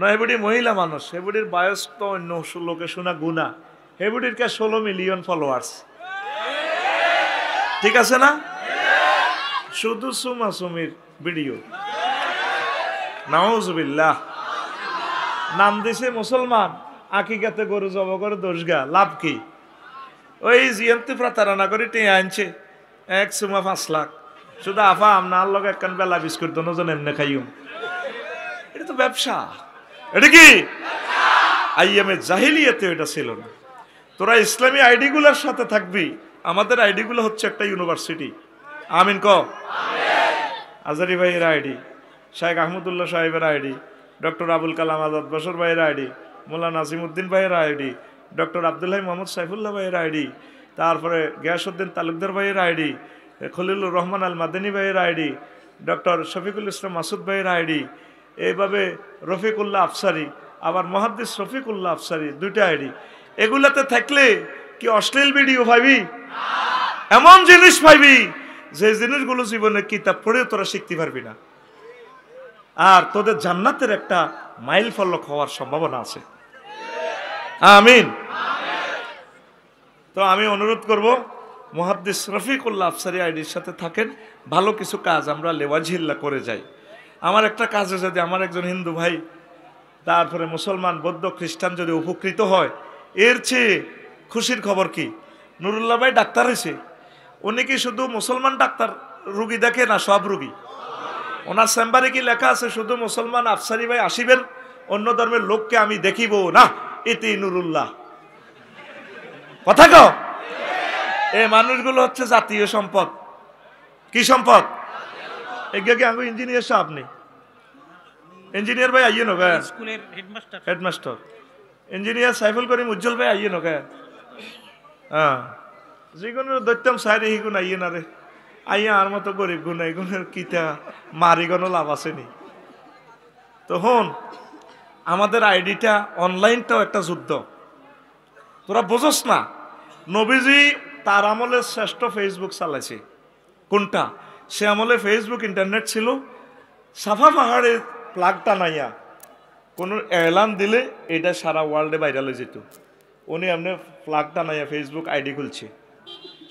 নয় হেবুড়ি মহিলা মানুষ, হেবুড়ির বয়স তো অন্য লোকে শোনা গুণা, হেবুড়ির কে 16 মিলিয়ন ফলোয়ার্স, ঠিক আছে না? শুধু সুমাসুমির ভিডিও, নাউজুবিল্লাহ। নাম দিছে মুসলমান, আকিকাতে গরু জব করে দোষগা, লাভ কি? ওই জিয়ন্তি প্রতারণা করে টেয়ে আনছে 1 সুমা 5 লাখ, শুধু আফা আপনার লগে একখান বেলা বিস্কুট দনোজন এমনি খাইম, এটা তো ব্যবসা। এটা কি আইএমএ জাহিলিয়াতে এটা ছিল না। তোরা ইসলামী আইডিগুলোর সাথে থাকবি, আমাদের আইডিগুলো হচ্ছে একটা ইউনিভার্সিটি। আমিন ক। আজারি ভাইয়ের আইডি, শেখ আহমদুল্লাহ সাহেবের আইডি, ডক্টর আবুল কালাম আজাদ বশর ভাইয়ের আইডি, মোল্লা নাজিমুদ্দিন ভাইয়ের আইডি, ডক্টর আবদুল্লাহ মোহাম্মদ সাইফুল্লাহ ভাইয়ের আইডি, তারপরে গিয়াসউদ্দিন তালুকদার ভাইয়ের আইডি, খলিলুর রহমান আল মাদানী ভাইয়ের আইডি, ডক্টর শফিকুল ইসলাম মাসুদ ভাইয়ের আইডি, এইভাবে রফিকুল্লাহ আফসারি, আবার মুহাদ্দিস রফিকুল্লাহ আফসারি, 2টা আইডি। এগুলাতে থাকলে কি অশ্লীল ভিডিও পাইবি? এমন জিনিস পাইবি যে জিনিসগুলো জীবনে কিতাব পড়েও তোরা শিখতে পারবি না, আর তোদের জান্নাতের একটা মাইল ফলক হওয়ার সম্ভাবনা আছে। আমিন। তো আমি অনুরোধ করব মুহাদ্দিস রফিকুল্লাহ আফসারি আইডির সাথে থাকেন, ভালো কিছু কাজ আমরা লেওয়াজিল্লা করে যাই। আমার একটা কাজে যদি আমার একজন হিন্দু ভাই, তারপরে মুসলমান, বৌদ্ধ, খ্রিস্টান যদি উপকৃত হয়, এর চেয়ে খুশির খবর কি? নুরুল্লাহ ভাই ডাক্তার হয়েছে, উনি কি শুধু মুসলমান ডাক্তার রুগী দেখে না, সব রুগী? ওনার চেম্বারে কি লেখা আছে শুধু মুসলমান আফসারি ভাই আসিবেন, অন্য ধর্মের লোককে আমি দেখিব না, ইতি নুরুল্লাহ? কথা কও। এই মানুষগুলো হচ্ছে জাতীয় সম্পদ। কি সম্পদ? এগিয়ে আঙ্গু ইঞ্জিনিয়ার সাহেব, আপনি ইঞ্জিনিয়ার ভাই আইয়ে নগা, স্কুলের হেডমাস্টার ইঞ্জিনিয়ার সাইফুল করিম উজ্জ্বল ভাই আইয়ে নগা, হ্যাঁ, যেগুলো দৈত্যম সাইরে হিগুন আইয়ে না রে, আইয়া আর মতো গরিব গুণ, এগুনের কিতা মারি কোনো লাভ আসেনি। তখন আমাদের আইডিটা, অনলাইনটাও একটা যুদ্ধ, তোরা বোঝস না। নবীজি তার আমলে শ্রেষ্ঠ ফেসবুক চালাইছে। কোনটা? সে আমলে ফেসবুক ইন্টারনেট ছিল, সাফা পাহাড়ে প্লাগটা নাইয়া কোনো এলান দিলে এটা সারা ওয়ার্ল্ডে ভাইরাল হয়ে যেত। উনি এমনি প্লাগটা নাইয়া ফেসবুক আইডি খুলছে,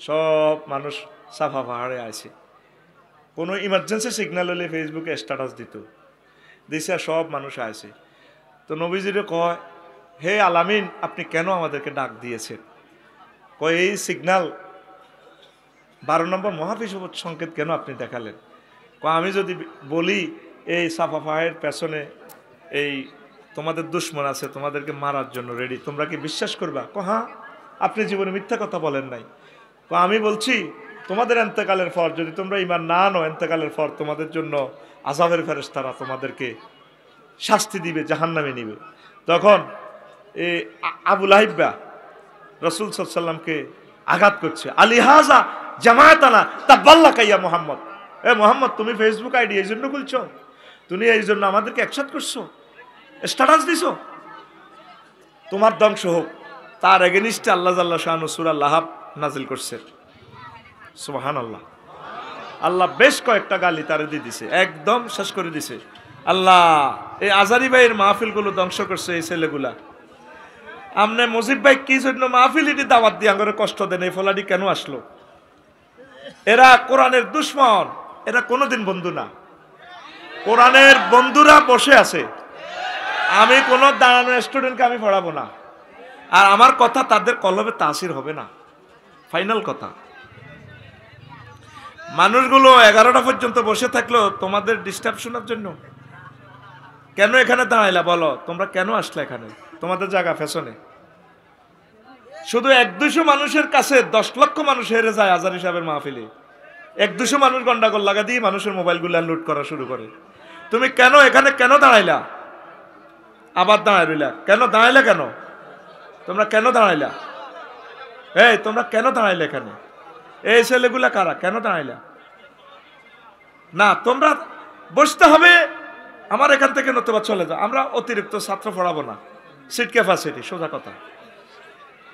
সব মানুষ সাফা পাহাড়ে আছে, কোনো ইমার্জেন্সি সিগন্যাল হলে ফেসবুকে স্ট্যাটাস দিত, দিছে সব মানুষ আছে। তো নবীজিরে কয়, হে আলামিন, আপনি কেন আমাদেরকে ডাক দিয়েছেন? কয়, এই সিগন্যাল 12 নম্বর মহাবিষুবত সংকেত কেন আপনি দেখালেন? কয়, আমি যদি বলি এই সাফা পাহাড়ের পেছনে এই তোমাদের দুশ্মন আছে, তোমাদেরকে মারার জন্য রেডি, তোমরা কি বিশ্বাস করবা? কয়, হ্যাঁ, আপনি জীবনে মিথ্যা কথা বলেন নাই। কয়, আমি বলছি তোমাদের এন্তেকালের পর যদি তোমরা ঈমান না আনো, এন্তেকালের পর তোমাদের জন্য আযাবের ফেরেশতারা তোমাদেরকে শাস্তি দিবে, জাহান্নামে নিবে। তখন এই আবু লাহিব্বা রাসূল সাল্লাল্লাহু আলাইহি ওয়াসাল্লামকে আঘাত করছে, আলিহাজা জামায়াতানা তাবাল্লাকা ইয়া মুহাম্মদ, এ মুহাম্মদ, তুমি ফেসবুক আইডি এই জন্য খুলছো, তুমি এই জন্য আমাদেরকে একসাথ করছো, স্ট্যাটাস দিছো, তোমার ধ্বংস হোক। তার এগেনিস্টে আল্লাহ জাল্লা শানু সূরা লাহাব নাজিল করছে। সুবহানাল্লাহ। আল্লাহ বেশ কয়েকটা গালি তারে দিয়ে দিছে, একদম শেষ করে দিছে। আল্লাহ এই আজারি ভাইয়ের মাহফিলগুলো ধ্বংস করছে এই ছেলেগুলা। আমনে মুজিব ভাই কি জন্য মাহফিলিটি দাওয়াত দিয়ে আঙ্গরে কষ্ট দেন? এই ফলাডি কেন আসলো? এরা কোরআনের দুশ্মন, এরা কোনোদিন বন্ধু না। কোরআনের বন্ধুরা বসে আছে, আমি কোনো দাঁড়ানো স্টুডেন্টকে আমি পড়াবো না, আর আমার কথা তাদের কলবে তাসির হবে না, ফাইনাল কথা। মানুষগুলো 11টা পর্যন্ত বসে থাকলো তোমাদের ডিস্টার্ব শোনার জন্য। কেন এখানে দাঁড়াইলা বলো? তোমরা কেন আসলে এখানে? তোমাদের জায়গা ফ্যাশনে। শুধু 1-200 মানুষের কাছে 10 লক্ষ মানুষ হেরে যায় আজারি সাহেবের মাহফিলে। 1-200 মানুষ গন্ডাগোল লাগা দিয়ে মানুষের মোবাইলগুলো লুট করা শুরু করে। তুমি কেন এখানে কেন দাঁড়াইলা? আবার দাঁড়াই রইলা কেন? দাঁড়াইলা কেন? তোমরা কেন দাঁড়াইলা? এই তোমরা কেন দাঁড়াইলা এখানে? এই ছেলেগুলা কারা? কেন দাঁড়াইলা? না, তোমরা বসতে হবে আমার এখান থেকে, নতুবা চলে যাও। আমরা অতিরিক্ত ছাত্র পড়াবো না, সিট ক্যাপাসিটি, সোজা কথা,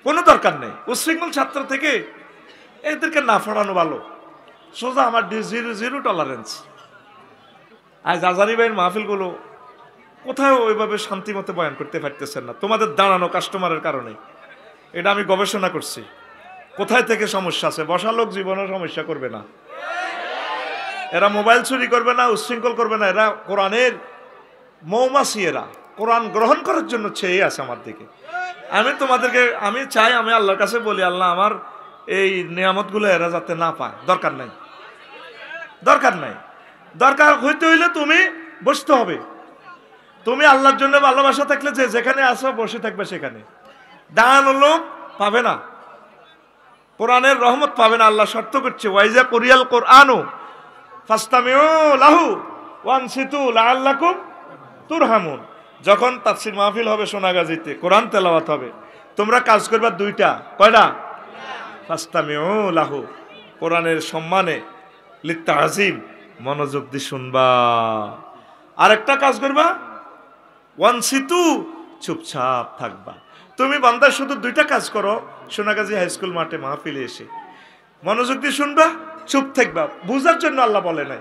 কোনো দরকার নেই। উশৃঙ্খল ছাত্র থেকে এদেরকে না পড়ানো ভালো, সোজা আমার জিরো টলারেন্স। আজ আজারি ভাইয়ের মাহফিলগুলো কোথাও ওইভাবে শান্তি মতো বয়ান করতে পারতেছেন না, তোমাদের দাঁড়ানো কাস্টমারের কারণে। এটা আমি গবেষণা করছি, কোথায় থেকে সমস্যা আছে। বসা লোক জীবনেও সমস্যা করবে না, এরা মোবাইল চুরি করবে না, উচ্ছৃঙ্খল করবে না, এরা কোরআনের মৌমাছি, এরা কোরআন গ্রহণ করার জন্য চেয়ে আছে আমার দিকে। আমি তোমাদেরকে আমি চাই, আমি আল্লাহর কাছে বলি, আল্লাহ আমার এই নিয়ামতগুলো এরা যাতে না পায়। দরকার নাই, দরকার নাই। দরকার হইতে হইলে তুমি বসতে হবে। তুমি আল্লাহর জন্য ভালোবাসা থাকলে যে যেখানে আসো বসে থাকবে সেখানে। দাঁড়ানো লোক পাবে না, কোরআনের রহমত পাবে না। আল্লাহ শর্ত করছে, ওয়াইজা কুরিয়াল কোরআনু ফাসতামিউ লাহু ওয়ানসিতু লাআল্লাকুম তুরহামুন। যখন তাফসীর মাহফিল হবে সোনাগাজীতে, কোরআন তেলাওয়াত হবে, তোমরা কাজ করবা দুইটা। কয়টা? ফাসতামিউ লাহু, কোরআনের সম্মানে, লিত্তাযীম, মনোযোগ দিয়ে শুনবা। আরেকটা কাজ করবা, ওয়ানসিতু, চুপচাপ থাকবা। তুমি বান্দা শুধু দুইটা কাজ করো, সোনাগাজী হাই স্কুল মাঠে মাহফিলে এসে মনোযোগ দিয়ে শুনবা, চুপ থাকবা। বুঝার জন্য আল্লাহ বলে নাই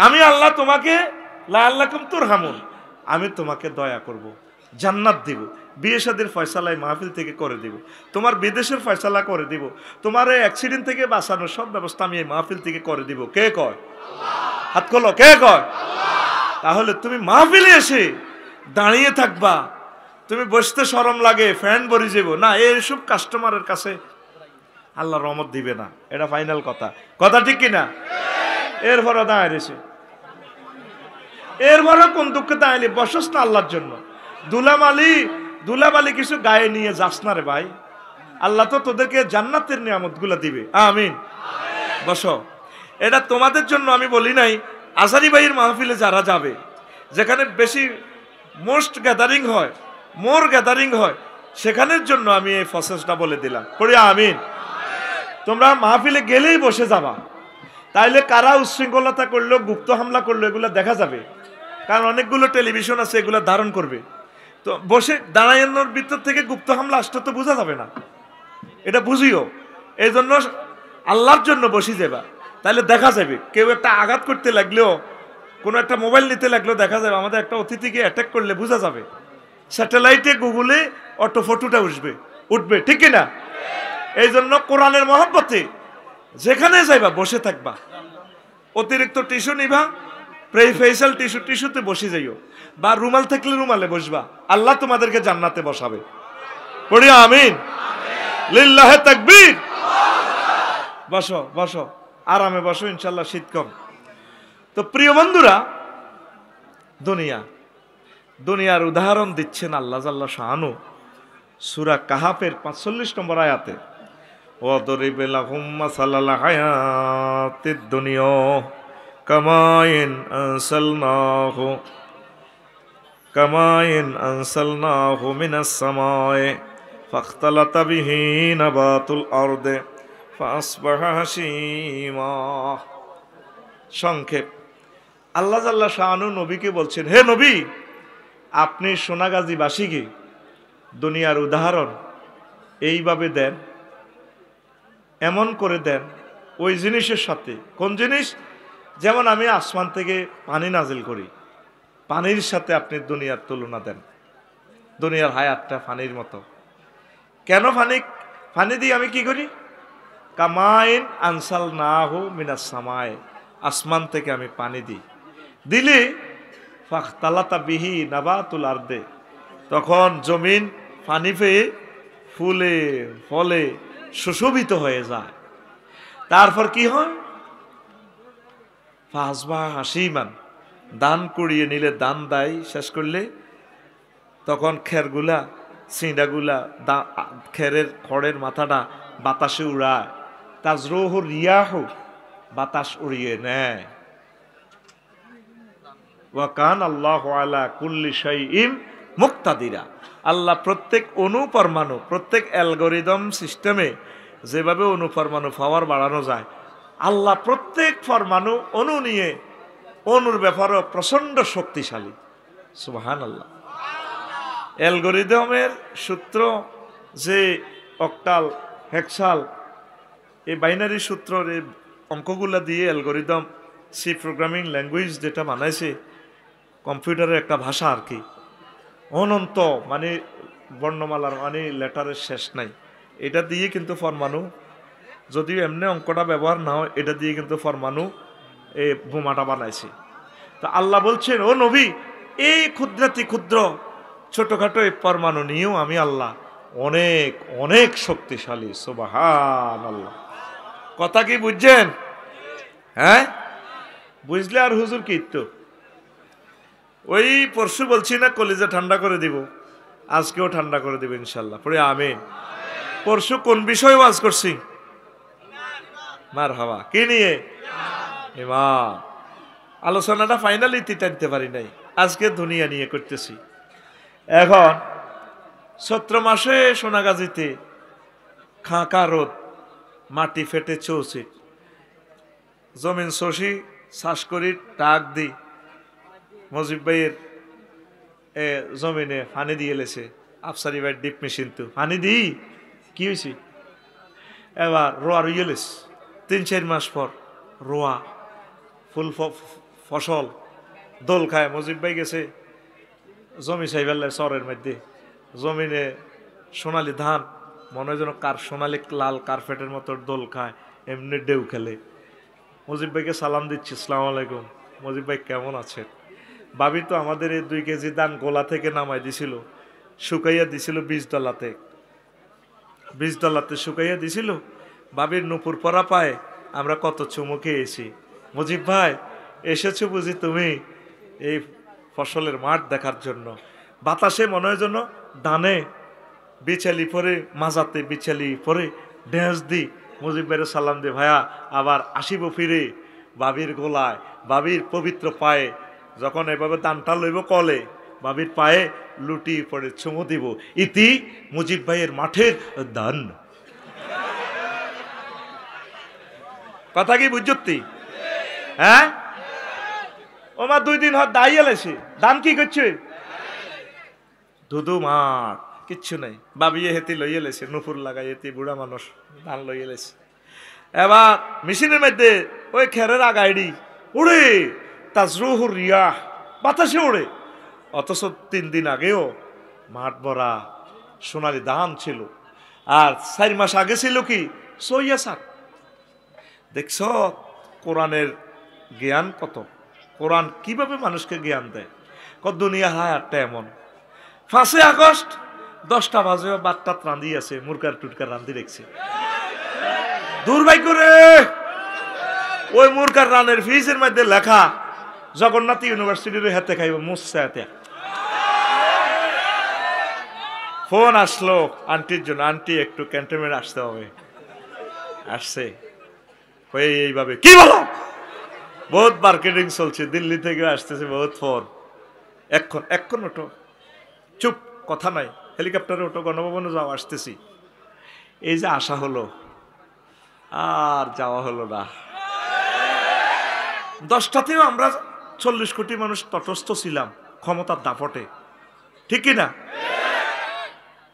আমি আল্লাহ তোমাকে লাআল্লাকুম তুরহামুন, আমি তোমাকে দয়া করব, জান্নাত দিব, বিয়ে শাদীর ফয়সালা মাহফিল থেকে করে দিব, তোমার বিদেশের ফয়সালা করে দিব, তোমার এই অ্যাক্সিডেন্ট থেকে বাঁচানোর সব ব্যবস্থা আমি এই মাহফিল থেকে করে দিব। কে কয়? হাত খোলো, কে কয়? তাহলে তুমি মাহফিলে এসে দাঁড়িয়ে থাকবা, তুমি বসতে শরম লাগে, ফ্যান ভরে যাব না, এইসব কাস্টমারের কাছে আল্লাহ রহমত দিবে না। এটা ফাইনাল কথা, কথা ঠিক কিনা? এরপরে দাঁড়িয়ে রয়েছে, এরপরে কোন দুঃখে দাঁড়ালি? বসস না আল্লাহর জন্য। দুলাবালি কিছু গায়ে নিয়ে যাস না রে ভাই, আল্লাহ তো তোদেরকে জান্নাতের নিয়ামত গুলা দিবে। আমিন। বসো, এটা তোমাদের জন্য আমি বলি নাই। আজারি ভাইয়ের মাহফিলে যারা যাবে, যেখানে বেশি মোস্ট গ্যাদারিং হয়, মোর গ্যাদারিং হয়, সেখানের জন্য আমি এই প্রসেসটা বলে দিলাম। পড়ি আমিন। তোমরা মাহফিলে গেলেই বসে যাবা, তাইলে কারা উচ্ছৃঙ্খলতা করলো, গুপ্ত হামলা করলো, এগুলো দেখা যাবে। কারণ অনেকগুলো টেলিভিশন আছে, এগুলো ধারণ করবে। তো বসে দাঁড়ানোর ভিতর থেকে গুপ্ত হামলা আসতে তো বোঝা যাবে না, এটা বুঝিও। এই জন্য আল্লাহর জন্য বসে যাবা, তাহলে দেখা যাবে। কেউ একটা আঘাত করতে লাগলেও, কোনো একটা মোবাইল নিতে লাগলেও দেখা যাবে। আমাদের একটা অতিথিকে অ্যাটাক করলে বোঝা যাবে, স্যাটেলাইটে গুগলে অটো ফটোটা উঠবে, ঠিক না? এই জন্য কোরআনের মহব্বতে যেখানে যাইবা বসে থাকবা। অতিরিক্ত টিস্যু নিবা, প্রেফেশিয়াল টিস্যুতে বসে যাইও, বা রুমাল থাকলে রুমালে বসবা। আল্লাহ তোমাদেরকে জান্নাতে বসাবে। পড়ি আমিন। লিল্লাহে তাকবীর। বসো বসো, আরামে বসো, ইনশাল্লাহ শীত কম। তো প্রিয় বন্ধুরা, দুনিয়ার উদাহরণ দিচ্ছেন আল্লাহ জাল্লা শাআনু সূরা কাহাফের 45 নম্বর আয়াতে। ওয়াদরিব লাহুম মাসালাল হায়াতিদ দুনিয়া কামাইন আনসালনাহু মিনাস সামায়ে ফাখতালাতা বিহি নাবাতুল আরদে ফাসবাহা হাশীমা। সংক্ষেপ, আল্লাহ জাল্লা শাআনু নবীকে বলছেন, হে নবী, আপনি সোনাগাজীবাসীকে দুনিয়ার উদাহরণ এইভাবে দেন, এমন করে দেন ওই জিনিসের সাথে। কোন জিনিস? যেমন আমি আসমান থেকে পানি নাজিল করি, পানির সাথে আপনি দুনিয়ার তুলনা দেন। দুনিয়ার হায়াতটা পানির মতো। কেন পানি দিয়ে আমি কি করি? কামাইন আনসালনাহু মিনাস সামায়ে, আসমান থেকে আমি পানি দিই। দিলে ফাখতালাতা বিহি নাবাতুল আরদে, তখন জমিন পানি পেয়ে ফুলে ফলে সুশোভিত হয়ে যায়। তারপর কি হয়? ফাসবাহা হাশীমান, দান কুড়িয়ে নিলে, দান দায় শেষ করলে তখন খেরগুলা, সিঁড়াগুলা, খড়ের মাথাটা বাতাসে উড়ায়। তাজরুহু রিয়াহু, বাতাস উড়িয়ে নেয়। ওয়া কান আল্লাহু আলা কুল্লি শাইইন মুক্তাদিরা, আল্লাহ প্রত্যেক অনুপরমাণু, প্রত্যেক অ্যালগোরিদম সিস্টেমে যেভাবে অনুপরমাণু পাওয়ার বাড়ানো যায়, আল্লাহ প্রত্যেক পরমাণু অণু নিয়ে অণুর ব্যাপারেও প্রচন্ড শক্তিশালী। সুবহানাল্লাহ। অ্যালগোরিদমের সূত্র যে অক্টাল, হেক্সাল, এই বাইনারি সূত্রের এই অঙ্কগুলা দিয়ে অ্যালগোরিদম, সি প্রোগ্রামিং ল্যাঙ্গুয়েজ যেটা বানাইছে, কম্পিউটারের একটা ভাষা আর কি, অনন্ত, মানে বর্ণমালার মানে লেটারের শেষ নাই। এটা দিয়ে কিন্তু পরমাণু, যদিও এমনি অঙ্কটা ব্যবহার না হয়, এটা দিয়ে কিন্তু পরমাণু এই বোমাটা বানাইছে। তো আল্লাহ বলছেন, ও নবী, এই ক্ষুদ্রাতি ক্ষুদ্র ছোটখাটো এই পরমাণু নিয়েও আমি আল্লাহ অনেক অনেক শক্তিশালী। সুবহানাল্লাহ। কথা কি বুঝছেন? হ্যাঁ, বুঝলে আর হুজুর কি তো ওই পরশু বলছি না কলিজা ঠান্ডা করে দিব, আজকেও ঠান্ডা করে দিব ইনশাল্লাহ, পরে আমিন। পরশু কোন বিষয়ে ওয়াজ করছি? মারহাবা। কি নিয়ে? ইমান। আলোচনাটা ফাইনালি টানতে পারি নাই, আজকে দুনিয়া নিয়ে করতেছি। এখন চৈত্র মাসে সোনাগাজীতে খাঁকা রোদ, মাটি ফেটে চৌচিট, জমিন শশী শ্বাস করি টাক দি মজিব ভাইয়ের জমিনে পানি দিয়ে লেছে, আফসারি ভাই ডিপ মেশিন তো পানি দিই কি হয়েছে, এবার রোয়া রুইয়ে লেস। 3-4 মাস পর রোয়া ফুল ফসল দোল খায়। মজিব ভাই গেছে জমি চাইবেল চরের মধ্যে, জমিনে সোনালি ধান, মনে হয় যেন কার সোনালি লাল কার্পেটের মতো দোল খায়, এমনি ডেউ খেলে। মজিব ভাইকে সালাম দিচ্ছি, আসসালামু আলাইকুম। মজিব ভাই কেমন আছেন? ভাবি তো আমাদের এই 2 কেজি ধান গোলা থেকে নামাই দিছিল, শুকাইয়া দিছিল বীজতলাতে, বীজতলাতে শুকাইয়া দিছিল। ভাবির নুপুর পরা পায় আমরা কত চুমু খেয়েছি। মজিব ভাই এসেছো বুঝি তুমি এই ফসলের মাঠ দেখার জন্য? বাতাসে মনে হয় যেন ধানে বিছালি পরে, মাজাতে বিছালি পরে ড্যাঁস দি মজিব ভাইয়ের সালাম দে, ভাইয়া আবার আসিব ফিরে বাবির গোলায়, বাবির পবিত্র পায়ে। যখন এভাবে দানটা লইব কলে, বাবির পায়ে লুটি পড়ে চুমু দিব। ইতি মুজিব ভাইয়ের মাঠের দান। কথা কি বুঝতি? হ্যাঁ, ওমা 2 দিন হত দাই এলেছে, দান কি করছে? ধুধু মাঠ, কিচ্ছু নাই। বাবিয়ে হেতি লই এলেছে, নুপুর লাগাই হেতি বুড়া মানুষ ধান লই এলেছে। এবার মেশিনের মধ্যে ওই খেরের আগাইডি উড়ে, তাজরুহুর রিয়াহ, বাতাসে উড়ে। অথচ 3 দিন আগেও মাঠ ভরা সোনালি ধান ছিল, আর 4 মাস আগে ছিল কি সইয়া শাক। দেখছ কোরআনের জ্ঞান কত, কোরআন কিভাবে মানুষকে জ্ঞান দেয়। দুনিয়া হায়াতটা এমন। 5 আগস্ট 10টা বাজে বাচ্চা রান্ধি আছে, মুরকার টুটকার রান্ধি দেখছে। দুর্ভাগ্য রে, ওই মুরকার রানের ফিজের মধ্যে লেখা জগন্নাথ ইউনিভার্সিটির হাতে খাইব মুসা হাতে। ফোন আসলো আন্টির জন্য, আন্টি একটু ক্যান্টনমেন্ট আসতে হবে। আসছে এইভাবে, কি বলো? বহুত মার্কেটিং চলছে, দিল্লি থেকে আসতেছে বহুত ফোন। এক্ষণ ওঠো, চুপ, কথা নাই, হেলিকপ্টারে ওঠো, গণভবনে যাও, আসতেছি। এই যে আসা হলো আর যাওয়া হলো না। 10টাতেও আমরা 40 কোটি মানুষ তটস্থ ছিলাম ক্ষমতার দাপটে, ঠিক কিনা?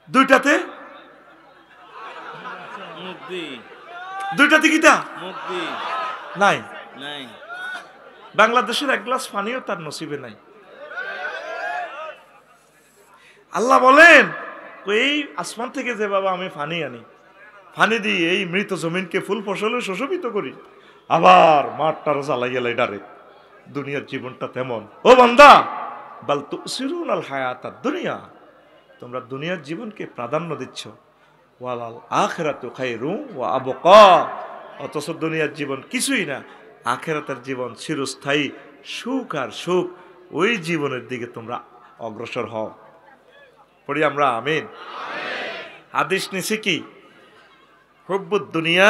2টাতে কিটা নাই, বাংলাদেশের 1 গ্লাস পানিও তার নসিবে নাই। আল্লাহ বলেন, এই আসমান থেকে যে বাবা আমি পানি আনি, পানি দিয়ে এই মৃত জমিনকে ফুল ফসলে সুশোভিত করি, আবার মাঠটারও জ্বালাইয়া লাই ডাইরেক্ট। দুনিয়ার জীবনটা তেমন। ও বান্দা, বাল তুসিরুনাল হায়াতাদ দুনিয়া, তোমরা দুনিয়ার জীবনকে প্রাধান্য দিচ্ছ, ওয়ালাল আখিরাতু খায়রুম ওয়া আবকা, অথচ দুনিয়ার জীবন কিছুই না, আখিরাতের জীবন চিরস্থায়ী সুখ আর সুখ। ওই জীবনের দিকে তোমরা অগ্রসর হও। পড়ি আমরা আমিন। হাদিস নিছি কি, হুব্বুদ দুনিয়া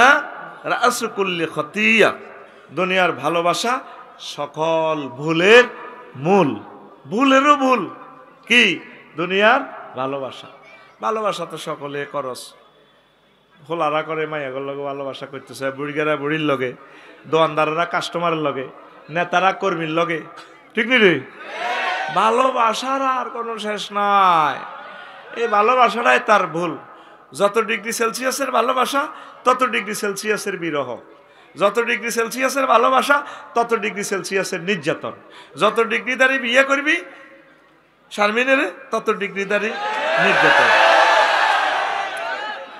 রাসু কুল্লি খতিয়া, দুনিয়ার ভালোবাসা সকল ভুলের মূল। ভুলেরও ভুল কি? দুনিয়ার ভালোবাসা। ভালোবাসা তো সকলে করস, হোলারা করে মাইয়াগর লগে ভালোবাসা করতেছে, বুড়িগারা বুড়ির লগে, দোয়ানদারেরা কাস্টমারের লগে, নেতারা কর্মীর লগে, ঠিক নি রে? ভালোবাসার আর কোনো শেষ নাই। এই ভালোবাসাটাই তার ভুল। যত ডিগ্রি সেলসিয়াসের ভালোবাসা, তত ডিগ্রি সেলসিয়াসের বিরহ। যত ডিগ্রি সেলসিয়াসের ভালোবাসা তত ডিগ্রি সেলসিয়াসের নির্যাতন। যত ডিগ্রিদারি বিয়ে করবি শারমিনের তত ডিগ্রিদারি নির্যাতন।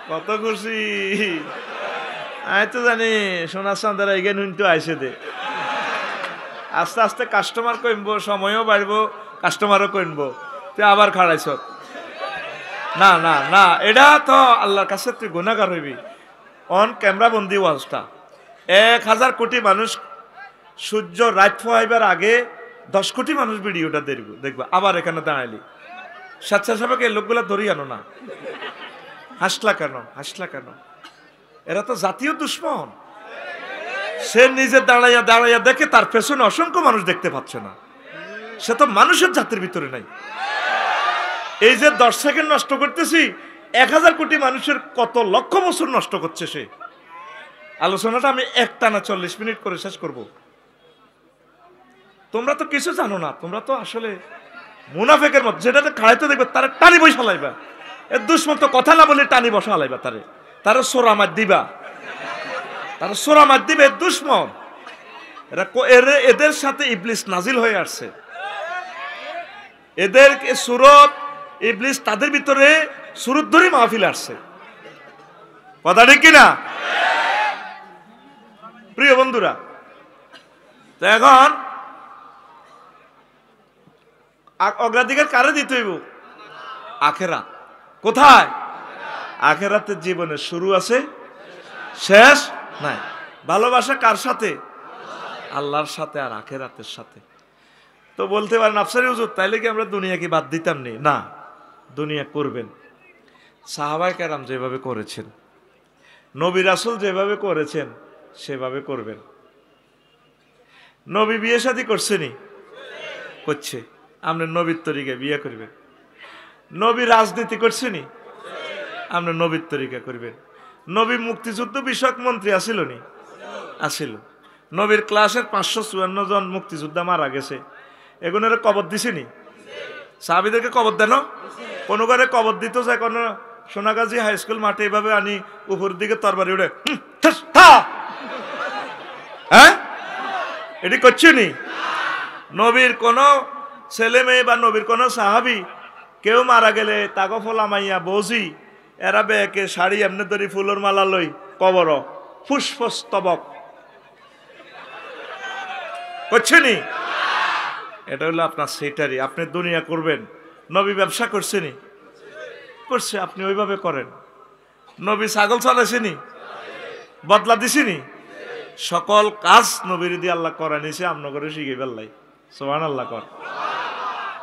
কত খুশি আমি তো জানি সোনার চান্দারা এগেন হুন তো আইসে দে। আস্তে আস্তে কাস্টমার কমবো, সময়ও বাড়বো, কাস্টমারও কমবো, তুই আবার খাড়াইছ। না না না, এটা তো আল্লাহর কাছে তুই গুনাহগার হইবি। অন ক্যামেরা বন্দি ওয়াজটা 1000 কোটি মানুষ সূর্য রাত হইবার আগে 10 কোটি মানুষ ভিডিওটা দেখবা। আবার এখানে দাঁড়াইলি স্বেচ্ছাসেবক এই লোকগুলা ধরি আনো না। হাসলা কেন, হাসলা কেন? এরা তো জাতীয় দুশ্মন। সে নিজে দাঁড়াইয়া দাঁড়াইয়া দেখে তার পেছনে অসংখ্য মানুষ দেখতে পাচ্ছে না। সে তো মানুষের জাতির ভিতরে নাই। এই যে 10 সেকেন্ড নষ্ট করতেছি 1000 কোটি মানুষের কত লক্ষ বছর নষ্ট করছে সে। আলোচনাটা আমি একটানা 40 মিনিট করে শেষ করব। তোমরা তো কিছু জানো না, তোমরা তো আসলে মুনাফেকের মত, যেটাতে খাড়াইতে দেখবে তারা টানি বসা লাইবা। এর দুশ্মন তো কথা না বলে টানি বসা লাইবা, তারা সোরা মার দিবা, তারা সোরা মার দিবে। দুশ্মন এদের সাথে ইবলিস নাজিল হয়ে আসছে। এদের সুরত ইবলিস তাদের ভিতরে সুরত ধরে মাহফিল আসছে। কথা ঠিক কিনা প্রিয় বন্ধুরা? তো এখন অগ্রাধিকার কারে দিতে হইব? আখেরাত। কোথায়? আখেরাতের জীবনের শুরু আছে, শেষ নাই। ভালোবাসা কার সাথে? আল্লাহর সাথে আর আখেরাতের সাথে। তো বলতে পারেন আফসারি হুজুর তাইলে কি আমরা দুনিয়াকে বাদ দিতাম নি? না, দুনিয়া করবেন। সাহাবায়ে কেরাম যেভাবে করেছেন, নবী রাসূল যেভাবে করেছেন সেভাবে করবেন। নবী বিয়ে শাদী করছেনি? করছে। আপনি নবীর তরিকা বিয়ে করবেন। নবী রাজনীতি করছেনি? আপনি নবীর তরিকা করবেন। নবী মুক্তিযুদ্ধ বিষয়ক মন্ত্রী আসিল নি? আসিল। নবীর ক্লাসের 554 জন মুক্তিযোদ্ধা মারা গেছে, এগুলোর কবর দিছেনি? সাহাবীদেরকে কবর দেন? কোন ঘরে কবর দিত যায়? কোন সোনাগাজী হাই স্কুল মাঠে এভাবে আনি উপর দিকে তরবারি উড়ে, হ্যাঁ, এটি করছেনি? নবীর কোন ছেলে মেয়ে বা নবীর কোন সাহাবী কেউ মারা গেলে তাকে ফোলা মাইয়া বৌজি এরা বেকে শাড়ি এমনি ধরি ফুলের মালা লই কবর পুষ্পস্তবক করছেনি? এটা হলো আপনার সেটারই। আপনি দুনিয়া করবেন। নবী ব্যবসা করছেনি? করছে, আপনি ওইভাবে করেন। নবী ছাগল চালাইছেনি? বদলা দিছিনি? সকল কাজ নবীর দিয়ে আল্লাহ করা নিছে, আমন করে শিখে ফেললাই। সুবহানাল্লাহ কর।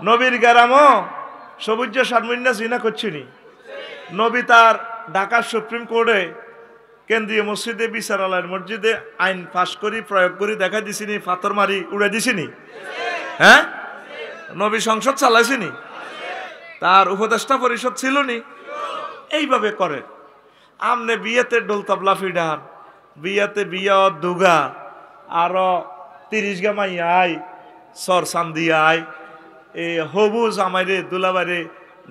নবীর গ্রামও সবুজ সারমুন্না জিনা করছেনি? নবী তার ঢাকার সুপ্রিম কোর্টে কেন্দ্রীয় মসজিদে বিচারালয়ের মসজিদে আইন পাশ করি প্রয়োগ করি দেখা দিছিনি? পাথর মারি উড়ে দিছিনি? হ্যাঁ, নবী সংসদ চালাইছিনি? তার উপদেষ্টা পরিষদ ছিল নি? এইভাবে করে। আমনে বিয়েতে ডোল তবলা ফিডান, বিয়াতে বিয়া দুগা, আরো 30 গামাই আই সর চান্দি আই, এই হবু জামাইরে দুলাবারে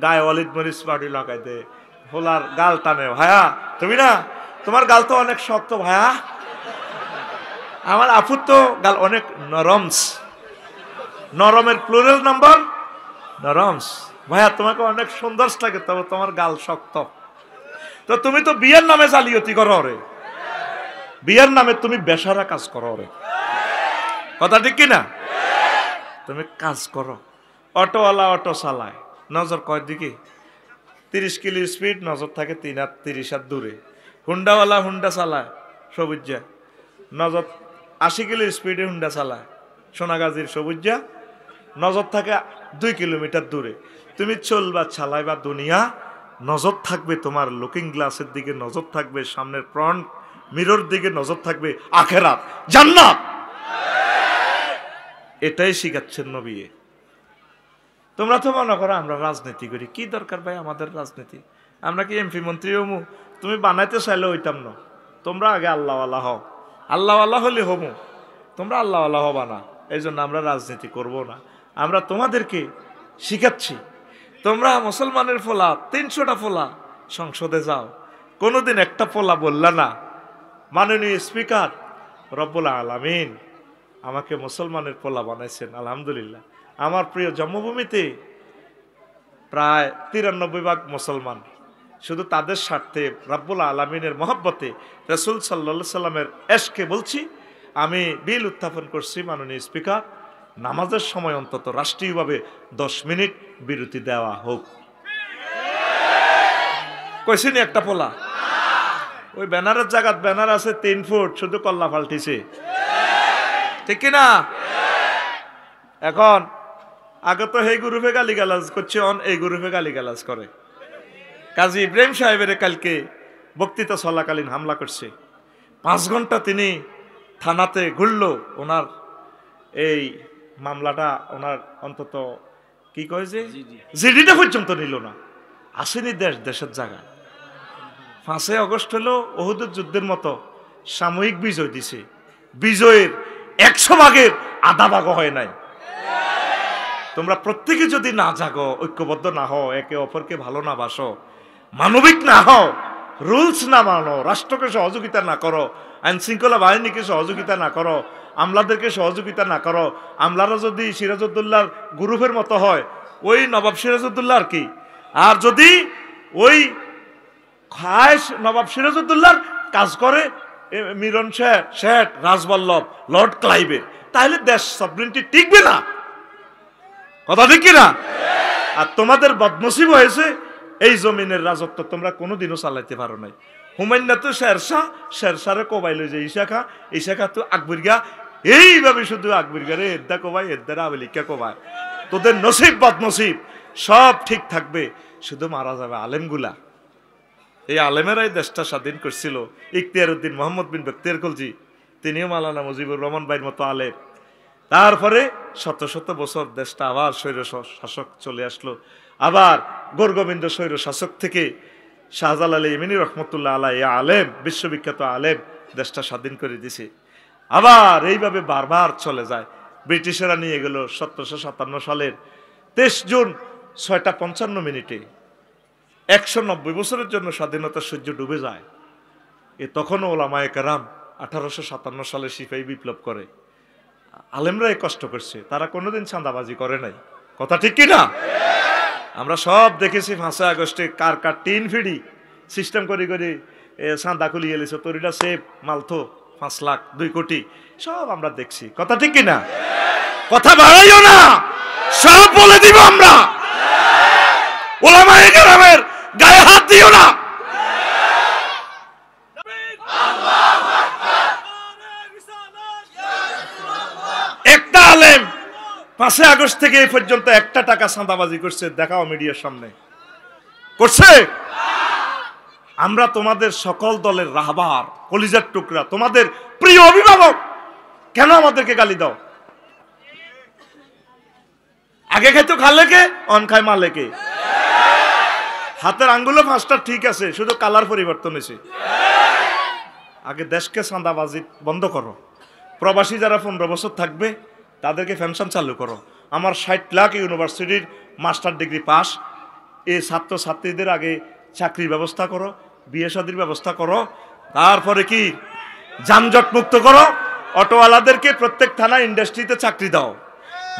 গায়ে অলিদ মরিচ পাউডি লাগাই দে, হোলার গাল টানে। ভাইয়া তুমি না, তোমার গাল তো অনেক শক্ত ভাইয়া, আমার আপুর তো গাল অনেক নরমস। নরমের plural number norms. ভাইয়া তোমাকে অনেক সুন্দর লাগে, তবে তোমার গাল শক্ত। তো তুমি তো বিয়ের নামে জালিয়াতি করো রে, বিয়ের নামে তুমি বেশারা কাজ করো রে। কথা ঠিক কিনা? তুমি কাজ করো। অটোওয়ালা অটো চালায়, নজর কয় দিকে? 30 কিলো স্পিড, নজর থাকে 30 হাত দূরে। হুন্ডাওয়ালা হুন্ডা চালায় সবুজা, নজর 80 কিলো স্পিডে হুন্ডা চালায় সোনাগাজীর সবুজা, নজর থাকে 2 কিলোমিটার দূরে। তুমি চলবা চালাইবা দুনিয়া, নজর থাকবে তোমার লুকিং গ্লাসের দিকে, নজর থাকবে সামনের ফ্রন্ট মিরর দিকে, নজর থাকবে আখেরাত, জান্নাত। এটাই শিখাচ্ছেন নবী। তোমরা তো মনে করো আমরা রাজনীতি করি, কি দরকার ভাই আমাদের রাজনীতি? আমরা কি এমপি মন্ত্রী হমু? তুমি বানাইতে চাইলে হইতাম না। তোমরা আগে আল্লাহওয়ালা হও, আল্লাহওয়ালা হলে হমু, তোমরা আল্লাহওয়ালা হবা না। এই জন্য আমরা রাজনীতি করব না। আমরা তোমাদেরকে শিখাচ্ছি। তোমরা মুসলমানের ফোলা 300টা ফোলা সংসদে যাও, কোনোদিন একটা ফোলা বললা না মাননীয় স্পিকার রব্বুল আলামিন আমাকে মুসলমানের পোলা বানাইছেন, আলহামদুলিল্লাহ। আমার প্রিয় জন্মভূমিতে প্রায় 93% মুসলমান। শুধু তাদের স্বার্থে, রব্বুল আলামিনের মহব্বতে, রাসূল সাল্লাল্লাহু আলাইহি সাল্লামের এশকে বলছি, আমি বিল উত্থাপন করছি, মাননীয় স্পিকার, নামাজের সময় অন্তত রাষ্ট্রীয়ভাবে 10 মিনিট বিরতি দেওয়া হোক। কইছিনি একটা পোলা? ওই ব্যানারের জায়গা ব্যানার আছে 3 ফুট, শুধু কল্লা পাল্টিছে, ঠিক কিনা? এখন আগে তো এই গ্রুপে গালিগালাজ করছে, এই গ্রুপে গালিগালাজ করে। কাজী ইব্রাহিম সাহেবের কালকে বক্তৃতা চলাকালীন হামলা করছে। 5 ঘন্টা তিনি থানাতে ঘুরল, ওনার এই মামলাটা ওনার অন্তত কি কয় যে জিডিটা পর্যন্ত নিল না। আসেনি দেশের জায়গা। 5 আগস্ট হলো ওহুদের যুদ্ধের মতো সাময়িক বিজয় দিছে। বিজয়ের 100 ভাগের আধা ভাগও হয় নাই। তোমরা প্রত্যেকে যদি না জাগো, ঐক্যবদ্ধ না হও, একে অপরকে ভালো না বাসো, মানবিক না হও, রুলস না মানো, রাষ্ট্রকে সহযোগিতা না করো, আইন শৃঙ্খলা বাহিনীকে সহযোগিতা না করো, আমলাদেরকে সহযোগিতা না করো, আমলারা যদি সিরাজউদ্দৌলার গ্রুপের মতো হয়, ওই নবাব সিরাজউদ্দৌলা আর কি, আর যদি ওই খায়েশ নবাব সিরাজউদ্দৌলার কাজ করে মিরন শেঠ, রাজবল্লভ, লর্ড ক্লাইভের, তাহলে দেশ সভরেন্টি টিকবে না। কথা ঠিক কিনা? আর তোমাদের বদনসিব হয়েছে, এই জমিনের রাজত্ব তোমরা কোনোদিনও চালাইতে পারো নাই। হুমায়ুন তো শেরশারে কোবাইল যে ইশাখা তো আকবরগা, এইভাবে শুধু আকবরগারে এদ্দা কোবাই, এদ্দারা আবেলিকা কোবাই। তোদের নসিব বদনসিব সব ঠিক থাকবে, শুধু মারা যাবে আলেমগুলা। এই আলেমেরাই দেশটা স্বাধীন করছিল। ইখতিয়ার উদ্দিন মোহাম্মদ বিন বখতিয়ার খলজি, তিনিও মাওলানা মুজিবুর রহমান ভাইয়ের মতো আলেম। তারপরে শত শত বছর দেশটা আবার স্বৈর শাসক চলে আসলো। আবার গোরগোবিন্দ স্বৈর শাসক থেকে শাহজালাল ইমানি রহমতুল্লাহ আলাই আলেম, বিশ্ববিখ্যাত আলেম, দেশটা স্বাধীন করে দিছে। আবার এইভাবে বারবার চলে যায়। ব্রিটিশেরা নিয়ে গেল 1757 সালের 23 জুন 6:55 190 বছরের জন্য স্বাধীনতার সূর্য ডুবে যায়। তখনও ওলামায়ে কেরাম 1857 সালে সিপাহী বিপ্লব করে। আলেমরাই কষ্ট করছে, তারা কোনোদিন চাঁদাবাজি করে নাই। কথা ঠিক কিনা? আমরা সব দেখেছি 5 আগস্টে কার টিন ফিডি সিস্টেম করে চাঁদা খুলিয়ে এলেছে, তরিটা সেফ মালথো 5 লাখ 2 কোটি, সব আমরা দেখছি। কথা ঠিক কিনা? কথা বাড়াইও না, সব বলে দিব আমরা। ওলামায়ে কেরামের গায়ে হাত দিও না। একটা আলেম 5 আগস্ট থেকে এই পর্যন্ত একটা টাকা চাঁদাবাজি করছে? দেখাও মিডিয়ার সামনে। করছে? আমরা তোমাদের সকল দলের রাহবার, কলিজার টুকরা, তোমাদের প্রিয় অভিভাবক, কেন আমাদেরকে গালি দাও? আগে খাইতো খালেকে, অন খায় মালেকে। হাতের আঙ্গুলে 5টা ঠিক আছে, শুধু কালার পরিবর্তন হয়েছে। আগে দেশকে চাঁদাবাজি বন্ধ করো। প্রবাসী যারা 15 বছর থাকবে তাদেরকে পেনশন চালু করো। আমার 60 লাখ ইউনিভার্সিটির মাস্টার ডিগ্রি পাস, এই ছাত্রছাত্রীদের আগে চাকরির ব্যবস্থা করো, বিয়ে শাদীর ব্যবস্থা করো। তারপরে কি যানজট মুক্ত করো। অটোওয়ালাদেরকে প্রত্যেক থানা ইন্ডাস্ট্রিতে চাকরি দাও।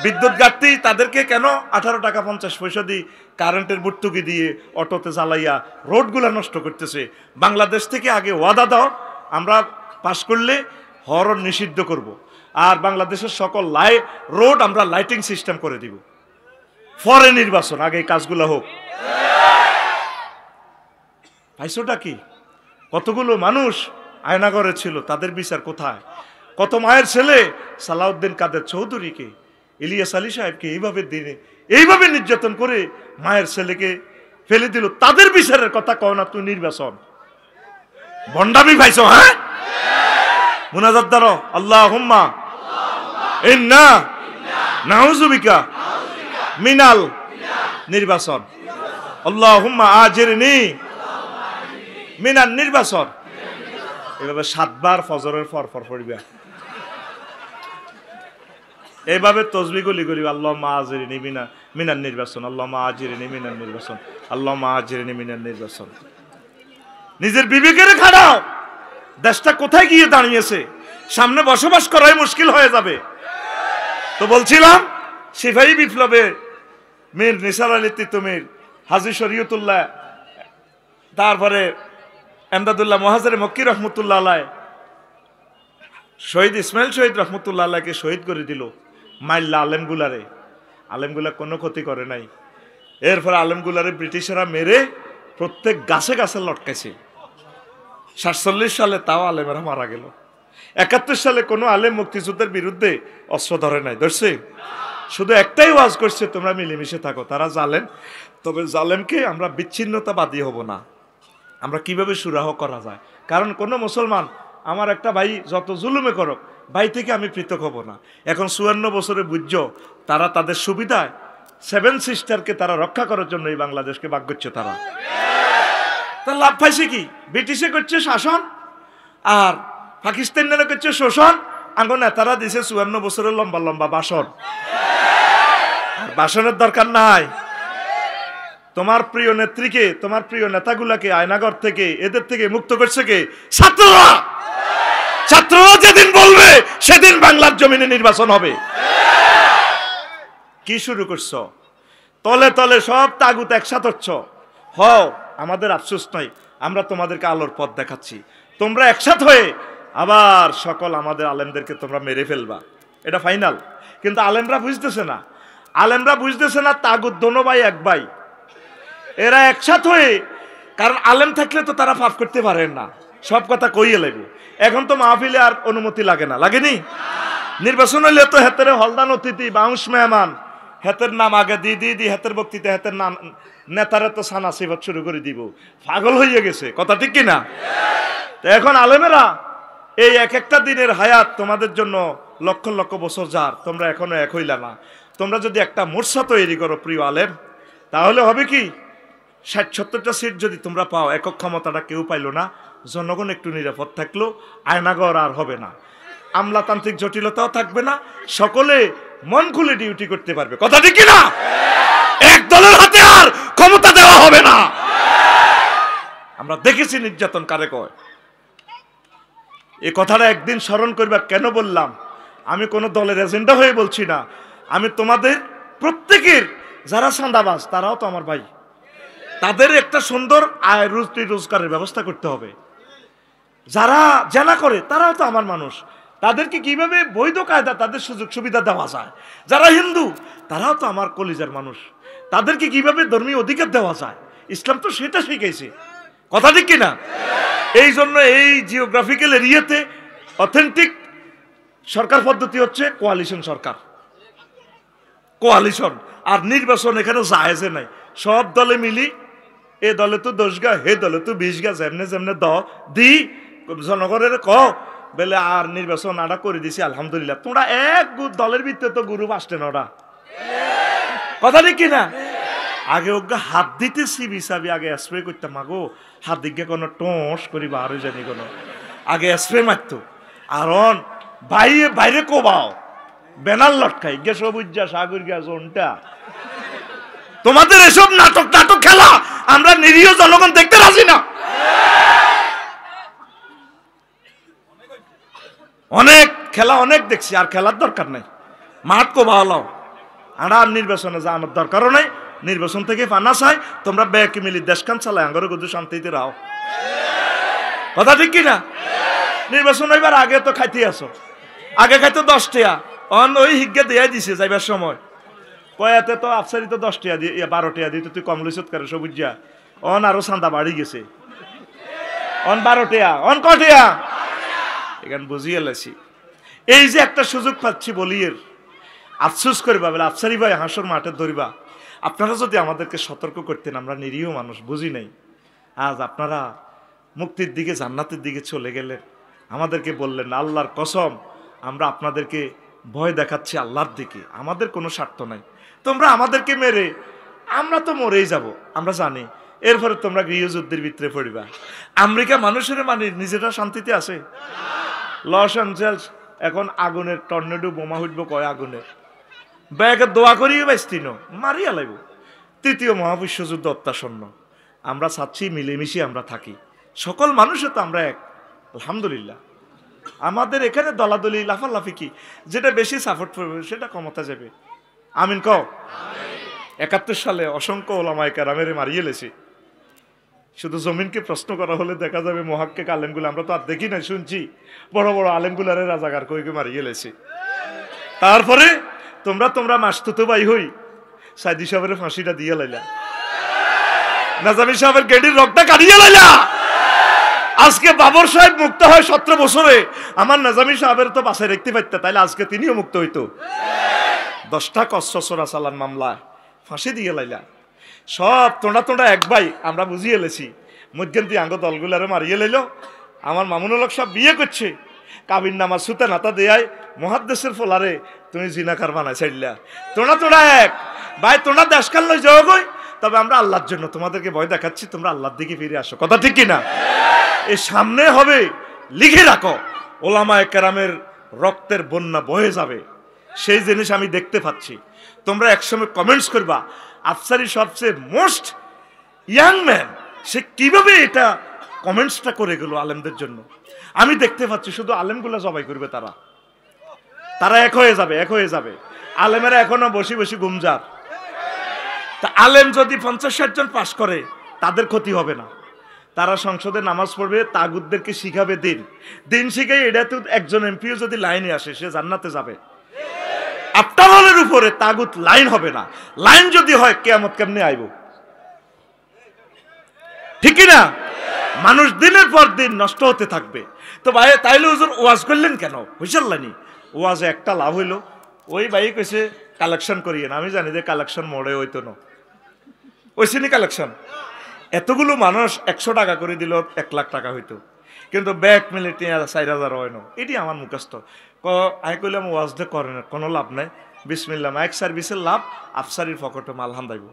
বিদ্যুৎ ঘাটতি তাদেরকে কেন 18 টাকা 50 পয়সা দিই কারেন্টের ভর্তুকি দিয়ে অটোতে চালাইয়া রোডগুলো নষ্ট করতেছে। বাংলাদেশ থেকে আগে ওয়াদা দাও, আমরা পাশ করলে হরন নিষিদ্ধ করব, আর বাংলাদেশের সকল রোড আমরা লাইটিং সিস্টেম করে দিব। পরে নির্বাচন, আগে এই কাজগুলো হোক। পাইছোটা কি? কতগুলো মানুষ আয়নাগরে ছিল, তাদের বিচার কোথায়? কত মায়ের ছেলে সালাউদ্দিন কাদের চৌধুরীকে, ইলিয়াস আলী সাহেবকে এইভাবে নির্যাতন করে মায়ের ছেলেকে ফেলে দিল, তাদের বিচারের কথা কও না তুই? নির্বাচন ভণ্ডামি পাইছো? হ্যাঁ, মুনাজাত দাও, আল্লাহুম্মা ইন্না নাউযু বিকা মিনাল নির্বাচন, আল্লাহুম্মা আজিরনি মিনান নির্বাচন। এভাবে 7 বার ফজরের পর পড়িবা। এইভাবে তসবিহ গুলি করিবা, আল্লাহুম্মা আজিরনি মিনান নির্বাচন, আল্লাহুম্মা আজিরনি মিনান নির্বাচন, আল্লাহুম্মা আজিরনি মিনান নির্বাচন। নিজের বিবেকের খাড়াও। দেশটা কোথায় গিয়ে দাঁড়িয়েছে সামনে বসবাস করাই মুশকিল হয়ে যাবে। তো বলছিলাম সিপাহী বিপ্লবে মীর নিসার আলী তিতুমির, হাজী শরীয়তুল্লাহ, তারপরে এমদাদুল্লাহ মুহাজির মক্কি রহমতুল্লাহ আলাইহ, শহীদ ইসমাইল শহীদ রহমতুল্লাহ আলাইহকে শহীদ করে দিল মাইল্লা আলেমগুলারে। আলেমগুলা কোনো ক্ষতি করে নাই। এরপর আলেমগুলারে ব্রিটিশরা মেরে প্রত্যেক গাছে গাছে লটকাইছে। 47 সালে তাও আলেমেরা মারা গেল। 71 সালে কোনো আলেম মুক্তিযুদ্ধের বিরুদ্ধে অস্ত্র ধরে নাই, ধরছে? শুধু একটাই ওয়াজ করছে, তোমরা মিলেমিশে থাকো। তারা জালেম, তবে জালেমকে আমরা বিচ্ছিন্নতাবাদী হব না। আমরা কিভাবে সুরাহ করা যায়, কারণ কোনো মুসলমান আমার একটা ভাই যত জুলুমে করুক, ভাই থেকে আমি পৃথক হব না। এখন 54 বছরে বুঝছ তারা তাদের সুবিধায় 7 সিস্টারকে তারা রক্ষা করার জন্য এই বাংলাদেশকে ভাগ করছে। তারা তার লাভ পাইছে কি? ব্রিটিশে করছে শাসন, আর পাকিস্তানিরা করছে শোষণ। আঙ্গ নেতারা দিছে 54 বছরের লম্বা লম্বা ভাষণ। ভাষণের দরকার নাই। তোমার প্রিয় নেত্রীকে, তোমার প্রিয় নেতাগুলাকে আয়নাগর থেকে, এদের থেকে মুক্ত করছে কে? ছাত্ররা। ছাত্ররা যেদিন বলবে সেদিন বাংলার জমিনে নির্বাচন হবে। কি শুরু করছো? তলে তলে সব তাগুত একসাথে হচ্ছ। হও, আমাদের আফসোস নাই, আমরা তোমাদেরকে আলোর পথ দেখাচ্ছি। তোমরা একসাথে হয়ে আবার সকল আমাদের আলেমদেরকে তোমরা মেরে ফেলবা, এটা ফাইনাল। কিন্তু আলেমরা বুঝতেছে না, আলেমরা বুঝতেছে না তাগুত দোনো ভাই এক ভাই, এরা একসাথে হয়ে। কারণ আলেম থাকলে তো তারা পাপ করতে পারেন না, সব কথা কইয়ে লাগবে। এখন তো মাহফিলে আর অনুমতি লাগে না, লাগেনি? নির্বাচন হইলে তো হেতের হলদান অতিথি, বাউন্স মেহমান, হেতের নাম আগে দি হেতের বক্তৃতা, হেতের নাম নেতারা তো সানা সিফত শুরু করে দিব। পাগল হয়ে গেছে, কথা ঠিক কিনা? তো এখন আলেমেরা এই এক একটা দিনের হায়াত তোমাদের জন্য লক্ষ লক্ষ বছর যার, তোমরা এখনো এক হইলা না। তোমরা যদি একটা মোর্চা তৈরি করো প্রিয় আলেম, তাহলে হবে কি? 60-70টা সিট যদি তোমরা পাও, একক ক্ষমতাটা কেউ পাইলো না, জনগণ একটু নিরাপদ থাকলো, আয়নাগর আর হবে না, আমলাতান্ত্রিক জটিলতাও থাকবে না, সকলে মন খুলে ডিউটি করতে পারবে, কথা ঠিক কিনা? এক দলের হাতে আর ক্ষমতা দেওয়া হবে না। আমরা দেখেছি নির্যাতন কারে কয়। এই কথাটা একদিন স্মরণ করবা। কেন বললাম? আমি কোনো দলের এজেন্ডা হয়ে বলছি না, আমি তোমাদের প্রত্যেকের যারা চাঁদাবাজ তারাও তো আমার ভাই, তাদের একটা সুন্দর আয় রুজি রোজগারের ব্যবস্থা করতে হবে। যারা জেনা করে তারাও তো আমার মানুষ, তাদেরকে কিভাবে বৈধ কায়দা তাদের সুযোগ সুবিধা দেওয়া যায়। যারা হিন্দু তারাও তো আমার কলিজার মানুষ, তাদেরকে কিভাবে ধর্মীয় অধিকার দেওয়া যায়, ইসলাম তো সেটা শিখাইছে, কথা ঠিক কিনা? এই জন্য এই জিওগ্রাফিক্যাল এরিয়াতে অথেন্টিক সরকার পদ্ধতি হচ্ছে কোয়ালিশন সরকার, কোয়ালিশন। আর নির্বাচন এখানে জায়েজে নাই, সব দলে মিলি, এ দলে তো 10 গা, হে দলে তো 20 গা, যেমনে যেমনে দি জনগণের ক বেলে। আর নির্বাচন আড়া করে দিছি আলহামদুলিল্লাহ। তোমরা এক দলের ভিতরে তো গুরু 5টা 9টা, কথা ঠিক কিনা? আগে ওকে হাত দিতেছি বিসাবি, আগে স্প্রে করতাম, আগো হাত দিকে কোনো টোস করিবা আরো জানি কোনো, আগে স্প্রে মারতো। আর বাইরে বাইরে কোবাও ব্যানার লটকাই গে সবুজ যা সাগর গা জোনটা। তোমাদের এসব নাটক নাটক খেলা আমরা নিরীহ জনগণ দেখতে রাজি না। অনেক খেলা অনেক দেখছি, আর খেলার দরকার নাই। মাঠ কোবাও আর নির্বাচনে যাওয়ার দরকারও নাই। নির্বাচন থেকে ফানা চাই, তোমরা ব্যাকে মিলি দেশখান চালায় আঙ্গরে গদু শান্তিতে রাও, কথা ঠিক কিনা? নির্বাচন হইবার আগে তো খাইতে আসো, আগে খাইতো 10 টাকা, ওই হিজ্ঞা দিয়ে দিছে যাইবার সময় কয়াতে তো আফসারি তো 10 টাকা দিয়ে 12 টাকা দিত, তুই কম লইছত করে সবুজা। আরো চান্দা বাড়ি গেছে, 12 টাকা, কটিয়া এখানে বুঝিয়ে লাইছি। এই যে একটা সুযোগ পাচ্ছি বলিয়ের আফসোস করবা বলে আফসারি ভাই হাসর মাঠে ধরিবা। আপনারা যদি আমাদেরকে সতর্ক করতেন, আমরা নিরীহ মানুষ বুঝি নাই, আজ আপনারা মুক্তির দিকে জান্নাতের দিকে চলে গেলেন। আমাদেরকে বললেন আল্লাহর কসম আমরা আপনাদেরকে ভয় দেখাচ্ছি আল্লাহর দিকে, আমাদের কোনো স্বার্থ নাই, তোমরা আমাদেরকে মেরে আমরা তো মরেই যাব, আমরা জানি। এরপরে তোমরা গৃহযুদ্ধের ভিতরে পড়িবা। আমেরিকা মানুষের মানে নিজেরা শান্তিতে আছে। লস অ্যাঞ্জেলস এখন আগুনের টর্নেডো বোমা উঠব, কয় আগুনের ব্যাগে দোয়া করিয়ে বাইস্তিন মারিয়া লাগব। 3য় মহাবিশ্বযুদ্ধ অত্যাসন্ন। আমরা চাচ্ছি মিলেমিশে আমরা থাকি, সকল মানুষে তো আমরা এক, আলহামদুলিল্লাহ। আমাদের এখানে দলাদলি লাফালাফি কি, যেটা বেশি সাপোর্ট করবে সেটা ক্ষমতা যাবে। আমিন কও। 71 সালে অসংখ্য ওলামায়ে কেরামের মারিয়ে লেছি। শুধু জমিনকে প্রশ্ন করা হলে দেখা যাবে মুহাক্কিক আলেমগুলো, আমরা তো আর দেখি না, শুনছি বড় বড় আলেমগুলারে রাজাকার কইকে মারিয়ে লেছি। তারপরে তোমরা মাসতুতো ভাই হই সাইদি সাহেবের ফাঁসিটা দিয়ে লাইলা, নাজামি সাহেবের গেডির রক্তটা কাটিয়ে লাইলা। আজকে বাবর সাহেব মুক্ত হয় 17 বছরে, আমার নাজামি সাহেবের তো বাসায় রাখতে পারত, তাইলে আজকে তিনিও মুক্ত হইতো। 10টা কসরা চালান মামলা ফাঁসি দিয়ে লাইলা। সব তোঁড়া এক ভাই আমরা বুঝিয়ে লেছি, মধ্যন্তি আঙ্গ দলগুলারে মারিয়ে লাইল। আমার মামুনুল হক সব বিয়ে করছে, কাবিন নামা সুতে নাতা দেয়ায় মহাদ্দেশের ফলারে তুমি জিনাকার বানাই চাইলা। তোঁড়া এক ভাই, তোমরা দেশকাল লই যাও গই, তবে আমরা আল্লাহর জন্য তোমাদেরকে ভয় দেখাচ্ছি, তোমরা আল্লাহর দিকে ফিরে আসো। কথা ঠিক কিনা? এ সামনে হবে, লিখে রাখো, ওলামায়ে কেরামের রক্তের বন্যা বয়ে যাবে, সেই জিনিস আমি দেখতে পাচ্ছি। তোমরা একসময় কমেন্টস করবা আফসারি সবচেয়ে মোস্ট ইয়াং ম্যান, সে কিভাবে এটা কমেন্টসটা করে গেল আলেমদের জন্য। আমি দেখতে পাচ্ছি শুধু আলেমগুলা জবাই করবে, তারা এক হয়ে যাবে। আলেমেরা এখনো বসে বসে গুমজার। তা আলেম যদি 50-60 জন পাশ করে তাদের ক্ষতি হবে না, তারা সংসদে নামাজ পড়বে, তাগুতদেরকে শিখাবে দিন শিখাই। এটা তো একজন এমপিও যদি লাইনে আসে সে জান্নাতে যাবে। আফটারঅলের উপরে তাগুত লাইন হবে না, লাইন যদি হয় কিয়ামত কেমনে আইব? ঠিক না? মানুষ দিনের পর দিন নষ্ট হতে থাকবে। তো ভাই তাইলে হুজুর ওয়াজ করলেন কেন? বুঝাল্লানি ওয়াজে একটা লাভ হইলো, ওই ভাই কইছে কালেকশন করিয়ে না। আমি জানি যে কালেকশন মোড়ে হইতো না, ওইসিনি কালেকশন। এতগুলো মানুষ 100 টাকা করে দিল 1 লাখ টাকা হইতো, কিন্তু ব্যাগ মিলে 4,000 হয় না। এটি আমার মুখস্থ। আমি কইলাম ওয়াজটা করেন, কোনো লাভ নাই। বিসমিল্লাহ, মাইক সার্ভিসের লাভ, আফসারির পকেটে মাল হান্দাইব,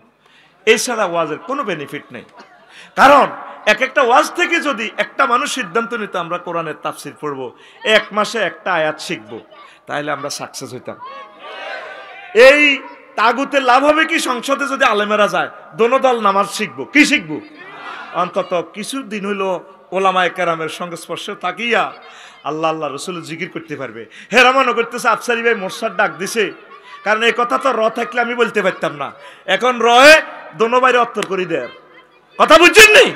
এছাড়া ওয়াজের কোনো বেনিফিট নেই। কারণ একটা ওয়াজ থেকে যদি একটা মানুষ সিদ্ধান্ত নিত আমরা কোরআনের তাফসির পড়বো, 1 মাসে একটা আয়াত শিখবো, তাহলে আমরা সাকসেস হইতাম। এই তাগুতে লাভ হবে কি? সংসদে যদি আলেমেরা যায়, দোনো দল নামাজ শিখবো, কি শিখবো? অন্তত কিছুদিন হইলো ওলামায়ে কেরামের সংস্পর্শে থাকিয়া আল্লাহ রসুলের জিকির করতে পারবে। হেরামানো করতেছে আফসারি ভাই মোর্শার ডাক দিছে, কারণ এই কথা তো থাকলে আমি বলতে পারতাম না। এখন রয়ে দোনো বাইরে অত্তর করে দেয়। কথা বুঝছেন নি?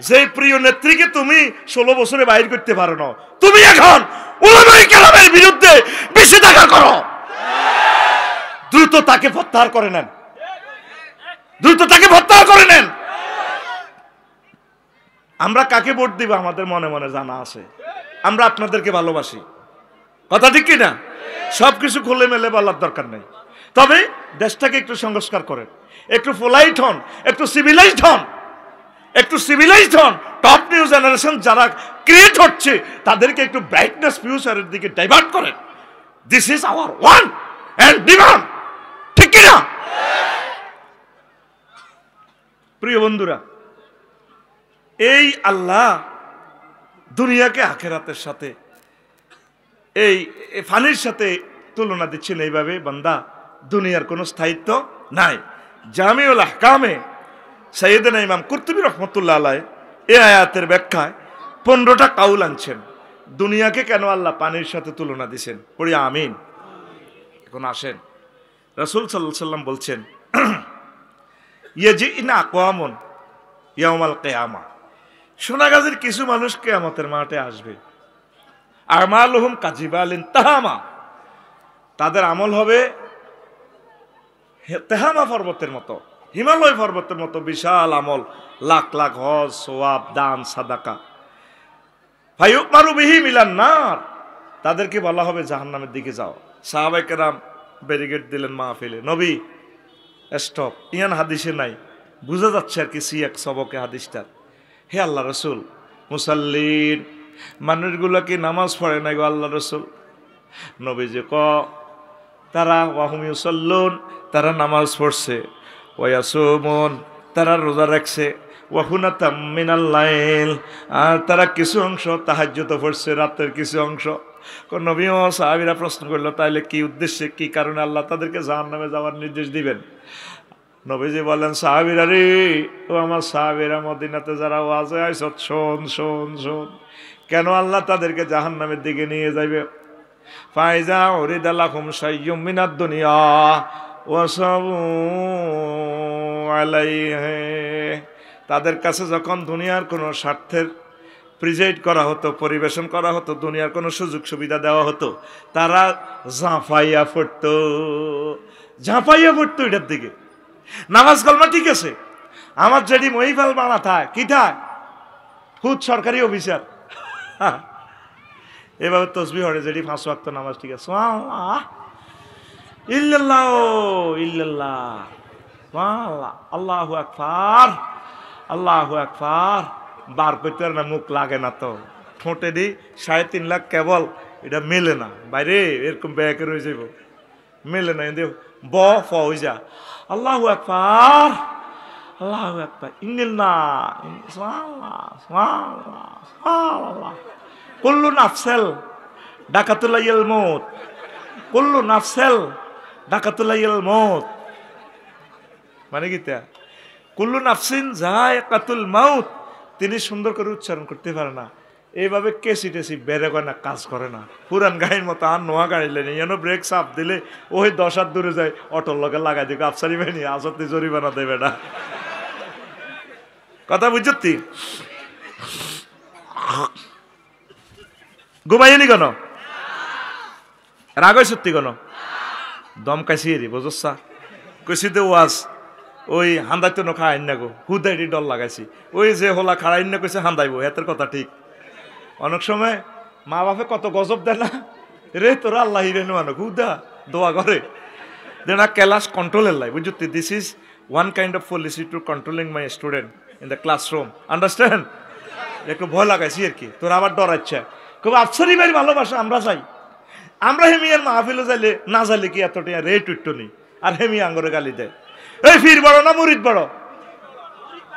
যে প্রিয় নেত্রীকে তুমি 16 বছরে বাইর করতে পারো না, তুমি এখন ওলামায়ে কেরামের বিরুদ্ধে নিষেধাজ্ঞা করো। দ্রুত তাকে প্রত্যাহার করে নেন, আমরা কাকে ভোট দিব আমাদের মনে মনে জানা আছে, আমরা আপনাদেরকে ভালোবাসি। কথা ঠিক কিনা? সবকিছু খুলে মেলে বলার দরকার নেই, তবে দেশটাকে একটু সংস্কার করেন, একটু পোলাইট হন, একটু সিভিলাইজড হন। টপ নিউ জেনারেশন যারা ক্রিয়েট হচ্ছে তাদেরকে একটু ব্রাইটনেস ফিউচারের দিকে ডাইভার্ট করেন। This is our one and demand. ঠিক কিনা? প্রিয় বন্ধুরা, এই আল্লাহ দুনিয়াকে আখিরাতের সাথে, এই ফানির সাথে তুলনা দিচ্ছেন এইভাবে, বান্দা দুনিয়ার কোনো স্থায়িত্ব নাই। জামিউল আহকামে সাইয়েদনা ইমাম কুরতুবী রহমতুল্লাহ আলাইহি এই আয়াতের ব্যাখ্যায় 15টা কাউল আনছেন। দুনিয়াকে কেন আল্লাহ পানির সাথে তুলনা দিয়েছেন? পড়ি আমিন। এখন আসেন, রাসূল সাল্লাল্লাহু আলাইহি ওয়াসাল্লাম বলছেন, ইয়াজিনা আকওয়ামুন ইয়াউমাল কিয়ামা, সোনাগাজীর কিছু মানুষ কিয়ামতের মাঠে আসবে। আমালুহুম কাজিবালিন তাহামা, তাদের আমল হবে তেহামা পর্বতের মতো, হিমালয় পর্বতের মতো বিশাল আমল, লাখ লাখ হজ, সওয়াব, দান, সাদাকা। ফায়ুমারু বিহি মিলান নার, তাদেরকে বলা হবে জাহান্নামের দিকে যাও। সাহাবায়ে কেরাম ব্যারিকেড দিলেন মাহফিলে, নবী স্টপ, ইয়ান হাদিসে নাই, বুঝা যাচ্ছে আর কি সিয়াক সবকে হাদিসটার। হে আল্লাহ রসুল, মুসাল্লিন মানুষগুলো কি নামাজ পড়ে না গো আল্লাহ রসুল? নবীজি তারা ওয়াহুম ইউসাল্লুন, তারা নামাজ পড়ছে, ওয়ায়াসুমুন, তারা রোজা রাখছে, ওয়াহুনাতাম মিনাল লাইল, আর তারা কিছু অংশ তাহাজ্জুদ পড়ছে, রাতের কিছু অংশ। নবী ও সাহাবীরা প্রশ্ন করলো, তাইলে কি উদ্দেশ্যে, কি কারণে আল্লাহ তাদেরকে জাহান্নামে যাওয়ার নির্দেশ দিবেন? নবীজি বলেন, সাহাবীরা রে, ও আমার সাহাবীরা, মদিনাতে যারা ওয়াজে আইছত, শোন শোন শোন, কেন আল্লাহ তাদেরকে জাহান্নামের দিকে নিয়ে যাবে? ফাইজা উরিদালাকুম শাইয়্যুম মিনাদ দুনিয়া ওয়াসাবু আলাইহি, তাদের কাছে যখন দুনিয়ার কোনো স্বার্থের প্রিজাইড করা হতো, পরিবেশন করা হতো, দুনিয়ার কোনো সুযোগ সুবিধা দেওয়া হতো, তারা ঝাঁপাইয়া পড়তো এটার দিকে। নামাজ কালমা ঠিক আছে, আমার যেটি মহিফাল বানা থাক কি থাক খুদ সরকারি অফিসার এভাবে তসবিহ হরে যেটি 5 ওয়াক্ত নামাজ ঠিক আছে, ইল্লাল্লাহ ইল্লাল্লাহ আল্লাহু আকবার আল্লাহু আকবার, বার করতে না, মুখ লাগে না তো, ঠোঁটে দি 3.5 লাখ কেবল, এটা মেলে না বাইরে, এরকম ব্যাকে রয়ে যাব, মেলে না, এদের ব ফ হয়ে যা, আল্লাহু আকবার আল্লাহু আকবার, কুল্লু নাফসেল ডাকাতুল্লাহিল মউত, কুল্লু নাফসেল ডাকাতুল্লাহিল মউত, মানে কি তা কুল্লু নাফসিন যায়কাতুল মাউত, তিনি সুন্দর করে উচ্চারণ করতে পারে না, এইভাবে কেসি টেসি বেড়ে করে না, কাজ করে না, পুরান গাড়ির মতো আর নোয়া গাড়িলে নেই, যেন ব্রেক চাপ দিলে ওই 10 হাত দূরে যায়, অটোর লগে লাগাই দিকে আফসারি বাহিনী আসতে জরিমানা দেবে না, কথা বুঝছি? ঘুমাইনি কেন? রাগ সত্যি কেন? দমকাইছি রে বুঝছা, কইছি দে ওয়াজ ওই হান্দাইতো না খাই না গো, হুদাইটি ডর লাগাইছি, ওই যে হোলা খাড়াই না কইছে হান্দাইবো, এতের কথা ঠিক। অনেক সময় মা বাপে কত গজব দেয় না রে, তোরা আল্লাহ রে মানুষ হুদা দোয়া করে দে না, ক্লাস কন্ট্রোলের লাই বুঝতি, this is one kind of policy to controlling my student in the classroom, understand? একটু ভয় লাগাইছি আর কি, তোরা আবার ডরাচ্ছে, খুব আফসারি বাড়ি ভালোবাসা আমরা চাই, আমরা হেমিয়ার মাহফিলে যাইলে না যাইলে কি এতটা রেট উঠতো নি, আর হেমি আঙ্গরে গালি দেয়, এই ফির বড় না মুরিদ বড়?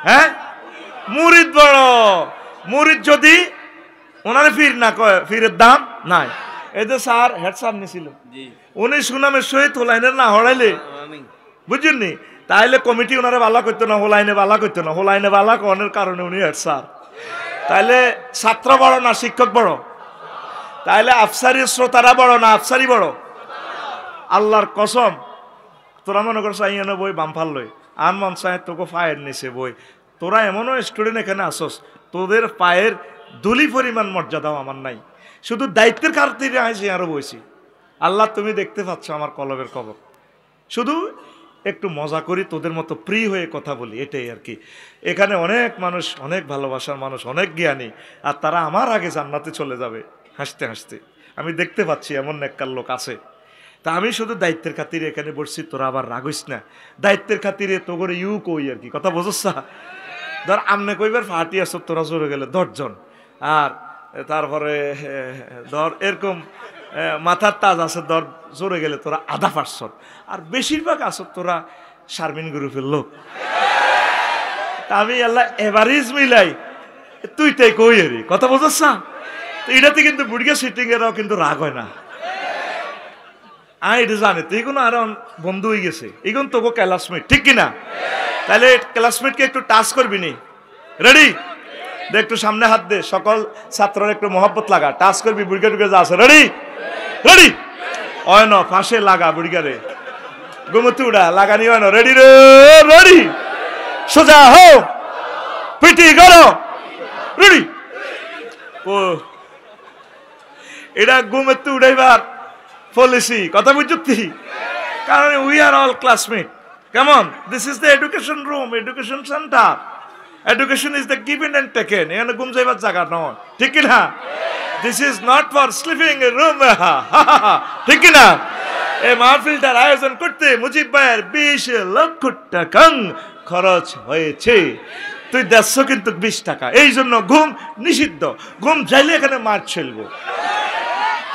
হ্যাঁ মুরিদ বড়, মুরিদ যদি ওনারে ফির না কয়, ফিরের দাম নাই। এই যে স্যার হেড স্যার নিছিল, উনি সুনামের সহিত হোলাইনের না হড়াইলে বুঝছেননি, তাইলে কমিটি ওনারে বালা করতো না, হোলাইনে বালা করতো না, হোলাইনে বালা কনের কারণে উনি হেড স্যার। তাইলে ছাত্র বড় না শিক্ষক বড়? তাইলে আফসারি শ্রোতারা বড় না আফসারি বড়? আল্লাহর কসম, তোরা মনে করছো আইয়ানো বই বামফাল লই, আর মন চায় তোকে ফায়ের নিছে বই, তোরা এমনও স্টুডেন্ট এখানে আসস, তোদের পায়ের দুলি পরিমাণ মর্যাদাও আমার নাই, শুধু দায়িত্বের খাতিরে আইসি আরো বইছি। আল্লাহ তুমি দেখতে পাচ্ছ আমার কলবের খবর, শুধু একটু মজা করি, তোদের মতো প্রি হয়ে কথা বলি, এটাই আর কি। এখানে অনেক মানুষ, অনেক ভালোবাসার মানুষ, অনেক জ্ঞানী, আর তারা আমার আগে জান্নাতে চলে যাবে হাসতে হাসতে, আমি দেখতে পাচ্ছি এমন নেককার লোক আছে। তা আমি শুধু দায়িত্বের খাতিরে এখানে বসছি, তোরা আবার রাগিস না, দায়িত্বের খাতিরে তো করে ইউ কই আর কি, কথা বুঝছা? ধর আমনে কইবার ফাটি আস, তোরা জোরে গেলে 10 জন, আর তারপরে ধর এরকম মাথার তাজ আছে, ধর জোরে গেলে তোরা 1/2%, আর বেশিরভাগ আস তোরা শারমিন গ্রুপের লোক। তা আমি আল্লাহ এভারেজ মিলাই তুই তাই কই রে, কথা বুঝছা? এটাতে কিন্তু বুড়িয়া সিটিং এরাও কিন্তু রাগ হয় না, এটা জানে তুই কোনো আর বন্ধু হয়ে গেছে, এগুন তোকে ক্লাসমেট, ঠিক কিনা? তাহলে ক্লাসমেটকে একটু টাচ করবি নি, রেডি? দেখ একটু সামনে হাত দে, সকল ছাত্ররা একটু মহব্বত লাগা, টাচ করবি, বুড়িকা টুকে যা আছে, রেডি? রেডি? হয় না ফাঁসে লাগা বুড়িকারে, গুমতি উড়া লাগানি হয় না, রেডি রে? রেডি? সোজা হো, পিটি করো, রেডি? ও এটা গুমতি উড়াইবার পলিসি, কথা বুঝছি? কারণ উই আর অল ক্লাসমেট, কেমন? This is the education room, education center, education is the given and taken, এখানে ঘুম যাইবার জায়গা নয়, ঠিক কিনা? This is not for sleeping room, ঠিক কিনা? এই মাহফিলটার আয়োজন করতে মুজিব ভাইয়ের 20 লক্ষ টাকা খরচ হয়েছে, তুই দেখছো কিন্তু 20 টাকা, এই জন্য ঘুম নিষিদ্ধ, ঘুম যাইলে এখানে মার ছেলবো,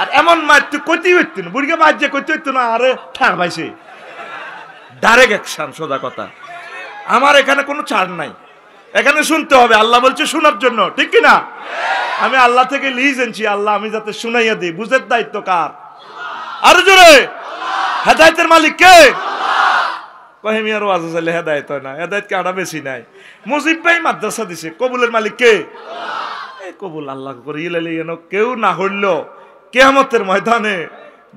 আর এমন মার তুই কইতেই হইত না, বুড়িকে মার যে কইতে হইত না, আরে ঠার পাইছে, ডাইরেক্ট অ্যাকশন, সোজা কথা। আমার এখানে কোনো ছাড় নাই, এখানে শুনতে হবে, আল্লাহ বলছে শোনার জন্য, ঠিক কিনা? আমি আল্লাহ থেকে লিজ এনেছি, আল্লাহ আমি যাতে শুনাইয়া দিই, বুঝের দায়িত্ব কার? আরো জোরে, হেদায়েতের মালিক কে? কহিমিয়ার ওয়াজ চাইলে হেদায়েত হয় না, হেদায়েত কে আড়া বেশি নাই। মুজিব ভাই মাদ্রাসা দিছে, কবুলের মালিক কে? কবুল আল্লাহ করে ইলালি যেন কেউ না হইলো কিয়ামতের ময়দানে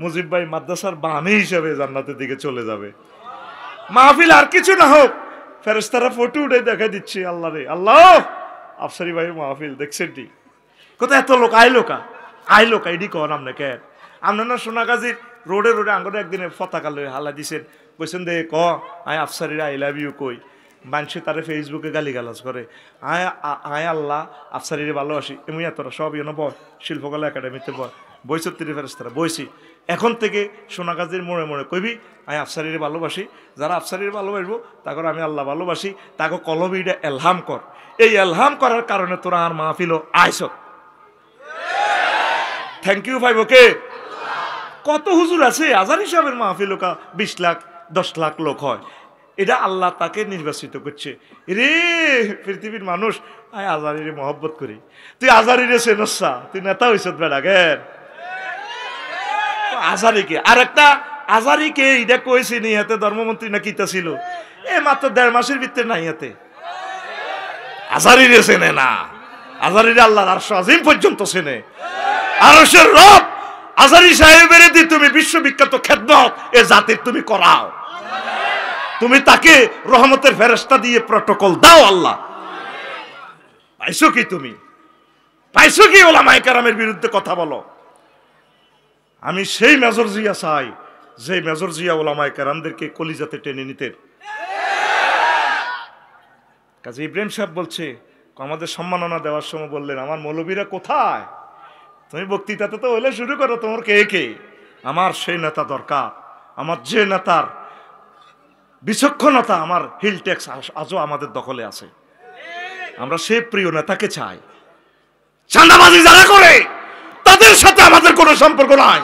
মুজিব ভাই মাদ্রাসার বাণী হিসেবে জান্নাতের দিকে চলে যাবে। মাহফিল আর কিছু না হোক, ফেরেশতারা ফটো উঠে দেখা দিচ্ছে আল্লাহ রে, আল্লাহ আফসারি ভাই মাহফিল দেখছেন টি কোথায় এত লোক আইলো কা এডি কন আপনি কেন আপনার না সোনাগাজীর রোডে রোডে আঙ্গরে একদিনে পতাকা লয়ে হালা দিছেন, কইছেন দে ক আয় আফসারিরা আই লাভ ইউ কই, মানুষে তারে ফেসবুকে গালিগালাজ করে, আয় আল্লাহ আফসারিরে ভালোবাসি এমনি তোরা সব ইয়ে বয় শিল্পকলা একাডেমিতে বইছ তিরি ফেরেশতারা বইছি। এখন থেকে সোনাগাজীর মোড়ে মোড়ে কইবি আমি আফসারিরে ভালোবাসি, যারা আফসারিরে ভালোবাসবো তাকে আমি আল্লাহ ভালোবাসি, তাকে কলবিটা এলহাম কর। এই এলহাম করার কারণে তোরা আর মাহফিলও আইস। থ্যাংক ইউ ভাই। ওকে কত হুজুর আছে আজারি সাহেবের মাহফিল 20 লাখ 10 লাখ লোক হয়, এটা আল্লাহ তাকে নির্বাচিত করছে। রে পৃথিবীর মানুষ আয় আজারিরে মহব্বত করি, তুই আজারিরে চেনসা, তুই নেতা হইছ বেড়া গের আজারিকে। আর একটা আজারিকে এটা কইছি নি হাতে ধর্মমন্ত্রী না কিতা ছিল, এ মাত্র 1.5 মাসের ভিতরে নাই হাতে আজারিরে চেনে না, আজারিরে আল্লাহর আরশ আজিম পর্যন্ত চেনে। আরশের রব আজারি সাহেবের দি তুমি বিশ্ববিখ্যাত খেদমত এ জাতির তুমি করাও, তুমি তাকে রহমতের ফেরেশতা দিয়ে প্রটোকল দাও। আল্লাহ পাইছো কি, তুমি পাইছো কি ওলামায়ে কেরামের বিরুদ্ধে কথা বলো? আমি সেই মেজর জিয়া চাই যে মেজর জিয়া ওলামায়ে কেরামদেরকে কলিজাতে টেনে নিতেন। কাজী ইব্রাহিম সাহেব বলছে আমাদের সম্মাননা দেওয়ার সময় বললেন আমার মৌলবীরা কোথায়, তুমি বক্তৃতাতে তো হইলে শুরু করো তোমার কে কে। আমার সেই নেতা দরকার, আমার যে নেতার বিচক্ষণতা, আমার হিল ট্যাক্স আজও আমাদের দখলে আছে, আমরা সেই প্রিয় নেতাকে চাই। চাঁদাবাজি যারা করে তাদের সাথে আমাদের কোনো সম্পর্ক নাই,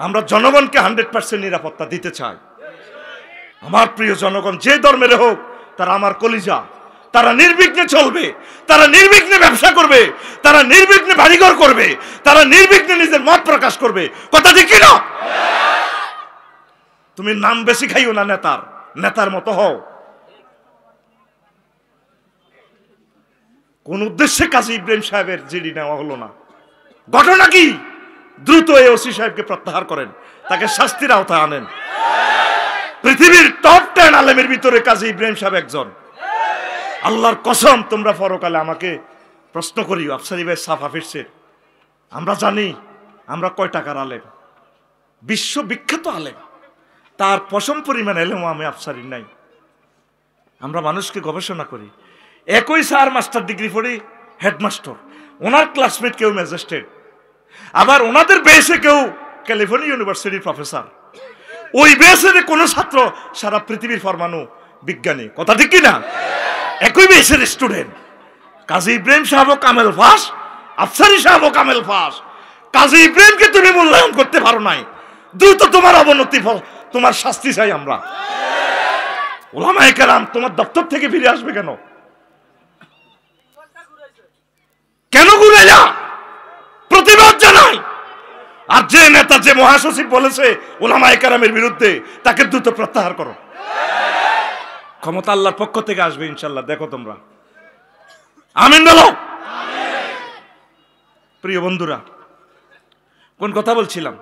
আমরা জনগণকে 100% নিরাপত্তা দিতে চাই। আমার প্রিয় জনগণ যে ধর্মের হোক তারা আমার কলিজা, তারা নির্বিঘ্নে চলবে, তারা নির্বিঘ্নে ব্যবসা করবে, তারা নির্বিঘ্নে বাড়িঘর করবে, তারা নির্বিঘ্নে নিজের মত প্রকাশ করবে। কথা ঠিক কিনা? তুমি নাম বেশি খাইও না, নেতার মতো হও। কোন উদ্দেশ্যে কাজী ইব্রাহিম সাহেবের জিডি নেওয়া হলো না? ঘটনা কি? দ্রুত এই ওসি সাহেবকে প্রত্যাহার করেন, তাকে শাস্তির আওতায় আনেন। পৃথিবীর টপ 10 আলেমের ভিতরে কাজী ইব্রাহিম সাহেব একজন। আল্লাহর কসম তোমরা পরকালে আমাকে প্রশ্ন করিও আফসারি ভাই সাফ হাফিজের, আমরা জানি আমরা কয় টাকার আলেম, বিশ্ববিখ্যাত আলেম, তার পশম পরিমাণ এলেও আমি আফসারির নাই। আমরা মানুষকে গবেষণা করি, একই স্যার মাস্টার ডিগ্রি পড়ি হেডমাস্টার, ওনার ক্লাসমেট কেউ ম্যাজিস্ট্রেট, আবার ওনাদের বেসে কেউ ক্যালিফোর্নিয়া ইউনিভার্সিটির প্রফেসর, ওই বেসের কোনো ছাত্র সারা পৃথিবীর পরমাণু বিজ্ঞানী। কথা ঠিক কিনা? একই বেসের স্টুডেন্ট। কাজী ইব্রাহিম সাহেব কামেল ফাস, আফসারি সাহেব কামেল ফাস। কাজী ইব্রাহিমকে তুমি মূল্যায়ন করতে পারো নাই, দ্রুত তোমার অবনতি, তোমার শাস্তি চাই আমরা। ওলামায়ে কেরাম তোমার দপ্তর থেকে ফিরে আসবে কেন? কেন ঘুরাইলা? প্রতিবাদ জানাই। আর যে নেতা, যে মহাসচিব বলেছে ওলামায়ে কেরামের বিরুদ্ধে, তাকে দ্রুত প্রত্যাহার করো। ক্ষমতা আল্লাহর পক্ষ থেকে আসবে ইনশাল্লাহ, দেখো তোমরা। আমিন বলো। প্রিয় বন্ধুরা, কোন কথা বলছিলাম?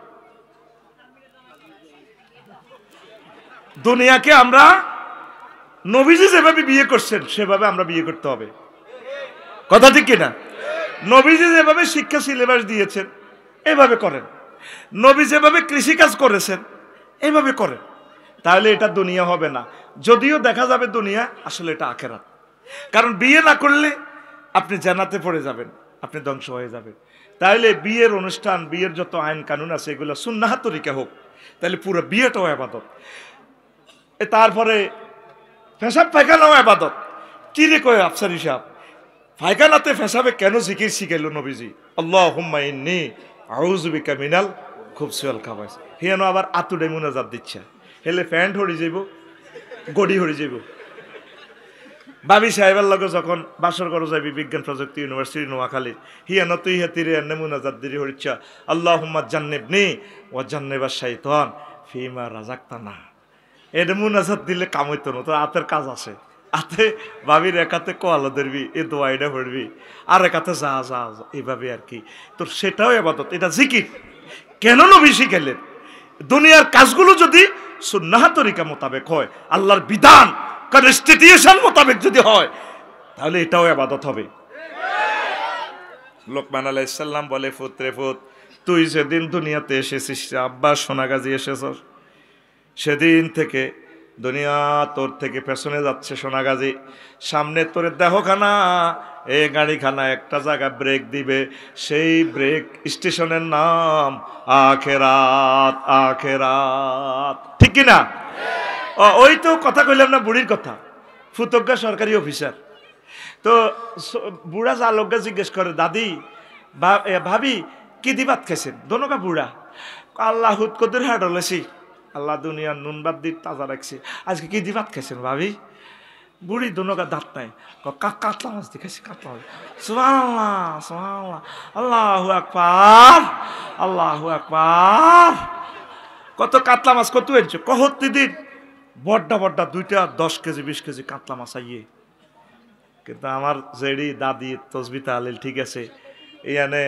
দুনিয়াকে আমরা নবীজি যেভাবে বিয়ে করছেন সেভাবে আমরা বিয়ে করতে হবে। কথা ঠিক কিনা? নবীজি যেভাবে শিক্ষা সিলেবাস দিয়েছেন এভাবে করেন, নবী যেভাবে কৃষিকাজ করেছেন এভাবে করেন, তাহলে এটা দুনিয়া হবে না। যদিও দেখা যাবে দুনিয়া, আসলে এটা আখেরাত। কারণ বিয়ে না করলে আপনি জান্নাতে পড়ে যাবেন, আপনি ধ্বংস হয়ে যাবেন। তাহলে বিয়ের অনুষ্ঠান, বিয়ের যত আইন কানুন আছে এগুলো সুন্নাহ তরিকা হোক, তাহলে পুরো বিয়েটাও ইবাদত। তারপরে পেশাব পায়খানাও ইবাদত। কি রে কয় আফসারি সাহেব, পায়খানাতে পেশাবে কেন জিকির শিখাইল নবীজি? আল্লাহুম্মা ইন্নী আউযু বিকা মিনাল খুবসি ওয়াল খাবাইস। হিয়ানো আবার আতুডে মুনাজাত দিচ্ছে, হেলে প্যান্ট হরি যাইব, গড়ি হরি যাইব। বাবি সাহেবের লগে যখন বাসর করে যাবি বিজ্ঞান প্রযুক্তি ইউনিভার্সিটি নোয়াখালী, হিয়ানো তুই হেতিরে এনে মুনাজাত দিরি হরিচ্ছা আল্লাহুম্মা জান্নিবনি ওয়া জান্নিবাশ শাইতান ফিমা রাযাকতানা। এটা মুনাজাত দিলে কাম হইতো না, তোর হাতের কাজ আছে, আতে ভাবির একাতে কোয়ালো ধরবি, এ দোয়াইটা পড়বি, আর একাতে যা যা এইভাবে আর কি। তোর সেটাও ইবাদত, এটা জিকির। কেন নবী শিখাইলেন? দুনিয়ার কাজগুলো যদি সুন্নাহ তরিকা মোতাবেক হয়, আল্লাহর বিধান কনস্টিটিউশন মোতাবেক যদি হয়, তাহলে এটাও ইবাদত হবে। লোকমান আলাইহিস সালাম বলে, পুত্রে পুত, তুই যেদিন দুনিয়াতে এসেছিস, আব্বা সোনাগাজী এসেছস, সেদিন থেকে দুনিয়া তোর থেকে পেছনে যাচ্ছে সোনাগাজী। সামনে তোর দেহখানা, এই গাড়িখানা একটা জায়গা ব্রেক দিবে, সেই ব্রেক স্টেশনের নাম আখেরাত। আখেরাত, ঠিক কিনা? ওই তো কথা কইলাম না, বুড়ির কথা। ফুতজ্ঞা সরকারি অফিসার। তো বুড়া জালজ্ঞা জিজ্ঞেস করে, দাদি ভাবি কি দি ভাত খাইছেন? দোনোকা বুড়া আল্লাহ হুদ কদুর হাডলেছি, আল্লাহ দুনিয়ার নুন বাদ দিয়ে তাজা রাখছি, আজকে কি দি ভাত খাইছেন ভাবি? বুড়ি দোনোকা দাঁত নাই, কাতলা মাছ দিয়ে খাইছি, কাতলা মাছ। সুবহানাল্লাহ, সুবহানাল্লাহ, আল্লাহু আকবার, আল্লাহু আকবার। কত কাতলা মাছ কত এনেছো? কহত্তি দিন বড্ডা বড্ডা 2টা 10 কেজি 20 কেজি কাতলা মাছ আইয়ে। কিন্তু আমার জেডি দাদি তসবি তাহলিল ঠিক আছে, এখানে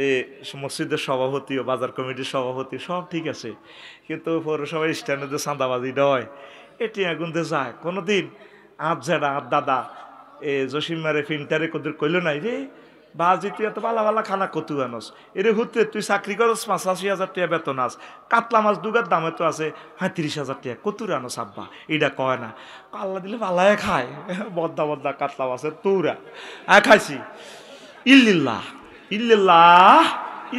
এই মসজিদের সভাপতি ও বাজার কমিটির সভাপতি সব ঠিক আছে, কিন্তু পৌরসভার স্ট্যান্ডে যে চাঁদাবাজিটা হয়, এটি আগুনতে যায়। কোনোদিন আপ জেডা আপ দাদা জসিম মারে ফিল্টারে কদুর কইল নাই রে, বাজি তুই এত পালা পালা খানা কতু আনস, এরে হুতে তুই চাকরি করস 85,000 টাকা বেতন আস, কাতলা মাছ দুগার দামে তো আছে 35,000 টাকা, কতুর আনস আব্বা? এটা কয় না, আল্লাহ দিলে পালায় খায়, বদ্দা বদ্দা কাতলা মাছের তুরা খাইছি। ইল্লিল্লাহ ইল্লাল্লাহ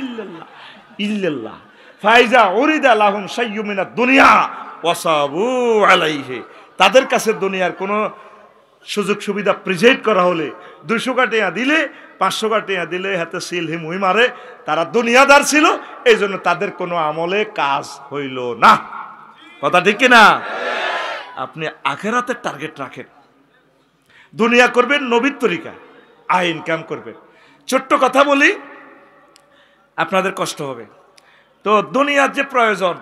ইল্লাল্লাহ ইল্লাল্লাহ ফাইজা উরিদা লাহুম শাইয়্যু মিনাদ দুনিয়া ওয়াসাবু আলাইহি। তাদের কাছে দুনিয়ার কোনো সুযোগ সুবিধা প্রেজেন্ট করা হলে 200 টাকা দিলে 500 টাকা দিলে হাতে সিল হিমুই মারে। তারা দুনিয়াদার ছিল, এই জন্য তাদের কোনো আমলে কাজ হইল না। কথা ঠিক কিনা? আপনি আখেরাতের টার্গেট রাখেন, দুনিয়া করবেন নবীর তরিকা, আয় ইনকাম করবেন। ছোট্ট কথা বলি, আপনাদের কষ্ট হবে। তো দুনিয়ার যে প্রয়োজন,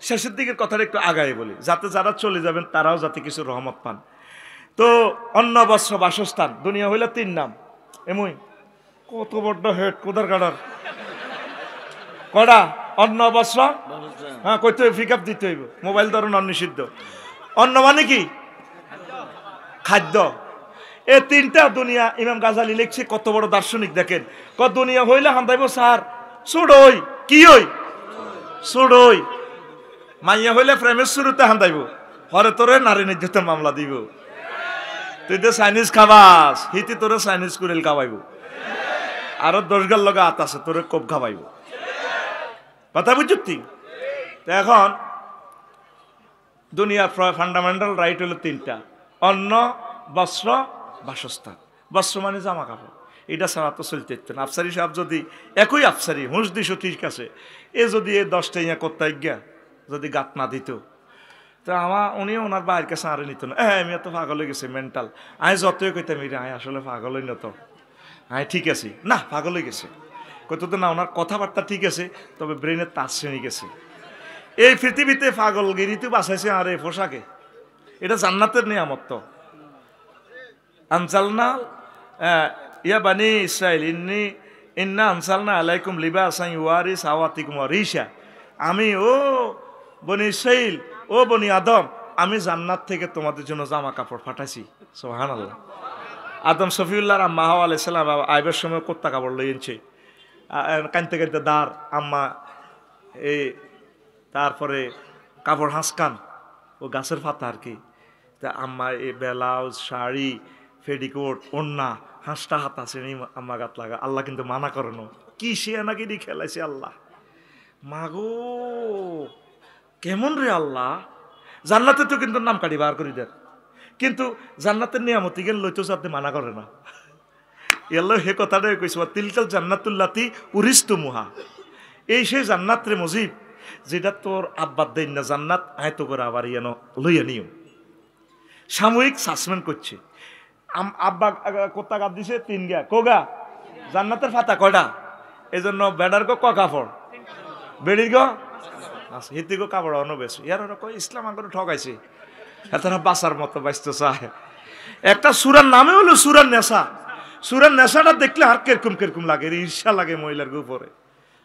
শেষের দিকের কথাটা একটু আগায় বলি, যাতে যারা চলে যাবেন তারাও যাতে কিছু রহমত পান। তো অন্ন বস্ত্র বাসস্থান, দুনিয়া হইলে 3 নাম। এমই কত বড্ড হেড কোদার কাটার কড়া অন্ন বস্ত্র, হ্যাঁ কইতে পিক আপ দিতে হইব, মোবাইল ধরুন অনিষিদ্ধ। অন্ন মানে কি? খাদ্য। এই 3টা দুনিয়া। ইমাম গাজালি লিখছে, কত বড় দার্শনিক দেখেন, দুনিয়া হইলে হান্দাইব স্যার সুড়ই, কি ওই সুড়ই। মাইয়া হইলে প্রেমের শুরুতে হান্দাইব, হরে তোরে নারী নির্যাতন মামলা দিব। তুই তো চাইনিজ খাবাস, হিতি তোরে চাইনিজ কুড়িল খাওয়াইব, আরো 10 গাল লগা আত আছে, তোরে কোপ খাওয়াইব। কথা বুঝছি? এখন দুনিয়ার ফান্ডামেন্টাল রাইট হলো 3টা, অন্ন বস্ত্র বাসস্থান। বস্ত্র মানে জামা কাপড়, এটা ছাড়া তো চলতে ইচ্ছে না। আফসারি সাহেব যদি একই আফসারি হুঁশ দিশো ঠিক আছে, এ যদি 10টা ইয়া করতে গিয়া যদি গাত না দিত, তো উনিও ওনার বাইরের কাছে আরে নিত না। আমি এত পাগল হয়ে গেছে মেন্টাল, আমি যতই কইতাম আয় আসলে পাগল হই না, তো হ্যাঁ ঠিক আছে না, পাগল হয়ে গেছে কত তো না, ওনার কথাবার্তা ঠিক আছে, তবে ব্রেনের তার শ্রেণী গেছে। এই পৃথিবীতে পাগলগিরিতে বাঁচাইছে আর এই পোশাকে, এটা জান্নাতের নিয়ামত। তো আনসালনা ইয়া বানি ইসরাইল ইন্না আনসালনা আলাইকুম লিবাসান ইউয়ারি সাওয়াতিকুম রিশা। আমি ও বনি ইসরাইল, ও বনি আদম, আমি জান্নাত থেকে তোমাদের জন্য জামা কাপড় পাঠাইছি। সুবহানাল্লাহ। আদম শফিউল্লাহর আম্মা হাওয়া আলাইহিস সালাম আইবার সময় কোত্তা কাপড় লইছে, কানতে কানতে দাঁড় আম্মা এই, তারপরে কাপড় হাঁসকান ও গাছের পাতা আর কি, তা আম্মা এই ব্লাউজ শাড়ি ফেডিকোট ওন্না হাঁসটা হাত আছে আম্মা গাত লাগা। আল্লাহ কিন্তু মানা করেন, কি সে নাকি খেলাইছে আল্লাহ। মাগো কেমন রে আল্লাহ, জান্নাতে তো কিন্তু নাম কাটি বার করি দেন, কিন্তু জান্নাতের নিয়ামতি গেল লইতো সাথে মানা করে না। এল্লো হে কথাটাই কইস, তিলকাল জান্নাতুল্লাতি উরিস্তুমুহা, এই সেই জান্নাত রে মজিব, যেটা তোর আব্বার দেন না জান্নাত, আয় তো করে আবার ইয়ানো লইয়া নিও। সাময়িক সাসপেন্ড করছে। আব্বা কোত্তা গাদ দিছে 3 গা, কোগা জান্নাতের ফাতা কয়টা, এই জন্য বেড়ার গো ক কাপড়, বেড়ির গো হিতি গো কাপড় অন্য বেশ। ইয়ার ওরা কয় ইসলাম আগে ঠকাইছে, এতারা বাঁচার মতো বাঁচতে চায়। একটা সুরার নামে হলো সুরার নেশা। সুরার নেশাটা দেখলে আর কিরকম কিরকম লাগে, ঈর্ষা লাগে মহিলার উপরে।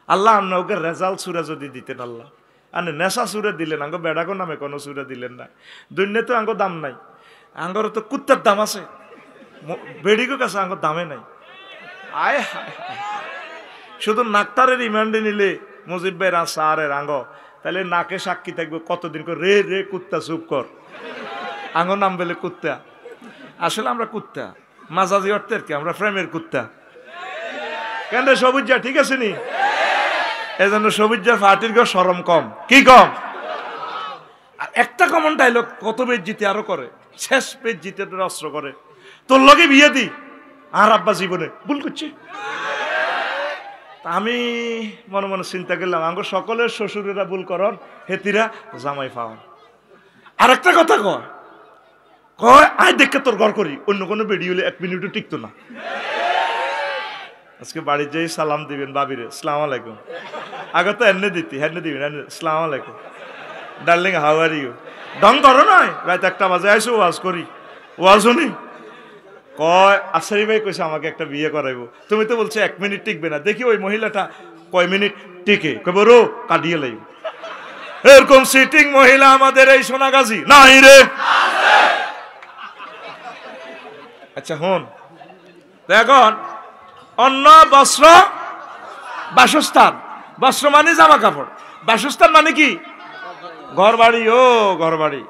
আল্লাহ আপনি ওকে রেজাল্ট সুরা যদি দিতেন, আল্লাহ আনে নেশা সুরে দিলেন, আঙ্গ বেড়াগো নামে কোনো সুরে দিলেন না। দুনিয়া তো আঙ্গ দাম নাই, আঙ্গর তো কুত্তার দাম আছে, বেড়িগো কাছে আঙ্গ দামে নাই। আয় হায় হায়, শুধু নাকতারের রিমান্ডে নিলে মুজিব ভাই সারের আঙ্গ, তাহলে নাকে সাক্ষী থাকবে কতদিন করে, রে রে কুত্তা চুপ কর, আঙ্গ নাম বলে কুত্তা। আসলে আমরা কুত্তা মাজাজি অর্থের কি, আমরা প্রেমের কুত্তা। কেন সবুজ যা ঠিক আছে নি, এই জন্য সবুজ যা ফাটির গো সরম কম, কি কম। আর একটা কমন ডায়লগ কত পেজ জিতে আরো করে, শেষ পেজ জিতে অস্ত্র করে, তোর লগে বিয়ে দি, আর আব্বা জীবনে ভুল করছি। আমি মনে মনে চিন্তা করলাম, আঙ্গ সকলের শ্বশুরেরা ভুল করন, হেতিরা জামাই পাওয়ান। আর একটা কথা কয়, কয় আয় দেখে তোর ঘর করি, অন্য কোনো বেড়ি হলে 1 মিনিটও টিকতো না। আজকে বাড়ির যেই সালাম দিবেন বাবিরে, আসসালামু আলাইকুম, আগে তো এনে দিতি, হেনে দিবেন, আসসালামু আলাইকুম ডার্লিং, হাউ আর ইউ। ডং করো নয়, রাত 1টা বাজে আইসো ওয়াজ করি, ওয়াজ শুনি। কয় আশারি ভাই কইছে আমাকে একটা বিয়ে করাইবো, তুমি তো বলছো 1 মিনিট টিকবে না, দেখি ওই মহিলাটা কয় মিনিট টিকে, কইব রো কাটিয়ে লাইব। এরকম সিটিং মহিলা আমাদের এই সোনাগাজী নাই রে। আচ্ছা হন, এখন অন্ন বস্ত্র বাসস্থান, বস্ত্র মানে জামা কাপড়, বাসস্থান মানে কি ঘর বাড়ি। ও ঘর বাড়ি,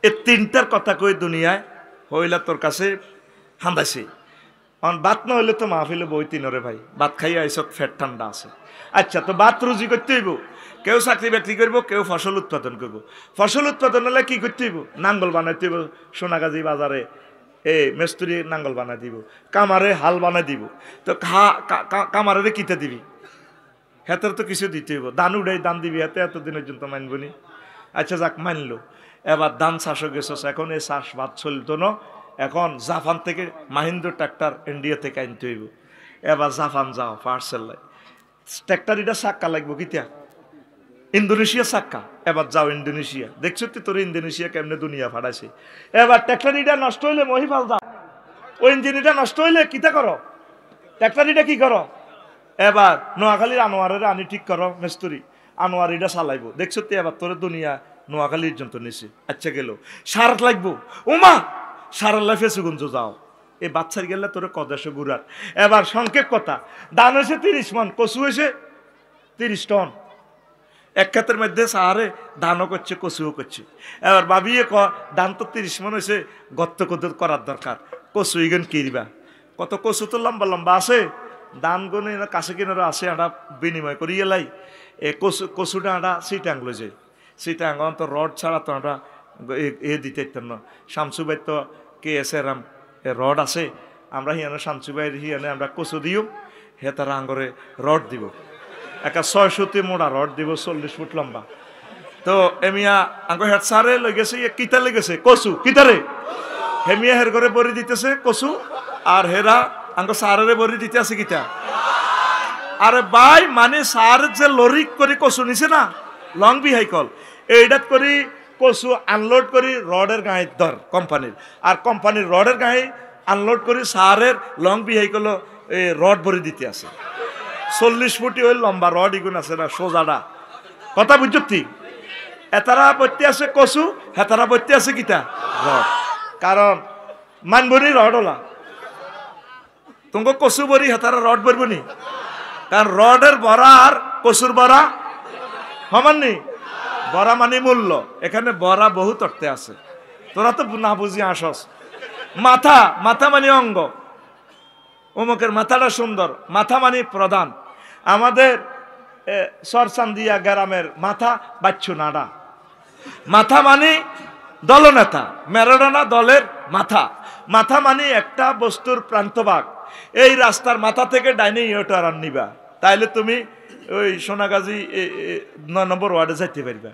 এই 3টার কথা কই দুনিয়ায় হইলা তোর কাছে হান্দাইছে। ভাত না হইলে তো মাহফিলে বই তিনরে ভাই, ভাত খাইয়া এইসব ফেট ঠান্ডা আছে। আচ্ছা তো ভাত রুজি করতে হইব, কেউ চাকরি বাকরি করবো, কেউ ফসল উৎপাদন করবো। ফসল উৎপাদন হলে কি করতে হইব, নাঙ্গল বানাইতে হইব, সোনাগাজী বাজারে মেস্তুরি নাঙ্গল বানাই দিব, কামারে হাল বানাই দিব। তো কামারে কিতে দিবি, হেতের তো কিছু দিতে হইব, দান উড়াই দান দিবি, হাতে এতদিনের জন্য মানবনি। আচ্ছা যাক মানলো, এবার ধান চাষও গেছস, এখন এই চাষবাদ চলতো না, এখন জাপান থেকে মাহিন্দ্র ট্রাক্টর ইন্ডিয়া থেকে আনতে হইব। এবার জাপান যাও পার্সেল, ট্রাক্টর এটা চাক্কা লাগবো কিতা, ইন্দোনেশিয়া চাক্কা, এবার যাও ইন্দোনেশিয়া, দেখছো তো তোর ইন্দোনেশিয়া কেমনে দুনিয়া ফাটাইছে। এবার ট্রাক্টর এটা নষ্ট হইলে মহিফাল যাও, ওই ইঞ্জিন এটা নষ্ট হইলে কিতা করো, ট্রাক্টর এটা কি করো, এবার নোয়াখালীর আনোয়ারের আনি ঠিক করো মেস্তুরি, আনোয়ার এটা চালাইবো, দেখছো তো এবার তোর দুনিয়া নোয়াখালীর জন্য নিছে। আচ্ছা গেল সার লাগবো, ওমা সারাল্লা ফেসুগঞ্জ যাও, এই বাচ্চার গেলে তোর কদেশে ঘুরার। এবার সংক্ষেপ কথা, ধান হয়েছে 30 মন, কচু হয়েছে 30 টন, এক ক্ষেতের মধ্যে সাহারে ধানও করছে কচুও করছে। এবার ভাবিয়ে ধান তো 30 মন হয়েছে, গত্ত কত করার দরকার, কচু ইগন কিনবা, কত কচু তো লম্বা লম্বা আছে, ধান গুনে কাছে কিনারও আছে, আটা বিনিময় করি এলাই এ কচুটা আটা সিটাং লই যায়, সিটাং তো রড ছাড়া তো আমরা দিতে ইতেন না। শামসুবাই তো কে এসে রাম রড আছে, আমরা হিয়ানো শামসুবাই হিয়ানে আমরা কচু দিও, হে তারা আঙ্গরে রড দিব, একটা 600 মোড়া রড দিব, 40 ফুট লম্বা। তো এমিয়া আঙ্গ হেড সারে লই গেছে, কিতা লেগেছে কচু, কিতারে হেমিয়া হের ঘরে বড়ি দিতেছে কচু, আর হেরা আঙ্গ সারে বড়ি দিতে আছে কিতা। আরে ভাই মানে সার যে লরি করে কচু নিছে না, লং বিহাইকল এইটাত করি কচু আনলোড করি রডের গায়ে ধর কোম্পানির, আর কোম্পানির রডের গায়ে আনলোড করি সারের লং বিহাইকল রড ভরে দিতে আছে, 40 ফুটি ওই লম্বা রড ইগুন আছে না সোজাটা, কথা বুঝছো ঠিক। এতারা বইতে আছে কচু, হেতারা বইতে আছে কিতা রড, কারণ মানবনি রড ওলা তোমাকে কচু বরি হেতারা রড ভরবনি, কারণ রডের বড়া আর কচুর বড়া সমান নেই, বড়া মানে মূল্য, এখানে বড়া বহুত অর্থে আছে, তোরা তো না বুঝি আসস। মাথা, মাথা মানে অঙ্গ, অমুকের মাথাটা সুন্দর, মাথা মানে প্রধান। আমাদের সরসান্দিয়া গ্রামের মাথা বাচ্চু নাড়া, মাথা মানে দলনেতা, ম্যারাডোনা দলের মাথা, মাথা মানে একটা বস্তুর প্রান্তভাগ, এই রাস্তার মাথা থেকে ডাইনে ইয়োটার নিবা, তাইলে তুমি ওই সোনাগাজী 9 নম্বর ওয়ার্ডে যাইতে পারবে।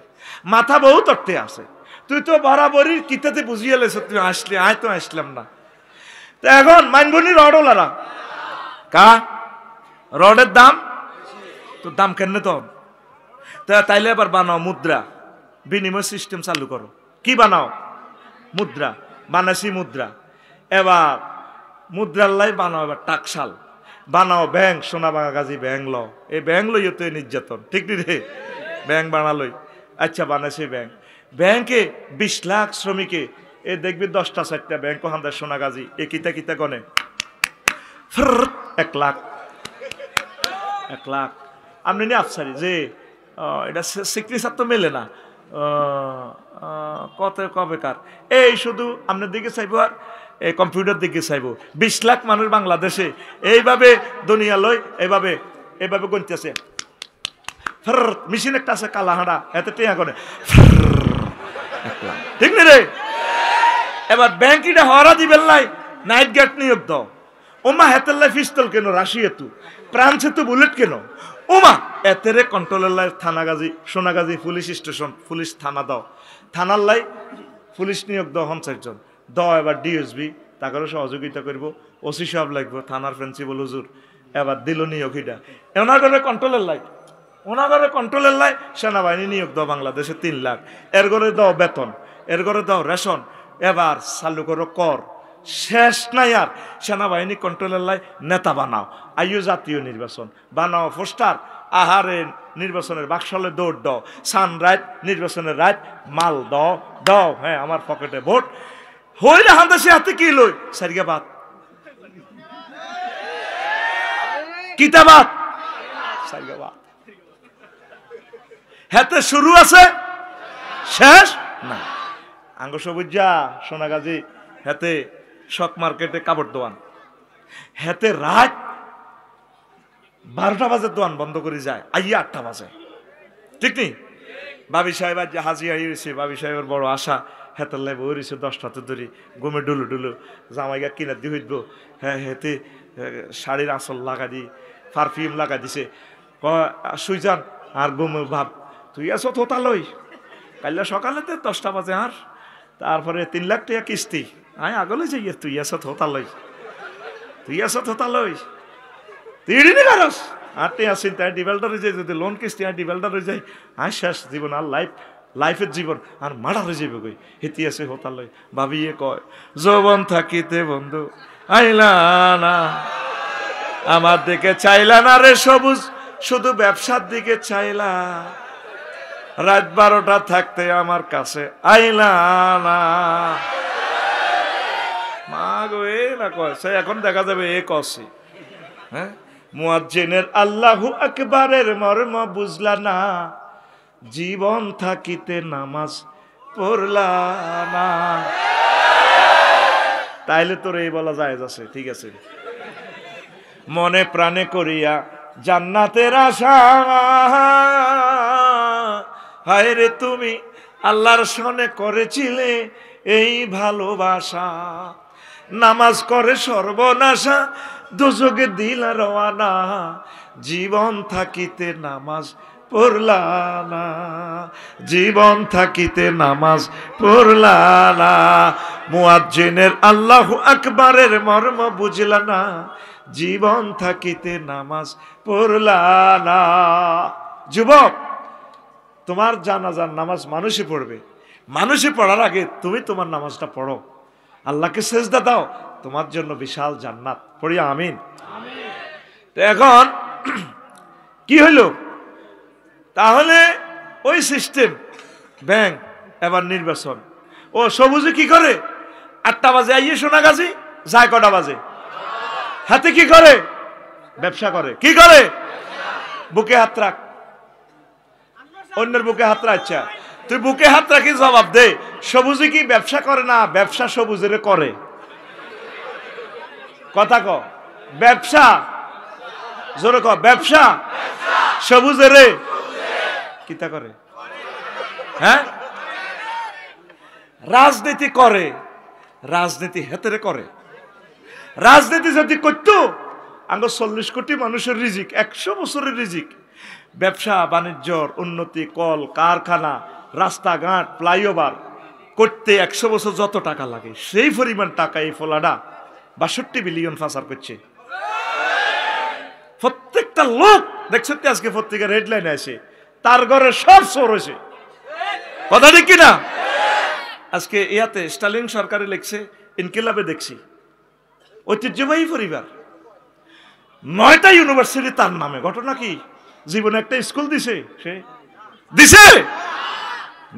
মাথা বহুত অর্থে আছে, তুই তো বরাবরই কিতাতে বুঝিয়ে লেছ, তুই আসলি, আয় তো আসলাম না। তো এখন মানবনি রড ওলারা কা রডের দাম তো দাম কেন তো, তাইলে এবার বানাও মুদ্রা বিনিময় সিস্টেম চালু করো। কি বানাও, মুদ্রা বানাসি মুদ্রা। এবার মুদ্রার লাই বানাও এবার টাকশাল, বানাও ব্যাংক, সোনাভাঙা গাজী ব্যাংক লও। এই ব্যাংক লইও তো নির্যাতন, ঠিক নি রে? ব্যাংক বানালই, আচ্ছা বানাসি ব্যাংক, ব্যাংকে 20 লাখ শ্রমিকে এ দেখবি 10টা 4টা ব্যাংক হান্দার সোনাগাজী এ কিতা কিতা গনে 1 লাখ 1 লাখ। আপনি নি আফসারি যে এটা সিগনেচার তো মেলে না, কত কবেকার এই শুধু আপনার দিকে চাইব আর এই কম্পিউটার দিকে চাইব। 20 লাখ মানুষ বাংলাদেশে এইভাবে দুনিয়া লই এইভাবে এইভাবে গণতেছে। মেশিন একটা আছে কালাহাড়া, এতে টেয়া করে, ঠিক না রে? এবার ব্যাংক এটা হরা দিবেন লাই নাইট গার্ড নিয়োগ দাও। ওমা হেতের লাই পিস্তল কেন, রাশি এতু প্রাণ সেতু বুলেট কেন, ওমা এতেরে কন্ট্রোলের লাই থানাগাজী সোনাগাজী পুলিশ স্টেশন পুলিশ থানা দাও, থানার লাই পুলিশ নিয়োগ দাও 50 জন দাও। এবার ডিএসবি তাকে সহযোগিতা করবো, ওসি সাহেব লাগবো, থানার প্রিন্সিপাল হুজুর, এবার দিল নিয়োগ। এটা ওনার ঘরে কন্ট্রোলের লাই, ওনার ঘরে কন্ট্রোলের লাই সেনাবাহিনী নিয়োগ দাও বাংলাদেশে 3 লাখ। এর ঘরে দাও বেতন, এর ঘরে দাও রেশন, এবার চালু করো কর, শেষ নাই আর। সেনাবাহিনী কন্ট্রোলের লাই নেতা বানাও, আইও জাতীয় নির্বাচন বানাও পোস্টার, আহারে নির্বাচনের বাক্সলে দৌড় দাও, সানরাইট নির্বাচনের রাত মাল দাও দাও, হ্যাঁ আমার পকেটে ভোট হইলে হান্দাসে হাতে কি লই সারিগা বাদ কিতাবাত সারিগা বাদ, হাতে শুরু আছে শেষ না। আঙ্গ সবুজা সোনাগাজী হাতে শক মার্কেটে কাপড় দোয়ান, হাতে রাত 12টা বাজে দোয়ান বন্ধ করে যায়, আইয়া 8টা বাজে, ঠিক নি? বাবি সাহেব আজ হাজি আইছে, বাবি সাহেবের বড় আশা, হেতের লাই বই রয়েছে 10টাতে ধরি গমে ডুলু ডুলু জামাইগা কিনা দিয়ে হইব, হ্যাঁ হেতে শাড়ির আঁচল লাগা দি পারফিউম লাগা দিছে, শুই যান আর গমে ভাব তুই আছো থোতা লই, কাইলে সকালেতে 10টা বাজে আর তারপরে 3 লাখ টাকা কিস্তি, আয় আগলে যাই তুই আছো থোতা লই, তুই আছো থোতা লই, তুই নি কারস আর টিয়া চিন্তা ডিভেলটার হয়ে যায়, যদি লোন কিস্তি আর ডিভেলটার হয়ে যায়, আর শেষ জীবন আর লাইফের জীবন আর মারা হয়ে যাবে কই, হেতি আছে হোতা লই। ভাবিয়ে কয় যৌবন থাকিতে বন্ধু আইলা না, আমার দিকে চাইলা না রে সবুজ, শুধু ব্যবসার দিকে চাইলা, রাত 12টা থাকতে আমার কাছে আইলা না। মা গো এ না কয় সে এখন দেখা যাবে এ কষি, হ্যাঁ মুয়াজ্জিনের আল্লাহু আকবারের মর্ম বুঝলা না, জীবন থাকিতে নামাজ পড়লা না। তাইলে তোর এই বলা যায় আছে, ঠিক আছে? মনে প্রাণে করিয়া জান্নাতের আশা, হায় রে তুমি আল্লাহর সনে করেছিলে এই ভালোবাসা, নামাজ করে সর্বনাশা দোজকে দিলা রওয়ানা, জীবন থাকিতে নামাজ পড়লা না, জীবন থাকিতে নামাজ পড়লা না, মুয়াজ্জিনের আল্লাহু আকবারের মর্ম বুঝলা না, জীবন থাকিতে নামাজ পড়লা না। যুবক, তোমার জানাজার নামাজ মানুষে পড়বে, মানুষে পড়ার আগে তুমি তোমার নামাজটা পড়ো, আল্লাহকে সেজদা দাও, তোমার জন্য বিশাল জান্নাত। পড়ি আমিন। তো এখন কি হইল? তাহলে ওই সিস্টেম ব্যাংক, এবার নির্বাচন। ও সবুজে কি করে? 8টা বাজে আইয়ে সোনাগাজী যায়, কটা বাজে হাতে কি করে? ব্যবসা করে। কি করে? বুকে হাত রাখ, অন্যের বুকে হাত রাখ। আচ্ছা তুই বুকে হাত রাখি জবাব দে, সবুজে কি ব্যবসা করে না? ব্যবসা সবুজের করে, কথা ক, ব্যবসা জোরে ক, ব্যবসা সবুজের কিতা করে? হ্যাঁ রাজনীতি করে, রাজনীতি হেতেরে করে। রাজনীতি যদি করতো আঙ্গ 40 কোটি মানুষের রিজিক, 100 বছরের রিজিক, ব্যবসা বাণিজ্যর উন্নতি, কল কারখানা, রাস্তাঘাট, ফ্লাইওভার করতে 100 বছর যত টাকা লাগে সেই পরিমাণ টাকা এই ফলাডা 62 বিলিয়ন পাচার করছে। প্রত্যেকটা লোক দেখছেন আজকে পত্রিকার হেডলাইন আছে, তার ঘরে সব চোর হয়েছে, কথা ঠিক কিনা? আজকে ইয়াতে স্টালিন সরকারে লিখছে, ইনকিলাবে দেখছি ঐতিহ্যবাহী পরিবার, 9টা ইউনিভার্সিটি তার নামে। ঘটনা কি? জীবনে একটা স্কুল দিছে, সে দিছে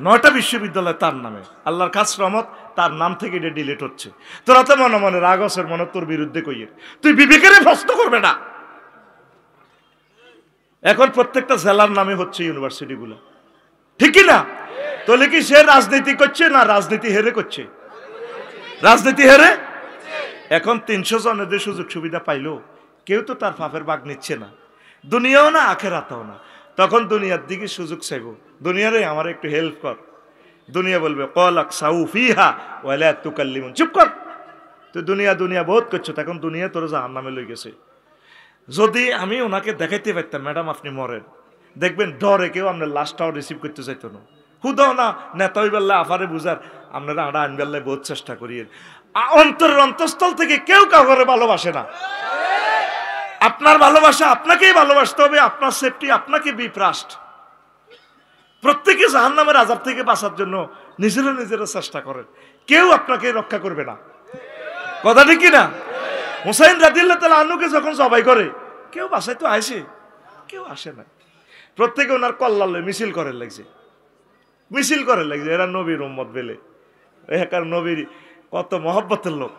9টা বিশ্ববিদ্যালয় তার নামে। আল্লাহর খাস রহমত, তার নাম থেকে এটা ডিলিট হচ্ছে। তোরা তো মনে মনে রাগ হসের মনে তোর বিরুদ্ধে কইয়ে, তুই বিবেকের প্রশ্ন করবে না। এখন প্রত্যেকটা জেলার নামে হচ্ছে ইউনিভার্সিটি গুলো, ঠিক না? তাহলে কি সে রাজনীতি করছে না রাজনীতি হেরে করছে? রাজনীতি হেরে। এখন 300 জনের সুযোগ সুবিধা পাইলো, কেউ তো তার ফাফের ভাগ নিচ্ছে না, দুনিয়াও না আখেরাতেও না। তখন দুনিয়ার দিকে সুযোগ চাইব, দুনিয়ারে আমার একটু হেল্প কর। দুনিয়া বলবে কলাক সাউ ফিহা ওয়ালা তুকাল্লিমুন, চুপ কর, তুই দুনিয়া বহুত করছো, তখন দুনিয়া তোর জাহান্নামে লই গেছে। যদি আমি ওনাকে দেখাইতে পারতাম, ম্যাডাম আপনি মরেন, দেখবেন ডরে কেউ আপনার লাশটাও রিসিভ করতে চাইতো না। হুদাও না নেতা হইবেল্লা আফারে বুঝার আপনারা আড়া আনবেল্লায় বহুত চেষ্টা করি, অন্তরের অন্তঃস্থল থেকে কেউ কাউকে ভালোবাসে না। আপনার ভালোবাসা আপনাকেই ভালোবাসতে হবে, আপনার সেফটি আপনাকে বি ফার্স্ট। প্রত্যেকে জাহান্নামের আযাব থেকে বাঁচার জন্য নিজেরা চেষ্টা করেন, কেউ আপনাকে রক্ষা করবে না। কথা ঠিক কিনা? হুসাইন রাদিয়াল্লাহু তাআলা আনহুকে যখন জবাই করে, কেউ বাসায় তো আসে, কেউ আসে না। প্রত্যেকে ওনার কল্যাণ মিছিল করে লাগছে, এরা নবীর উম্মত বেলে, এখানকার নবীর কত মহব্বতের লোক।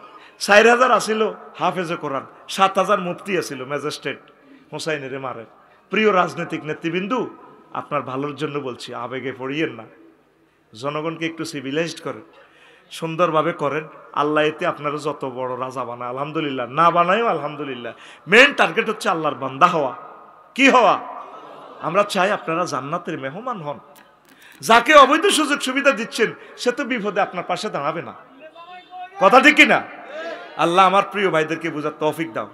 4000 আসিল হাফেজে কোরআন, 7000 মুফতি আসিল ম্যাজিস্ট্রেট হুসাইনের মারে। প্রিয় রাজনৈতিক নেতৃবৃন্দু, আপনার ভালোর জন্য বলছি, আবেগে পড়িয়েন না, জনগণকে একটু সিভিলাইজড করেন, সুন্দরভাবে করেন। আল্লাহ এতে আপনারা যত বড় রাজা বানায় আলহামদুলিল্লাহ, না বানায়ও আলহামদুলিল্লাহ। মেন টার্গেট হচ্ছে আল্লাহর বান্দা হওয়া। কি হওয়া? আমরা চাই আপনারা জান্নাতের মেহমান হন। যাকে অবৈধ সুযোগ সুবিধা দিচ্ছেন সে তো বিপদে আপনার পাশে দাঁড়াবে না। কথা ঠিক কিনা? আল্লাহ আমার প্রিয় ভাইদেরকে বোঝার তৌফিক দাও।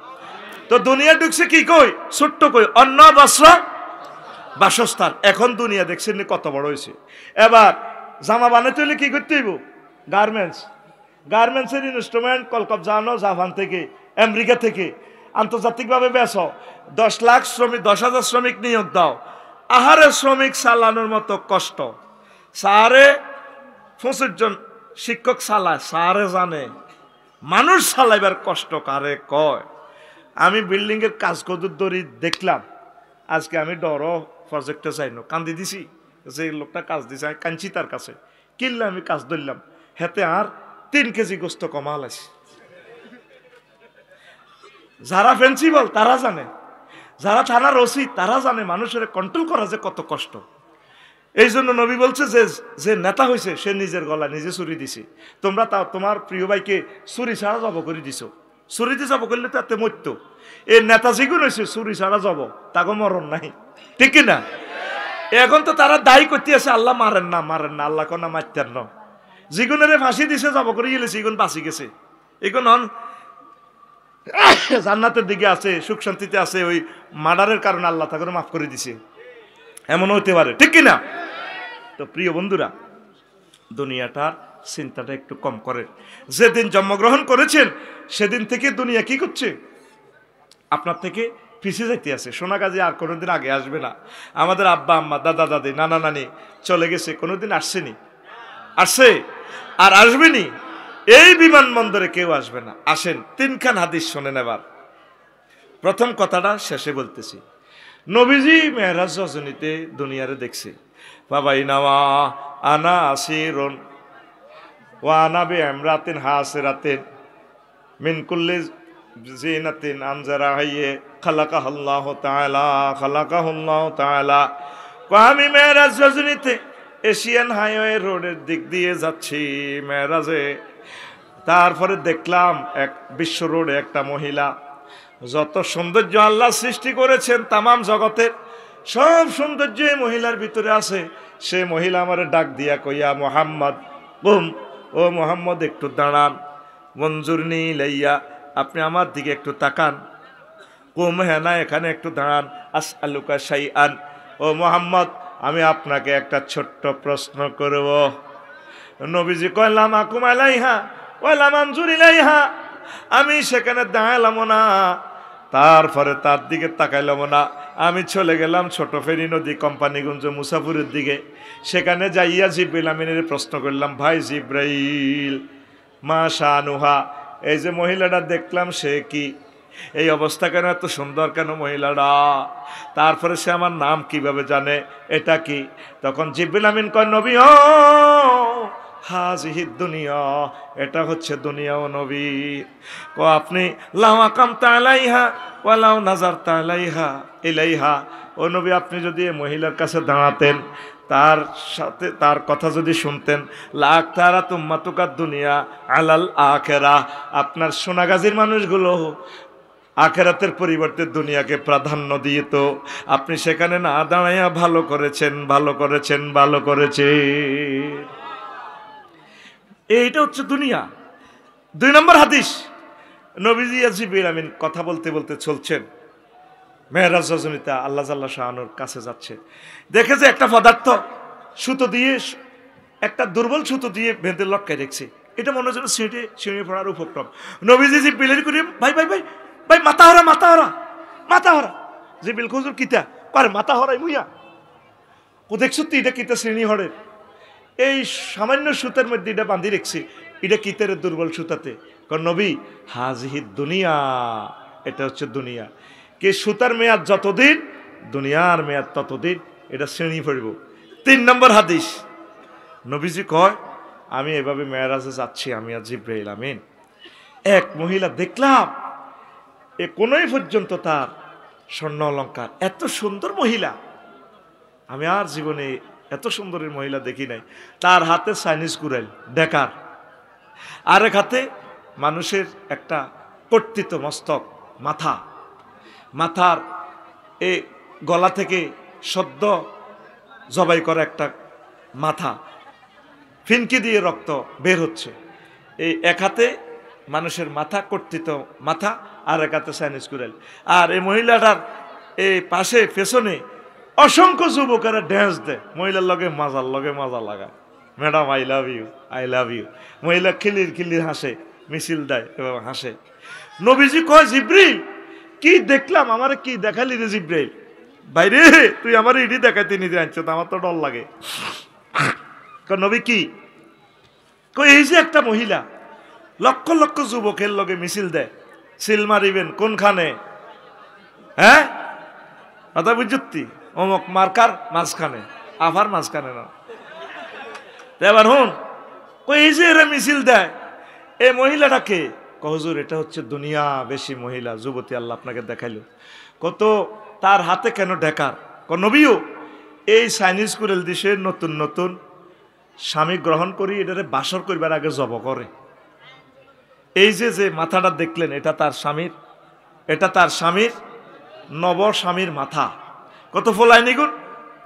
তো দুনিয়া ঢুকছে কি কই? ছোট্ট কই, অন্ন বস্ত্র বাসস্থান। এখন দুনিয়া দেখছেন কত বড় হয়েছে। এবার জামা বানাতে হলে কি করতে হইব? গার্মেন্টসের ইনস্ট্রুমেন্ট কলকাতা আনো জাপান থেকে, আমেরিকা থেকে, আন্তর্জাতিকভাবে বেচো, 10,000 শ্রমিক নিয়োগ দাও। আহারে শ্রমিক চালানোর মতো কষ্ট, 25 জন শিক্ষক চালায়, সারে জানে মানুষ চালাইবার কষ্ট কারে কয়। আমি বিল্ডিং এর কাজ কদুর দড়ি দেখলাম, আজকে আমি ডর প্রজেক্টে যাইনো, কান্দি দিছি, যে লোকটা কাজ দিছে আমি কাঞ্চি তার কাছে, কিনলে আমি কাজ ধরলাম, হেতে আর 3 কেজি গোস্ত কমাল আছে। যারা প্রিন্সিপাল তারা জানে, যারা থানার ওসি তারা জানে মানুষের কন্ট্রোল করা যে কত কষ্ট। এই জন্য নবী বলছে যে নেতা হয়েছে সে নিজের গলা নিজে ছুরি দিছে। তোমরা তা তোমার প্রিয় ভাইকে ছুরি ছাড়া জব করে দিছো, ছুরি দিয়ে জব করলে তো এতে মরত। এই নেতা যেগুলো হয়েছে ছুরি ছাড়া জব, তাকে মরণ নাই, ঠিক কিনা? এখন তো তারা দায়ী করতে আছে আল্লাহ মারেন না, আল্লাহ কোনা মারতেন না। যেগুনের ফাঁসি দিছে জব করে গেলেছে, এগুন বাঁচি গেছে, এখন জান্নাতের দিকে আছে, সুখ শান্তিতে আছে। ওই মার্ডারের কারণে আল্লাহ তাকে মাফ করে দিছে, এমন হতে পারে, ঠিক কিনা? তো প্রিয় বন্ধুরা, দুনিয়াটার চিন্তাটা একটু কম করেন। যেদিন জন্মগ্রহণ করেছেন সেদিন থেকে দুনিয়া কি করছে? আপনার থেকে পিছিয়ে যাইতে আছে। সোনাগাজী আর কোনোদিন আগে আসবে না। আমাদের আব্বা আম্মা দাদা দাদি নানা নানি চলে গেছে, কোনোদিন আসছেনি? আসছে আর আসবেনি। এই বিমানবন্দরে কেউ আসবে না। আসেন 3খান হাদিস শোনেন। এবার প্রথম কথাটা শেষে বলতেছি। নবীজি মেরাজ রজনীতে দুনিয়ারে দেখছে, বাবাই নামা আনা আসিরুন ওয়া আনা বিআমরাতিন হাসিরাতিন মিন কুল্লি জিনাতিন আমজারাহিয়ে খালাকাহুল্লাহু তাআলা। আমি মেরাজ রজনীতে এশিয়ান হাইওয়ে রোডের দিক দিয়ে যাচ্ছি মেরাজে, তারপরে দেখলাম এক বিশ্ব রোডে একটা মহিলা, যত সৌন্দর্য আল্লাহ সৃষ্টি করেছেন তামাম জগতের সব সৌন্দর্য এই মহিলার ভিতরে আছে। সে মহিলা আমারে ডাক দিয়া কইয়া, মোহাম্মদ ও মোহাম্মদ একটু দাঁড়ান, মঞ্জুরনি লাইয়া, আপনি আমার দিকে একটু তাকান। কুম হ্যাঁ না, এখানে একটু দাঁড়ান। আসআলুকা শাইআন, ও মোহাম্মদ আমি আপনাকে একটা ছোট্ট প্রশ্ন করব। নবীজি কইলাম আকুম আলাইহা ওয়ালা মঞ্জুর ইলাইহা, আমি সেখানে দাঁড়ালাম না, তারপরে তার দিকে তাকাইলাম না, আমি চলে গেলাম ছোট ফেনী নদী কোম্পানিগঞ্জ মুসাফুরের দিকে। সেখানে যাইয়া জিব্রাইল আমিনের প্রশ্ন করলাম, ভাই জিব্রাইল, মা শানুহা, এই যে মহিলাটা দেখলাম সে কি, এই অবস্থা কেন, এত সুন্দর কেন মহিলাটা, তারপরে সে আমার নাম কিভাবে জানে, এটা কি? তখন জিব্রাইল আমিন কয়, নবী ও হাজিহি দুনিয়া, এটা হচ্ছে দুনিয়া ও নবী। ও আপনি লাউ আকামতা আলাইহা ওয়ালাউ নাজারতা আলাইহা ইলাইহা, ও নবী আপনি যদি এই মহিলার কাছে দাঁড়াতেন, তার সাথে তার কথা যদি শুনতেন, লাখ তারা তুম্মাতুকার দুনিয়া আলাল আখেরা, আপনার সোনাগাজীর মানুষগুলো আখেরাতের পরিবর্তে দুনিয়াকে প্রাধান্য দিয়ে, তো আপনি সেখানে না দাঁড়াইয়া ভালো করেছেন, ভালো করেছেন, ভালো করেছেন। এইটা হচ্ছে দুনিয়া। 2 নম্বর হাদিস, নবীজি জিবরিল আমিন কথা বলতে বলতে চলছেন, মেহরাজ রজনীতে আল্লাহ জাল্লা শাহানুর কাছে যাচ্ছে, দেখে যে একটা পদার্থ সুতো দিয়ে, একটা দুর্বল সুতো দিয়ে বেঁধে লটকায় রেখেছে, এটা মনে হচ্ছে ছিঁড়ে পড়ার উপক্রম। নবীজি জিবরিল করি, ভাই ভাই ভাই ভাই, মাথা হরা, মাথা হরা, মাথা হরা। জিবরিল খুঁজুর কিতা পারে, মাথা হরাই মুইয়া, ও দেখছো তো এটা কিতা শ্রেণী হরে, এই সামান্য সুতার মধ্যে এটা বাঁধি রেখছি, এটা কিতের দুর্বল সুতাতে। কারণ নবী হাজিহি দুনিয়া, এটা হচ্ছে দুনিয়া, কি সুতার মেয়াদ যতদিন, দুনিয়ার মেয়াদ ততদিন, এটা শ্রেণী পড়ব। 3 নম্বর হাদিস, নবীজি কয়, আমি এভাবে মেরাজে যাচ্ছি, আমি আর জিবরাইল আমিন, এক মহিলা দেখলাম, এ কোনোই পর্যন্ত তার স্বর্ণ অলঙ্কার, এত সুন্দর মহিলা, আমি আর জীবনে এত সুন্দরের মহিলা দেখি নাই। তার হাতে চাইনিজ কুড়াইল ডেকার, আরেক হাতে মানুষের একটা কর্তিত মস্তক, মাথা, মাথার এ গলা থেকে সদ্য জবাই করা একটা মাথা, ফিনকি দিয়ে রক্ত বের হচ্ছে, এই এক হাতে মানুষের মাথা, কর্তিত মাথা, আর এক হাতে চাইনিজ কুড়াইল। আর এই মহিলাটার এই পাশে পেছনে অসংখ্য যুবকেরা ড্যান্স দেয়, মহিলার লগে মাজা লাগায়, madam I love you, I love you. মহিলা খিলির খিলির হাসে, মিছিল দেয় এবং হাসে। নবীজি কয়, জিবরিল কি দেখলাম, আমারে কি দেখালি রে জিবরিল? বাইরে তুই আমার ইডি দেখাইতে নিতে আনছ, আমার তো ডর লাগে। নবী কি কই, এই যে একটা মহিলা লক্ষ লক্ষ যুবকের লগে মিছিল দেয়, সিল মারিবেন কোনখানে, হ্যাঁ কথা বুঝতি, অমুক মার্কার মাঝখানে, আফার মাঝখানে না। এবার হুন কই, এই যে এরা মিছিল দেয়, এই মহিলাটাকে হুজুর, এটা হচ্ছে দুনিয়া বেশি মহিলা, যুবতী আল্লাহ আপনাকে দেখাইলো। কত তার হাতে কেন ডেকার? নবীও এই চাইনিজ কুড়েল দিশে নতুন নতুন স্বামী গ্রহণ করি, এটারে বাসর করবার আগে জব করে। এই যে যে মাথাটা দেখলেন, এটা তার স্বামীর, এটা তার স্বামীর নব স্বামীর মাথা। কত ফোলায় নিগুন,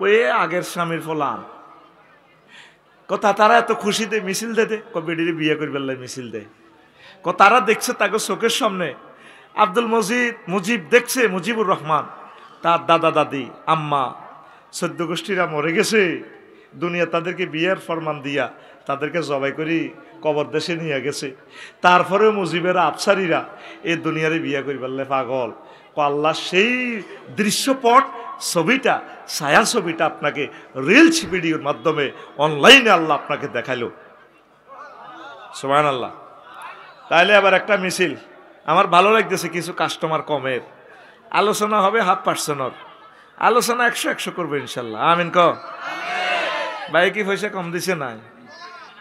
ওই আগের স্বামীর ফোলান কথা। তারা এত খুশিতে মিছিল দেয়, বেডিরে বিয়ে করবে মিছিল দেয়। তারা দেখছে তাকে চোখের সামনে, আব্দুল মুজিব দেখছে, মুজিবুর রহমান, তার দাদা দাদি আম্মা 14 গোষ্ঠীরা মরে গেছে, দুনিয়া তাদেরকে বিয়ের ফরমান দিয়া তাদেরকে জবাই করি কবর দেশে নিয়ে গেছে। তারপরেও মুজিবেরা আফসারিরা এই দুনিয়ারে বিয়ে করি বললে পাগল। আল্লাহ সেই দৃশ্যপট ছবিটা, ছায়া ছবিটা আপনাকে রিলস ভিডিওর মাধ্যমে অনলাইনে আল্লাহ আপনাকে দেখাইলো। সুবহানাল্লাহ। তাইলে আবার একটা মিছিল, আমার ভালো লাগতেছে, কিছু কাস্টমার কমের আলোচনা হবে, 50% আলোচনা 100 করবো ইনশাল্লাহ। আমিন ক ভাই, কি পয়সা কম দিছে নাই?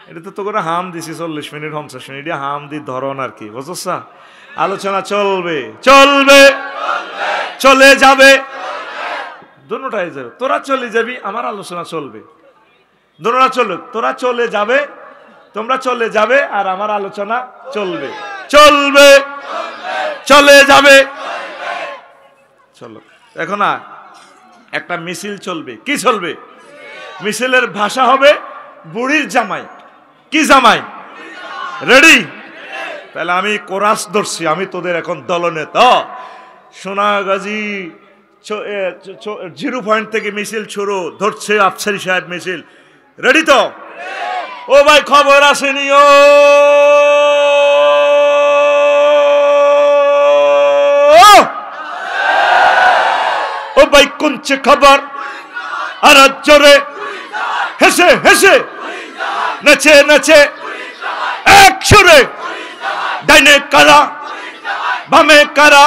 এটা তো তোকে হাম দিছি 40 মিনিট 50 মিনিট, হাম দি ধরন আর কি, বুঝছ? আলোচনা চলবে চলবে চলে যাবে, দুটোটাই যাবে। তোরা চলে যাবি, আমার আলোচনা চলবে, দুটোটা চলবে। তোরা চলে যাবে, তোমরা চলে যাবে, আর আমার আলোচনা চলবে, চলবে চলে যাবে। চলো এখন একটা মিছিল চলবে। কি চলবে? মিছিলের ভাষা হবে বুড়ির জামাই। কি জামাই? রেডি? তাহলে আমি কোরাস ধরছি, আমি তোদের এখন দলনেতা। সোনাগাজী 0 পয়েন্ট থেকে মিছিল শুরু, ধরছে আফসারি সাহেব মিছিল। রেডি তো? ও ভাই খবর আসেনি, ও সবাই কোনছে খবর আর জোরে হেসে হেসে নেচে নেচে এক সুরে ডাইনে কারা বামে কারা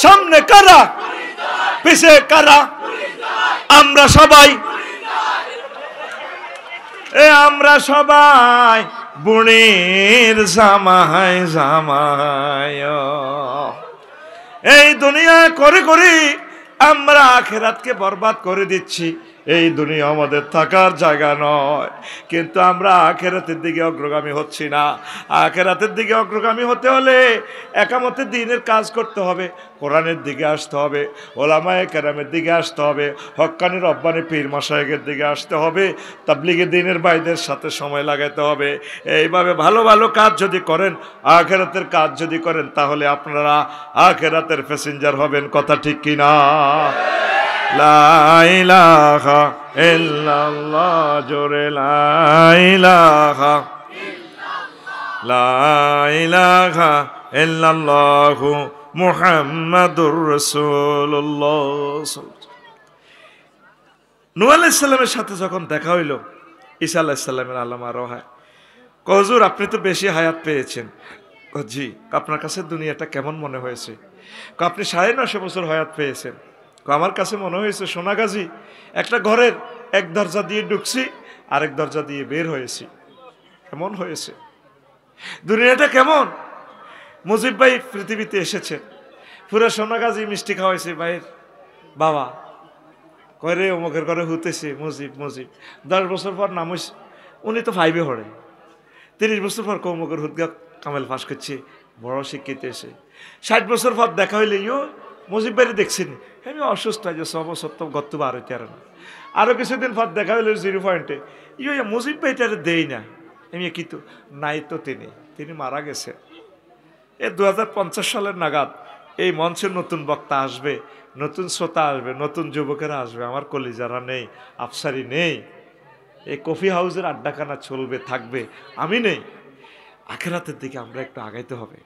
সামনে কারা পিছে কারা আমরা সবাই আমরা সবাই বুড়ির জামাই জামাই এই দুনিয়া করে করে আমরা আখিরাতকে বরবাদ করে দিচ্ছি। এই দুনিয়া আমাদের থাকার জায়গা নয়, কিন্তু আমরা আখিরাতের দিকে অগ্রগামী হচ্ছি না। আখিরাতের দিকে অগ্রগামী হতে হলে একামতে দ্বীনের কাজ করতে হবে, কোরআনের দিকে আসতে হবে, ওলামায়ে কেরামের দিকে আসতে হবে, হক্কানি রব্বানি পীর মাশায়েখের দিকে আসতে হবে, তাবলীগে দ্বীনের ভাইদের সাথে সময় লাগাতে হবে। এইভাবে ভালো ভালো কাজ যদি করেন, আখিরাতের কাজ যদি করেন, তাহলে আপনারা আখিরাতের প্যাসেঞ্জার হবেন। কথা ঠিক কিনা? লা ইলাহা ইল্লাল্লাহ, জোরে লা ইলাহা ইল্লাল্লাহু মুহাম্মাদুর রাসূলুল্লাহ। নূহ আলাইহিস সালামের সাথে যখন দেখা হইল ঈসা আলাইহিস সালামের আলামা রহায়, হুজুর আপনি তো বেশি হায়াত পেয়েছেন। জি, আপনার কাছে দুনিয়াটা কেমন মনে হয়েছে? আপনি 9.5 বছর হায়াত পেয়েছেন। আমার কাছে মনে হয়েছে সোনাগাজী একটা ঘরের এক দরজা দিয়ে ঢুকছি, আরেক দরজা দিয়ে বের হয়েছি। কেমন হয়েছে দুনিয়াটা? কেমন? মুজিব ভাই পৃথিবীতে এসেছে, পুরো সোনাগাজী মিষ্টি খাওয়াইছে ভাইয়ের বাবা, কয়রে অমুকের ঘরে হতেছে মুজিব মুজিব। 10 বছর পর নাম হয়েছে, উনি তো 5-এ পড়ে। 30 বছর পর কৌমুকের হুদগা কামেল পাস করছে, বড় শিক্ষিত এসে। 60 বছর পর দেখা হইলে ইয়ো মুজিব ভাইরে দেখছিনি, আমি অসুস্থ হয়ে 6 বছর তো গত বার হইতে আর না। আরো কিছুদিন পর দেখা হইলো 0 পয়েন্টে, ইয়ো মুজিব ভাইটারে দেই না। আমি কি তো নাই, তো তিনি মারা গেছে। 2050 সালের নাগাদ এই মঞ্চে নতুন বক্তা আসবে, নতুন শ্রোতা আসবে, নতুন যুবকেরা আসবে। আমার কলিজারা নেই, আফসারি নেই, এই কফি হাউসের আড্ডাখানা চলবে থাকবে, আমি নেই। আখেরাতের দিকে আমরা একটু আগাইতে হবে।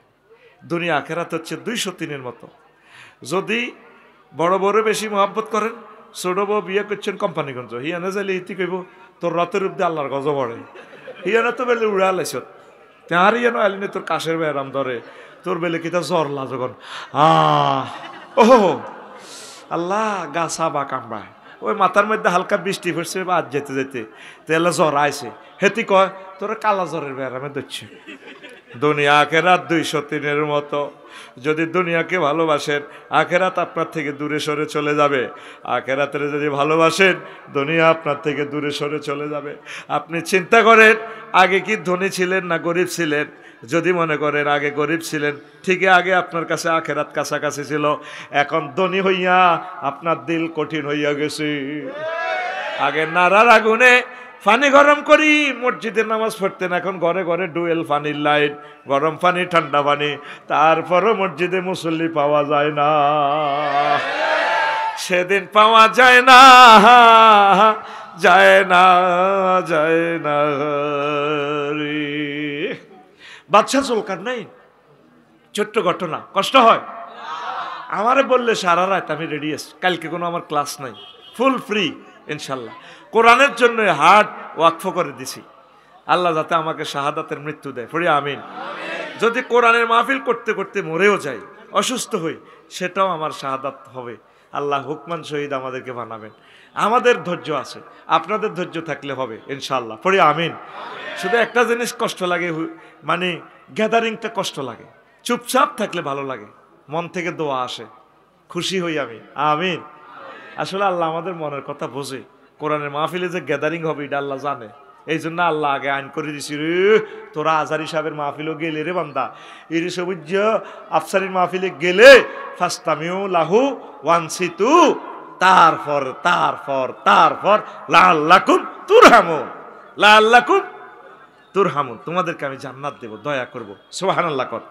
দুনিয়া আখেরাত হচ্ছে 203-এর মতো। যদি বড় বড় বেশি মহব্বত করেন, ছোট বউ বিয়ে করছেন কোম্পানিগঞ্জ, হিয়ানে যাইলে ইতি কইব তোর রথের রূপ দিয়ে আল্লাহর গজব পড়ে, হিয়ানে তো বেলে উড়া লাইছত, তাহার ইয়ানো আলিনে তোর কাশের বেড়াম ধরে, তোর বেলে কিতা জ্বর লাজগন ওহো আল্লাহ গাছা বা কামড়ায়, ওই মাথার মধ্যে হালকা বৃষ্টি পড়ছে বা আজ যেতে যেতে তাহলে জ্বর আইছে, হেতি কয় তোর কালা জ্বরের বেড়ামে ধরছে। দুনিয়া আখেরাত 203-এর মতো। যদি দুনিয়াকে ভালোবাসেন, আখেরাত আপনার থেকে দূরে সরে চলে যাবে। আখেরাতের যদি ভালোবাসেন, দুনিয়া আপনার থেকে দূরে সরে চলে যাবে। আপনি চিন্তা করেন আগে কি ধনী ছিলেন না গরিব ছিলেন? যদি মনে করেন আগে গরিব ছিলেন, ঠিকই আগে আপনার কাছে আখেরাত কাছাকাছি ছিল। এখন ধনী হইয়া আপনার দিল কঠিন হইয়া গেছে। আগে নারার আগুনে পানি গরম করি মসজিদে নামাজ পড়তেন, এখন ঘরে ঘরে ডুয়েল পানির লাইট, গরম পানি ঠান্ডা পানি, তারপরও মসজিদে মুসল্লি পাওয়া যায় না। সেদিন পাওয়া যায় না, যায় না, যায় না। বাদশা জুলকারনাইন, ছোট্ট ঘটনা, কষ্ট হয় আমারে বললে সারা রাত আমি রেডি আছি, কালকে কোনো আমার ক্লাস নাই, ফুল ফ্রি ইনশাল্লাহ। কোরআনের জন্য হার্ট ওয়াকফ করে দিছি, আল্লাহ যাতে আমাকে শাহাদাতের মৃত্যু দেয়, পড়ি আমিন। যদি কোরআনের মাহফিল করতে করতে মরেও যাই, অসুস্থ হই, সেটাও আমার শাহাদাত হবে। আল্লাহ হুকমান শহীদ আমাদেরকে বানাবেন। আমাদের ধৈর্য আছে, আপনাদের ধৈর্য থাকলে হবে ইনশাল্লাহ, পড়ি আমিন। শুধু একটা জিনিস কষ্ট লাগে, মানে গ্যাদারিংটা কষ্ট লাগে, চুপচাপ থাকলে ভালো লাগে, মন থেকে দোয়া আসে, খুশি হই আমি, আমিন। আসলে আল্লাহ আমাদের মনের কথা বোঝে। কোরআনের মাহফিলে যে গ্যাদারিং হবে এটা আল্লাহ জানে, এই জন্য আল্লাহ আগে আইন করে দিছি, রে তোরা আজারি সাহেবের মাহফিলও গেলে রে বান্দা, ইরি সবুজ আফসারির মাহফিলে গেলে ফাস্তামিউ লাহু ওয়ানসিতু, তারপর তারপর তারপর লাআল্লাকুম তুরহামুন, লাআল্লাকুম তুরহামুন, তোমাদেরকে আমি জান্নাত দেব, দয়া করব, সুবহানাল্লাহ কর।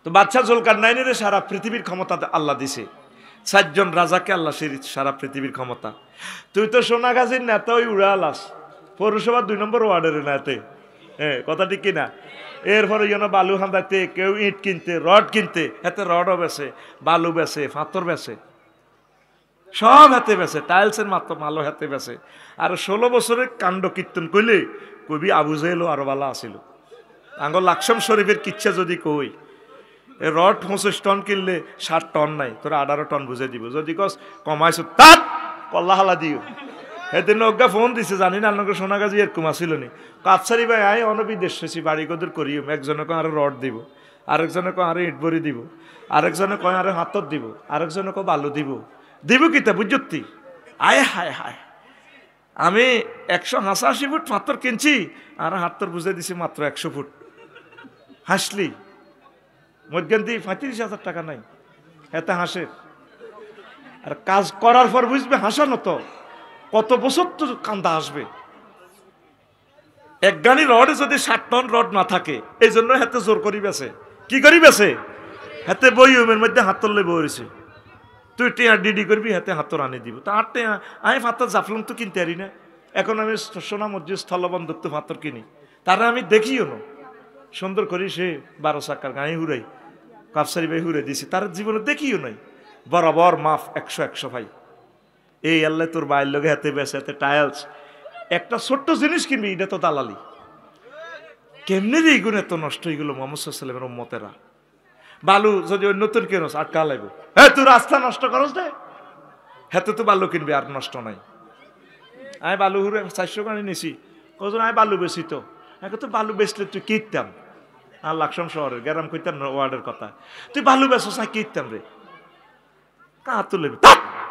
তো বাদশা জুলকারনাইনের সারা পৃথিবীর ক্ষমতা আল্লাহ দিছে, 7 জন রাজাকে আল্লাহ সারা পৃথিবীর ক্ষমতা। তুই তো সোনাগাজীর নেতা, ওই উড়ালাস পৌরসভা 2 নম্বর ওয়ার্ডের নেতে, হ্যাঁ কথা ঠিক কিনা? এরপরে বালু হান্দাইতে, কেউ ইট কিনতে, রড কিনতে, এতে রডও বেছে, বালু বেছে, পাথর বেছে, সব হাতে বেছে, টাইলসের মাত্র মালও হাতে বেছে। আর 16 বছরের কাণ্ড কীর্তন কইলে কবি আবু জেহেলও আরো বালা আসিল। আঙ্গ লাকসাম শরীফের কিচ্ছা যদি কই, রড 25 টন কিনলে 60 টন নাই, তোরা 18 টন বুঝে দিব। যদি কস কমাইছো তাত কল্লা হালা দিও। সেদিন অজ্ঞা ফোন দিছে, জানি না আপনাকে সোনাগাজী এরকম আসিল নি। কাপসারি ভাই আয় অনবিদেশ হয়েছি, বাড়ি কদর করিও। একজনে কয় আরো রড দিব, আরেকজনে কয় আরো ইট বড়ি দিব, আরেকজনে কয় আরো হাতত দিব, আরেকজনে কয় বালু দিব। দিব কিতা বুঝতি? আয় হায় হায়, আমি 185 ফুট পাথর কিনছি, আর হাতর বুঝে দিছি মাত্র 100 ফুট। হাসলি মধ্যে 35,000 টাকা নাই, এতে হাসে। আর কাজ করার পর বুঝবে হাসানো তো কত বছর তো কান্দা আসবে। এক গানি রডে যদি 60 টন রড না থাকে, এই জন্য হাতে জোর করি বেছে। কি করি বেছে? হাতে বই উমের মধ্যে হাতর লই বইছে, তুই টিয়া ডিডি করবি, হাতে হাতর আনি দিব। তা আটে আমি ফাতর জাফলুম তো কিনতে পারি না। এখন আমি সোনা মসজিদ স্থলবন্দর ফাতর কিনি, তারা আমি দেখিও না। সুন্দর করি সে 12 চাকার গাড়ি হুরাই, কাপসারি ভাই হুরে দিছি, তার জীবনে দেখিও নাই। বরাবর মাফ 100 ভাই। এই আল্লাহ তোর বাইর লগে হাতে বেছে, হাতে টাইলস। একটা ছোট্ট জিনিস কিনবি, এটা তো দালালি। কেমনে রে এইগুলো এত নষ্ট হয়ে গেল মোহাম্মদ সাল্লাল্লাহু আলাইহি ওয়াসাল্লামের উম্মতেরা। বালু যদি ওই নতুন কেনস আটকা লাগবে, হ্যাঁ তুই রাস্তা নষ্ট করস দে, হাতে তো বালু কিনবি আর নষ্ট নাই। আমি বালু হুরে 400 গাড়ি নিছি, কজন আমি বালু বেশি তো। এখন তো বালু বেচলে তুই কিনতাম, আর লাকসাম শহরের গ্যারাম কইতাম না ওয়ার্ডের কথা। তুই বালু বেচস না কিনতাম রে, কা তো লইবি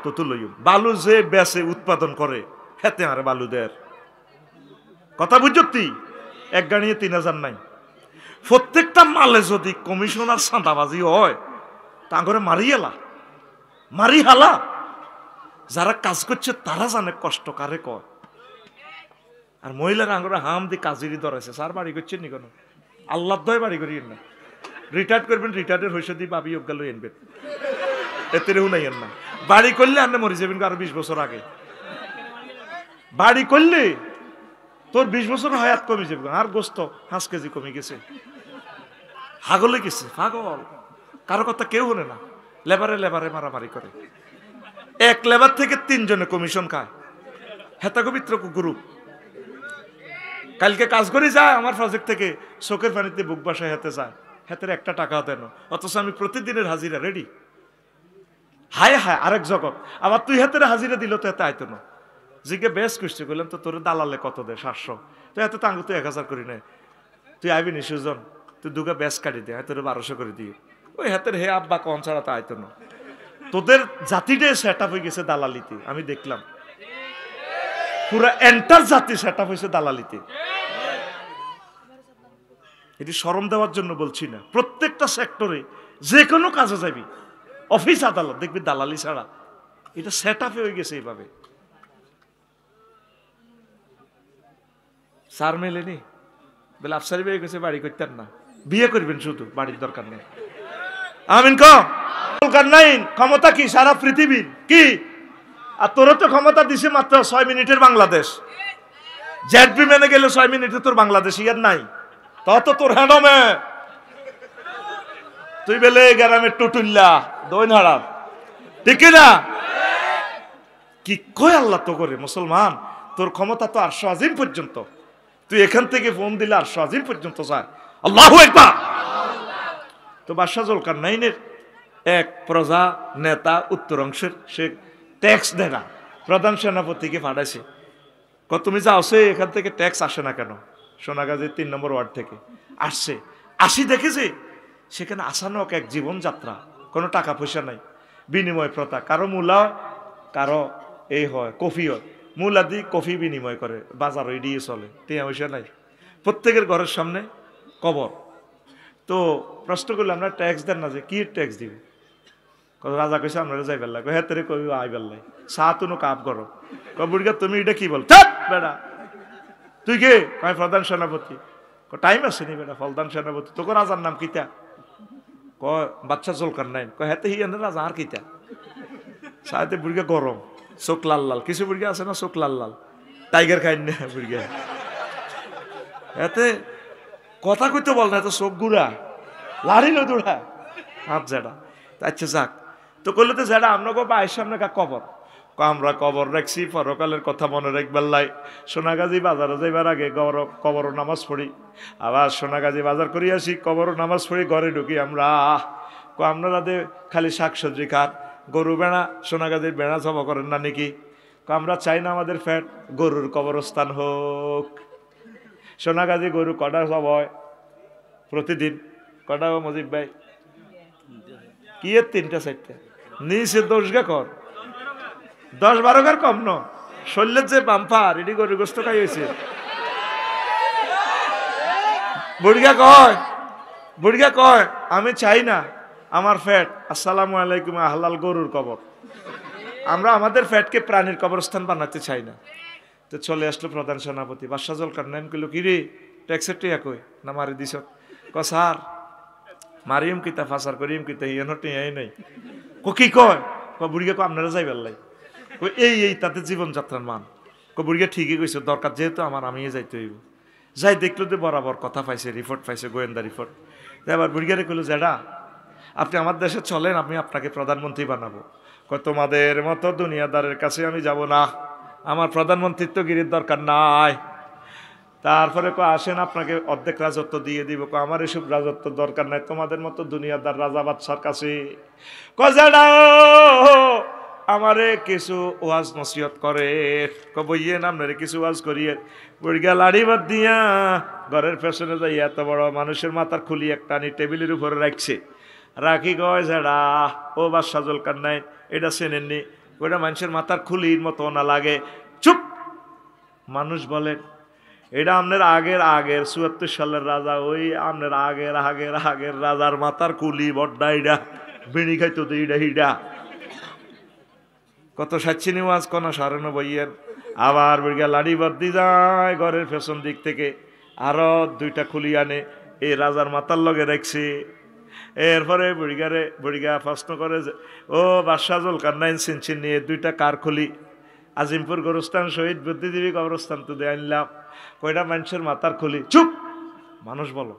তো তো লইম। বালু যে বেচে উৎপাদন করে হেতে আরে বালু দের কথা বুঝতি। এক গাড়িয়ে 3000 নাই। প্রত্যেকটা মালে যদি কমিশনার চাঁদাবাজি হয়, তা করে মারি হালা। যারা কাজ করছে তারা জানে কষ্ট কারে কয়। আর মহিলারা আঙ্গরে হাম দি কাজিরি ধরেছে, স্যার বাড়ি করছেন নি কেন? আল্লাহ দয় বাড়ি করি না, রিটায়ার্ড করবেন, রিটায়ার্ডের হইসে দিয়ে বাবি অজ্ঞা লই আনবেন, এতে রেহু নাই না। বাড়ি করলে আপনি মরে যাবেন আরো 20 বছর আগে। বাড়ি করলে তোর 20 বছর হায়াত কমে যাবে, আর গোস্ত 5 কেজি কমে গেছে, হাগলে গেছে পাগল। কারো কথা কেউ হলে না, লেবারে মারামারি করে। এক লেবার থেকে 3 জনে কমিশন খায়, হেতাগো মিত্র গ্রুপ। কালকে কাজ করে যায় আমার প্রজেক্ট থেকে, চোখের পানিতে বুক বাসায় হেতে যায়, হেতের 1 টাকা দেন, অথচ আমি প্রতিদিনের হাজিরা রেডি। হায় হায় আরেক জগৎ। আবার তুই হাতের হাজিরা দিল তো এতে আইতো না। জিজ্ঞে বেশ করছে, বললাম তো তোর দালালে কত দে? 700। তো এত টাঙ্গু তুই 1000 করি না, তুই আইবি নি সুজন, তুই দুগা বেশ কাটি দে, তোর 1200 করে দিও। ওই হাতের হে আব্বা কন ছাড়া তো আইতো না। তোদের জাতিটাই সেট আপ হয়ে গেছে দালালিতে, আমি দেখলাম পুরো এন্টার জাতি সেট আপ হয়েছে দালালিতে। এটি শরম দেওয়ার জন্য বলছি না, প্রত্যেকটা সেক্টরে যে কোনো কাজে যাবি, অফিস আদালত দেখবি দালালি ছাড়া এটা সেট আপ হয়ে গেছে এইভাবে। সার মেলেনি বলে আফসারি বিয়ে গেছে, বাড়ি করতেন না, বিয়ে করবেন শুধু, বাড়ির দরকার নেই। আমিন দরকার নাই। ক্ষমতা কি সারা পৃথিবীর কি? আর তোর তো ক্ষমতা দিছে মাত্র 6 মিনিটের বাংলাদেশ। জেডপি মেনে গেলে 6 মিনিটে তোর বাংলাদেশ ইয়ার নাই, তত তোর হ্যাডমে তুই বেলে গ্রামের টুটুল্লা দইন হারাম, ঠিক না? কি কয় আল্লাহ তো করে মুসলমান, তোর ক্ষমতা তো আরশ আজিম পর্যন্ত। তুই এখান থেকে ফোন দিলে আরশ আজিম পর্যন্ত যায়। আল্লাহু আকবার। তো বাদশাহ জুলকারনাইনের এক প্রজা নেতা উত্তর অংশের, সে ট্যাক্স দেয় না, প্রধান সেনাপতিকে পাঠাইছে, তুমি যাও, সে এখান থেকে ট্যাক্স আসে না কেন? সোনাগাজীর 3 নম্বর ওয়ার্ড থেকে আসছে। আসি দেখেছে সেখানে আসানক এক জীবনযাত্রা, কোনো টাকা পয়সা নাই, বিনিময় প্রথা, কারো মূলা কারো এই হয় কফি হয়, মূলা দিয়ে কফি বিনিময় করে, বাজার ওই দিয়ে চলে, টিয়া পয়সা নাই, প্রত্যেকের ঘরের সামনে কবর। তো প্রশ্ন করলে আমরা ট্যাক্স দেন না, যে কি ট্যাক্স দিবে? রাজা কইছে আপনারা যাই বেলা, হ্যাঁ তোরে কবি আই বেল্লাই চা তুনো কাপ করো, বুড়িগা তুমি এটা কি বল? বেড়া তুই কে? কয় প্রধান সেনাপতি। টাইম আছে নি বেটা? ফলদান সেনাপতি। তোকে রাজার নাম কিতা? কয় বাচ্চা জুলকারনাইন। কয় হাতে হি রাজা আর কিতা? সাথে বুড়িগা গরম, চোখ লাল লাল, কিছু বুড়িগা আছে না চোখ লাল লাল, টাইগার খাই না বুড়িগা, এতে কথা কইতে বল না, এত চোখ গুড়া লাড়িল দৌড়া হাত জেডা। আচ্ছা যাক, তো করলে তো যেটা আপনাকে বাইর সামনে কবর, আমরা কবর রাখছি পরকালের কথা মনে রাখবার লাই। সোনাগাজী বাজারে যাইবার আগে কবর নামাজ পড়ি, আবার সোনাগাজী বাজার করি আসি, কবর নামাজ পড়ি, ঘরে ঢুকি আমরা। আপনারা খালি শাকসবজি খান, গরু বেড়া সোনাগাজীর বেড়া জবা করেন না নাকি? আমরা চাই না আমাদের ফ্যাট গরুর কবরস্থান হোক। সোনাগাজী গরু কটা সব হয় প্রতিদিন? কটা মজিব ভাই? কি এর 3টা 4টা নিচে 10 গা কর, 10-12 গার কম ন। শরীরের যে বাম্পার এটি গরু গোস্ত খাই হয়েছে। বুড়িয়া কয় আমি চাই না আমার ফ্যাট আসসালামু আলাইকুম হালাল গরুর কবর। আমরা আমাদের ফ্যাটকে প্রাণীর কবরস্থান বানাতে চাই না। তো চলে আসলো প্রধান সেনাপতি বাদশাহ জুলকারনাইন, কইল কি রে ট্যাক্সের টিয়া কই না মারি দিছ? স্যার মারিম কিতা ফাসার করিম কিতা এই নাই। কি কয়? বুড়িয়া আপনারা যাইবার লাই এই তাতে জীবনযাত্রার মান। বুড়িয়া ঠিকই কইছে, দরকার যেহেতু আমার আমিও যাইতে হইব। যাই দেখলো যে বরাবর কথা পাইছে, রিপোর্ট পাইছে, গোয়েন্দা রিপোর্ট। এবার বুড়িয়ারে কইল জেডা আপনি আমার দেশে চলেন, আমি আপনাকে প্রধানমন্ত্রী বানাবো। তোমাদের মতো দুনিয়াদারের কাছে আমি যাব না, আমার প্রধানমন্ত্রিত্বগিরির দরকার নাই। তারপরে আসেন আপনাকে অর্ধেক রাজত্ব দিয়ে দিব। আমার এসব রাজত্ব দরকার নাই, তোমাদের মতো দুনিয়াদার রাজা বাদশার কাছে। আমারে কিছু ওয়াজ নসিহত করে, বইয়ে আপনারে কিছু ওয়াজ করিয়ে। বুড়িয়া লাড়ি বাদ দিয়া ঘরের পেছনে যাই এত বড় মানুষের মাথার খুলি একটা আনি টেবিলের উপরে রাখছে। রাখি কয় যারা ও বাদশাহ জুলকারনাইন এটা চেনেননি, ওইটা মানুষের মাথার খুলির মতো না লাগে। চুপ! মানুষ বলেন এটা আপনার আগের 74 সালের রাজা, ওই আপনার আগের রাজার মাথার কুলি বড্ডা, এটা বিড়ি খাইতো এইটা হিডা। কত সাচ্ছিনি ওয়াজ কোন সারানো বইয়ের। আবার বুড়িয়া লাড়ি বর্দি যায় ঘরের পেছন দিক থেকে, আরো 2টা খুলি আনে, এই রাজার মাথার লগে রাখছে। এরপরে বুড়িয়া প্রশ্ন করে যে ও বাদশাহ জুলকারনাইন চিনচিন নিয়ে 2টা কার খুলি আজিমপুর গোরস্থান শহীদ বুদ্ধিজীবী কবরস্থান তো দিয়ে আনলাম, কয়টা মানুষের মাথার খুলি। চুপ! মানুষ বলো।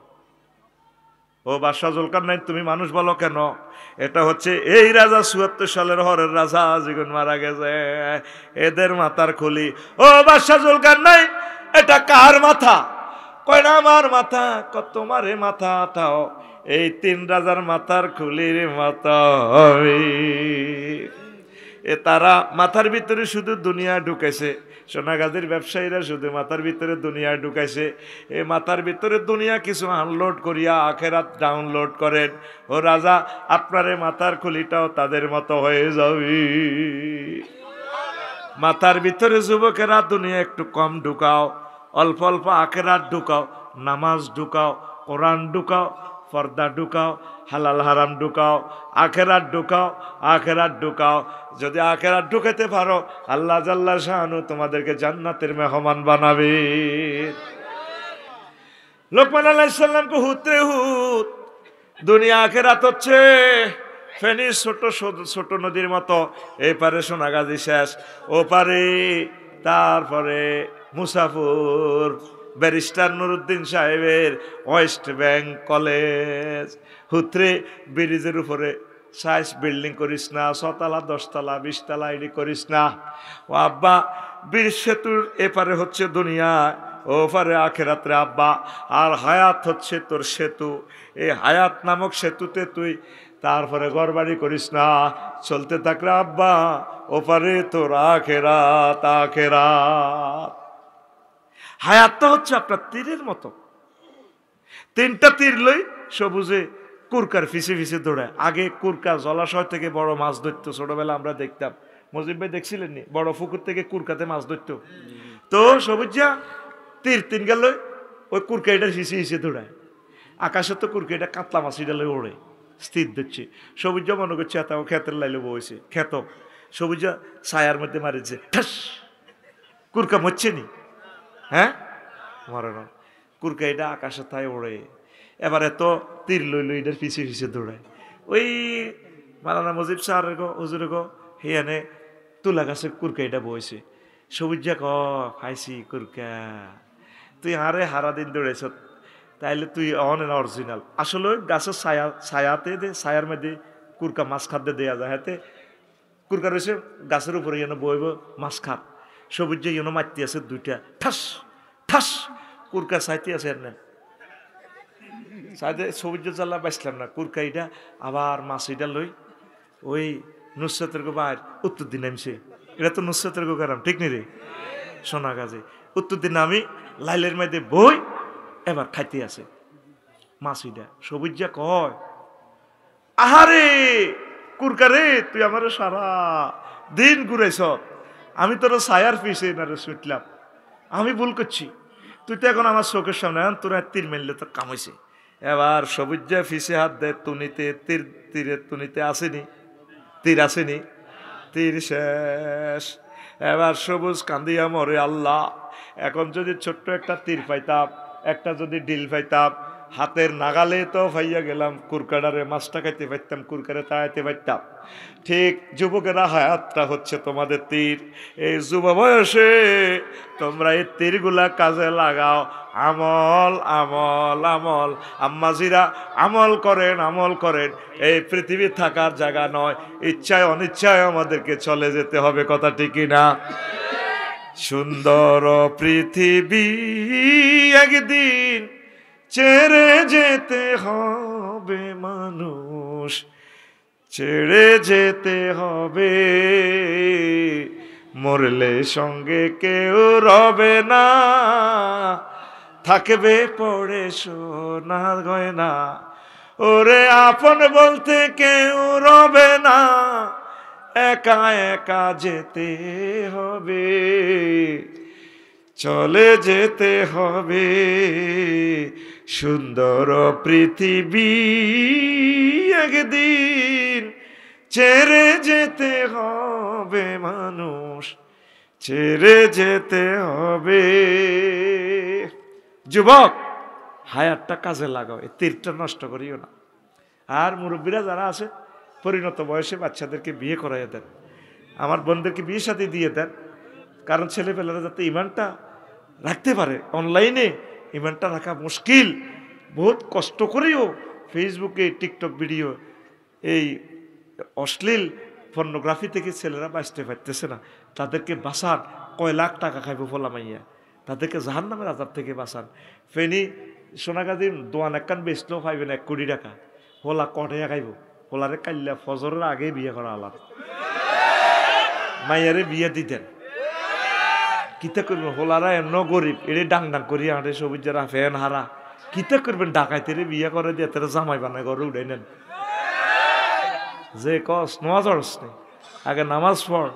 ও বাদশাহ জুলকারনাইন তুমি মানুষ বলো কেন? এটা হচ্ছে এই রাজা 74 সালের হরের রাজা জীবন মারা গেছে, এদের মাথার খুলি। ও বাদশাহ জুলকারনাইন এটা কার মাথা? কয়টা আমার মাথা। তোমারে মাথাটাও এই 3 রাজার মাথার খুলির মাথা হবে। তারা মাথার ভিতরে শুধু দুনিয়া ঢুকাইছে, সোনাগাজীর ব্যবসায়ীরা শুধু মাথার ভিতরে দুনিয়া ঢুকাইছে। এই মাথার ভিতরে দুনিয়া কিছু আনলোড করিয়া আখেরাত ডাউনলোড করেন। ও রাজা আপনার মাথার খুলিটাও তাদের মতো হয়ে যাবে। মাথার ভিতরে যুবকেরা দুনিয়া একটু কম ঢুকাও, অল্প অল্প আখেরাত ঢুকাও, নামাজ ঢুকাও, কোরআন ঢুকাও, পর্দা ঢুকাও, হালাল হারাম ঢুকাও, আখেরাত ঢুকাও। যদি আখেরাত ঢুকাতে পারো আল্লাহ জাল্লা শানু তোমাদেরকে জান্নাতের মেহমান বানাবে। লোকমান আলাইহিস সালামকে হুতে হুত দুনিয়া আখেরাত হচ্ছে ফেনীর ছোট নদীর মতো। এই পারে সোনাগাজী শেষ, ও পারে তারপরে মুসাফুর ব্যারিস্টার নুরুদ্দিন সাহেবের ওয়েস্ট ব্যাংক কলেজ। হুত্রে ব্রিজের উপরে সাইজ বিল্ডিং করিস না, 6 তলা 10 তলা 20 তলা এডি করিস না। ও আব্বা বীর সেতুর এপারে হচ্ছে দুনিয়া, ও পারে আখেরাতে আব্বা। আর হায়াত হচ্ছে তোর সেতু, এই হায়াত নামক সেতুতে তুই তারপরে ঘরবাড়ি করিস না, চলতে থাকলে আব্বা ওপারে তোর আখেরাত। হায়াতটা হচ্ছে আপনার তীরের মতো, 3টা তীর লই সবুজে কুরকার ফিসে দৌড়ায়। আগে কুরকা জলাশয় থেকে বড় মাছ ধরতো, ছোটবেলা আমরা দেখতাম। মজিব ভাই দেখছিলেন নি? বড় পুকুর থেকে কুরকাতে মাছ ধরতো। তো সবুজা তীর 3 গেল, ওই কুরকাইটার ফিসে দৌড়ায়। আকাশে তো কুরকাইটা কাতলা মাছ ডালে ওড়ে স্থির দেখছে। সবুজা মনে করছে এত ক্ষেতের লাইলে বইছে, ক্ষেত সবুজা ছায়ার মধ্যে মারিছে, ঠাস কুরকা মরছে নি? হ্যাঁ মরে না, কুরকাইটা আকাশে তাই ওড়ে। এবারে তো তীর লইল এটার পিছিয়ে দৌড়ায়। ওই মালানা মজিব স্যারের গো হুজুরে গো হিয়ানে তুলা গাছে কুরকাইটা বইছে। সবুজা খাইছি কুরকা, তুই হারা দিন দৌড়েছ, তাইলে তুই অরিজিনাল। আসলে গাছের ছায়াতে ছায়ার মধ্যে কুরকা মাছ খাদ্যে দেওয়া যায়, হাতে কুরকা রয়েছে গাছের উপরে যেন বইব মাছ খাপ, সবুজ যেন মারতে আছে দুইটা, ঠাস ঠাস কুরকা চাইতে আছে না, চাইতে সবুজ জ্বালা বাঁচলাম না, কুরকা এটা আবার মাছ এটা লই ওই নুসরাতের গো বাইর উত্তর দিন নামছে, এটা তো নুসরাতের গো কারাম ঠিক নি রে সোনা গাছে, উত্তর দিন আমি লাইলের মধ্যে বই এবার খাইতে আছে মাছ এটা, সবুজা কয় আহারে কুরকারে তুই আমার সারা দিন ঘুরেছ, আমি তোর ছায়ার পিছে না রে শুটলাম, আমি ভুল করছি, তুই তো এখন আমার চোখের সামনে তোর তীর মেললে তোর কামাইছে। এবার সবুজা ফিসে হাত দেয় তুনিতে, তীর তীরের তুনিতে আসেনি, তীর আসেনি, তীর শেষ। এবার সবুজ কান্দিয়া মরে আল্লাহ, এখন যদি ছোট্ট একটা তীর পাইতাম, একটা যদি ডিল পাইতাম, হাতের নাগালে তো ভাইয়া গেলাম, কুরকাডারে মাছটা খাইতে পারতাম, কুরকারে তাড়াইতে পারতাম। ঠিক যুবকেরা হায়াতটা হচ্ছে তোমাদের তীর, এই যুব বয়সে তোমরা এই তীরগুলা কাজে লাগাও, আমল আমল আমল। আম্মাজিরা আমল করেন, আমল করেন, এই পৃথিবী থাকার জায়গা নয়, ইচ্ছায় অনিচ্ছায় আমাদেরকে চলে যেতে হবে, কথা ঠিকই না? সুন্দর পৃথিবী একদিন ছেড়ে যেতে হবে মানুষ, ছেড়ে যেতে হবে, মরলে সঙ্গে কেউ রবে না, থাকবে পড়ে সোনার গয়না, ওরে আপন বলতে কেউ রবে না, একা একা যেতে হবে, চলে যেতে হবে। সুন্দর পৃথিবী একদিন ছেড়ে যেতে হবে মানুষ, ছেড়ে যেতে হবে। যুবক হায়াতটা কাজে লাগাও, এই তীরটা নষ্ট করিও না। আর মুরব্বীরা যারা আছে পরিণত বয়সে বাচ্চাদেরকে বিয়ে করাইয়া দেন, আমার বোনদেরকে বিয়ে সাথে দিয়ে দেন, কারণ ছেলেপেলেরা যাতে ইমানটা রাখতে পারে। অনলাইনে ইমানটা রাখা মুশকিল, বহুত কষ্ট করেও ফেসবুকে টিকটক ভিডিও এই অশ্লীল পর্নোগ্রাফি থেকে ছেলেরা বাঁচতে পারতেছে না, তাদেরকে বাঁচান। কয় লাখ টাকা খাইব ফলা মাইয়া, তাদেরকে জাহান্নামের আযাব থেকে বাঁচান। ফেনি সোনাগাজী দোয়ান একখান বেচলেও পাইবেন 1 কোটি টাকা, হোলা কটাইয়া খাইব, হোলারে কাইল্লা ফজরের আগে বিয়ে করা আলাপ, মাইয়ারে বিয়ে দিতেন। কিতা করবেন, হোলারা এমন গরিব, এরে ডাং ডাং করিয়া হাঁটে, সবুজ যারা ফ্যান হারা, কিতা করবেন, ডাকাইতেরে বিয়ে করে দিয়ে তারা জামাই বানায় ঘরে উঠাই নেন। যে কস নামাজ অর্স নেই, আগে নামাজ পড়,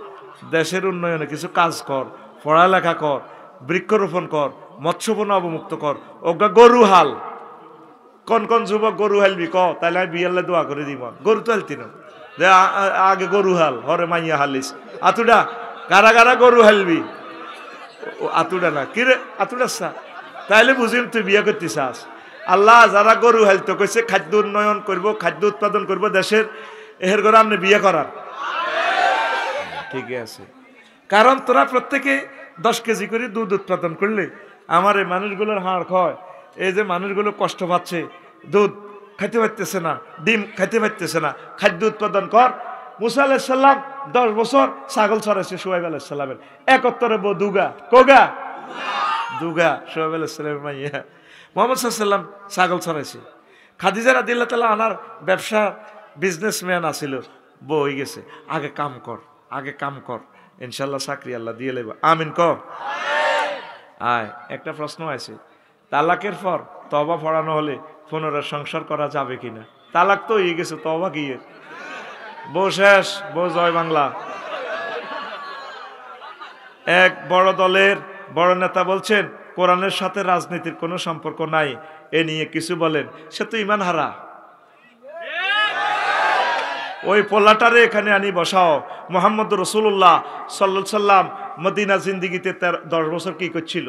দেশের উন্নয়নে কিছু কাজ কর, পড়ালেখা কর, বৃক্ষরোপণ কর, মৎস্যপণ্য অবমুক্ত কর। ওগা গরু হাল, কোন কোন যুবক গরু হালবি ক, তাহলে আমি বিয়ালে দোয়া করে দিব। গরু তো হালতি না, যে আগে গরু হাল, হরে মাইয়া হালিস। আতুডা কারা কারা গরু হালবি? আতুডা না কিরে, আতুডা সা, তাইলে বুঝিম তুই বিয়ে করতে চাস। আল্লাহ যারা গরু হালতো কইছে খাদ্য উন্নয়ন করব, খাদ্য উৎপাদন করব দেশের, এর করে আপনি বিয়ে করার ঠিকই আছে। কারণ তোরা প্রত্যেকে 10 কেজি করে দুধ উৎপাদন করলে আমার এই মানুষগুলোর হাড় খয়, এই যে মানুষগুলো কষ্ট পাচ্ছে, দুধ খাইতে পারতেছে না, ডিম খাইতে পারতেছে না, খাদ্য উৎপাদন কর। মুসা আলাইহিস সালাম 10 বছর ছাগল ছড়াইছে শুআয়ব আলাইহিস সালামের 71 বউ দুগা, কোগা দুগা, শুআয়ব আলাইহিস সালামের মাইয়া। মুহাম্মদ সাল্লাল্লাহু আলাইহি সাল্লাম ছাগল ছড়াইছে। খাদিজা রাদিয়াল্লাহু তাআলা আনার ব্যবসা বিজনেসম্যান আছিল, বউ হয়ে গেছে। আগে কাম কর, আগে কাম কর, ইনশাল্লাহ চাকরি আল্লাহ দিয়ে লেবা, আমিন ক। আয় একটা প্রশ্ন আছে, তালাকের পর তওবা পড়ানো হলে পুনরায় সংসার করা যাবে কিনা? তালাক তো হয়ে গেছে, তওবা কি? বউ শেষ, বউ জয় বাংলা। এক বড় দলের বড় নেতা বলছেন কোরআনের সাথে রাজনীতির কোনো সম্পর্ক নাই, এ নিয়ে কিছু বলেন। সে তো ইমান হারা। ওই পোলাটারে এখানে আনি বসাও। মুহাম্মদ রাসূলুল্লাহ সাল্লাল্লাহু আলাইহি সাল্লাম মদিনা জিন্দেগিতে 10 বছর কি করছিল?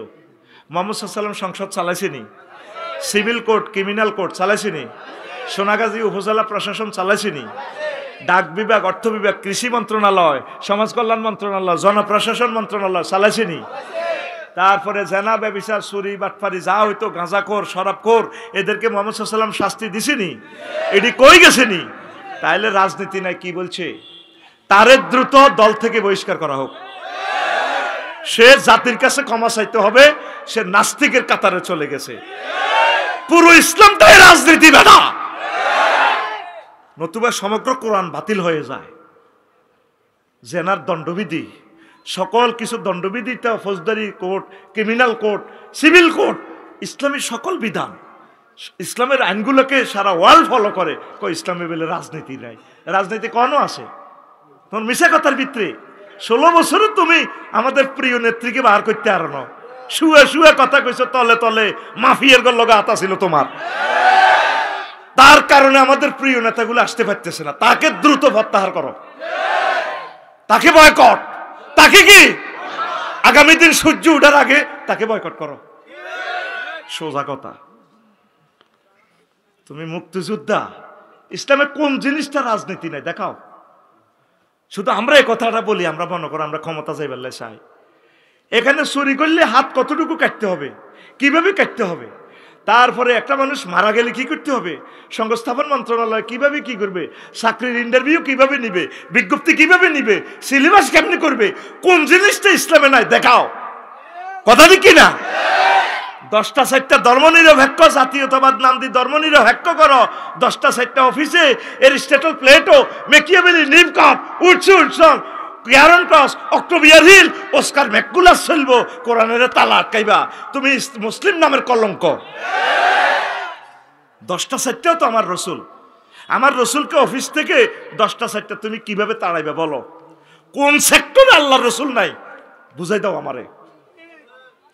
মুহাম্মদ সাল্লাল্লাহু আলাইহি সাল্লাম সংসদ চালাইছেনি? সিভিল কোর্ট, ক্রিমিনাল কোর্ট চালাইছেনি? সোনাগাজী উপজেলা প্রশাসন চালাইছেনি? ডাক বিভাগ, অর্থ বিভাগ, কৃষি মন্ত্রণালয়, সমাজ কল্যাণ মন্ত্রণালয়, জনপ্রশাসন মন্ত্রণালয় চালাইছেনি? তারপরে জেনা, ব্যভিচার, চুরি, বাটপারি যা হইতো, গাঁজাখোর, শরাবখোর, এদেরকে মুহাম্মদ সাল্লাল্লাহু আলাইহি সাল্লাম শাস্তি দিছেনি? এটি কই গেছেনি? তাইলে রাজনীতি নাই কি বলছে? তারে দ্রুত দল থেকে বহিষ্কার করা হোক। সে জাতির কাছে ক্ষমা চাইতে হবে, সে নাস্তিকের কাতারে চলে গেছে। পুরো ইসলামটাই রাজনীতি বেটা, নতুবা সমগ্র কোরআন বাতিল হয়ে যায়। জেনার দণ্ডবিধি, সকল কিছু দণ্ডবিধিটা, ফৌজদারি court, criminal court, civil court, ইসলামী সকল বিধান, ইসলামের আইনগুলোকে সারা ওয়ার্ল্ড ফলো করে। ইসলামে বলে রাজনীতি নাই, রাজনীতি কোনো আছে তোমার মিশা কথার ভিতরে। 16 বছরে তুমি আমাদের প্রিয় নেত্রীকে বার করতে আর না, শুয়ে শুয়ে কথা কইছো, তলে তলে মাফিয়ার লগে আতা ছিল তোমার। তার কারণে আমাদের প্রিয় নেতাগুলো আসতে পারতেছে না। তাকে দ্রুত প্রত্যাহার করো, তাকে বয়কট, তাকে কি আগামী দিন সূর্য ওঠার আগে তাকে বয়কট করো। সোজা কথা। তুমি মুক্তিযোদ্ধা, ইসলামে কোন জিনিসটা রাজনীতি নাই দেখাও। শুধু আমরা এই কথাটা বলি, আমরা মনে করো আমরা ক্ষমতা যাইবার চাই। এখানে চুরি করলে হাত কতটুকু কাটতে হবে, কিভাবে কাটতে হবে, তারপরে একটা মানুষ মারা গেলে কি করতে হবে, সংস্থাপন মন্ত্রণালয় কিভাবে কি করবে, চাকরির ইন্টারভিউ কিভাবে নিবে, বিজ্ঞপ্তি কিভাবে নিবে, সিলেবাস কেমনি করবে, কোন জিনিসটা ইসলামে নাই দেখাও। কথা কি না? 10টা 4টা ধর্মনিরপেক্ষ জাতীয়তাবাদ নাম দিয়ে ধর্মনিরপেক্ষ করো। 10টা 4টা অফিসে এরিস্টটল, প্লেটো, মেকিয়াভেলি, নিমকট, উডসন, ক্যারন ক্রস, অক্টোবিয়ার হিল, অস্কার ম্যাকুলাস চলবো। কোরআনের তালা আটকাইবা, তুমি মুসলিম নামের কলঙ্ক। 10টা 4টাও তো আমার রসুল, আমার রসুলকে অফিস থেকে 10টা 4টা তুমি কিভাবে তাড়াইবে বলো? কোন সেক্টরে আল্লাহর রসুল নাই বুঝাই দাও আমারে।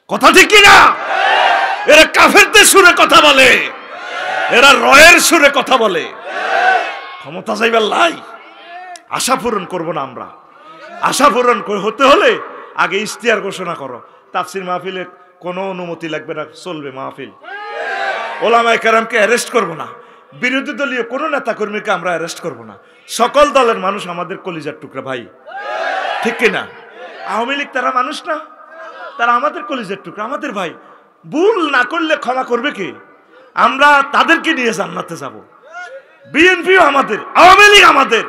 কথা ঠিক কিনা? এরা কাফেরদের সুরে কথা বলে, এরা রয়ের সুরে কথা বলে। ক্ষমতা যাইবার লাই, আশা পূরণ করবো না আমরা। আশা পূরণ হতে হলে আগে ইশতেহার ঘোষণা করো। তাফসীর মাহফিলে কোনো অনুমতি লাগবে না, চলবে মাহফিল। ওলামায়ে কেরামকে অ্যারেস্ট করবো না, বিরোধী দলীয় কোনো নেতা কর্মীকে আমরা অ্যারেস্ট করবো না। সকল দলের মানুষ আমাদের কলিজার টুকরা ভাই, ঠিক কিনা? আওয়ামী লীগ তারা মানুষ না, তারা আমাদের কলিজার টুকরা, আমাদের ভাই। ভুল না করলে ক্ষমা করবে কে? আমরা তাদেরকে নিয়ে জান্নাতে যাব। বিএনপিও আমাদের, আওয়ামী লীগ আমাদের,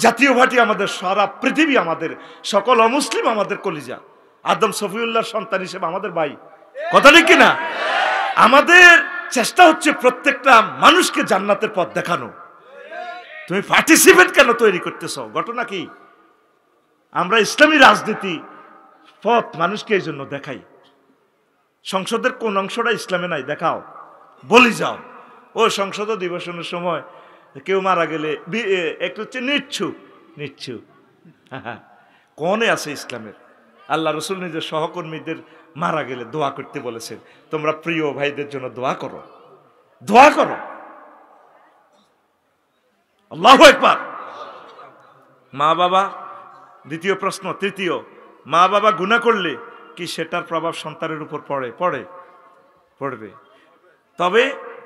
জাতীয় পার্টি আমাদের, সারা পৃথিবী আমাদের, সকল অমুসলিম আমাদের কলিজা। আদম শফিউল্লাহর সন্তান হিসেবে আমাদের ভাই। কথা ঠিক কিনা? আমাদের চেষ্টা হচ্ছে প্রত্যেকটা মানুষকে জান্নাতের পথ দেখানো। তুমি পার্টিসিপেট কেন তৈরি করতেছ? ঘটনা কি? আমরা ইসলামী রাজনীতি পথ মানুষকে এই জন্য দেখাই। সংসদের কোন অংশটা ইসলামে নাই দেখাও, বলি যাও। ও সংসদ অধিবেশনের সময় কেউ মারা গেলে একটু হচ্ছে নিচ্ছু কোনে আছে ইসলামের? আল্লাহ রসুল নিজের সহকর্মীদের মারা গেলে দোয়া করতে বলেছেন। তোমরা প্রিয় ভাইদের জন্য দোয়া করো, দোয়া করো। আল্লাহু আকবার। মা বাবা, দ্বিতীয় প্রশ্ন। তৃতীয়, মা বাবা গুনাহ করলে কি সেটার প্রভাব সন্তানের উপর পড়বে? তবে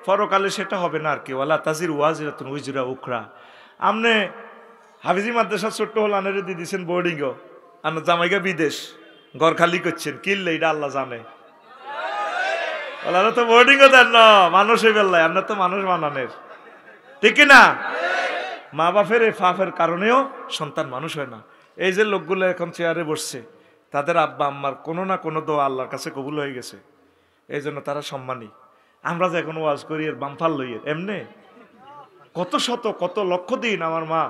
পরকালে সেটা হবে না আর কি। ওয়ালা তাজির ওয়াজিরাতুন উজরা উখরা। আমনে হাফিজি মাদ্রাসা ছোট্ট হল আনারে দিয়ে দিয়েছেন বোর্ডিংও, আনা জামাইগা বিদেশ, ঘর খালি করছেন, কিনলে এটা আল্লাহ জানে। ওনারা তো বোর্ডিংও দেন না, মানুষ হয়ে বেল্লাই, আপনার তো মানুষ বানানের, ঠিক না? মা বাপের এই ফাফের কারণেও সন্তান মানুষ হয় না। এই যে লোকগুলো এখন চেয়ারে বসছে, তাদের আব্বা আম্মার কোনো না কোনো দোয়া আল্লাহর কাছে কবুল হয়ে গেছে, এই জন্য তারা সম্মানী। আমরা যে এখন ওয়াজ করি এর বামফাল লইয়ের এমনি কত শত কত লক্ষ দিন আমার মা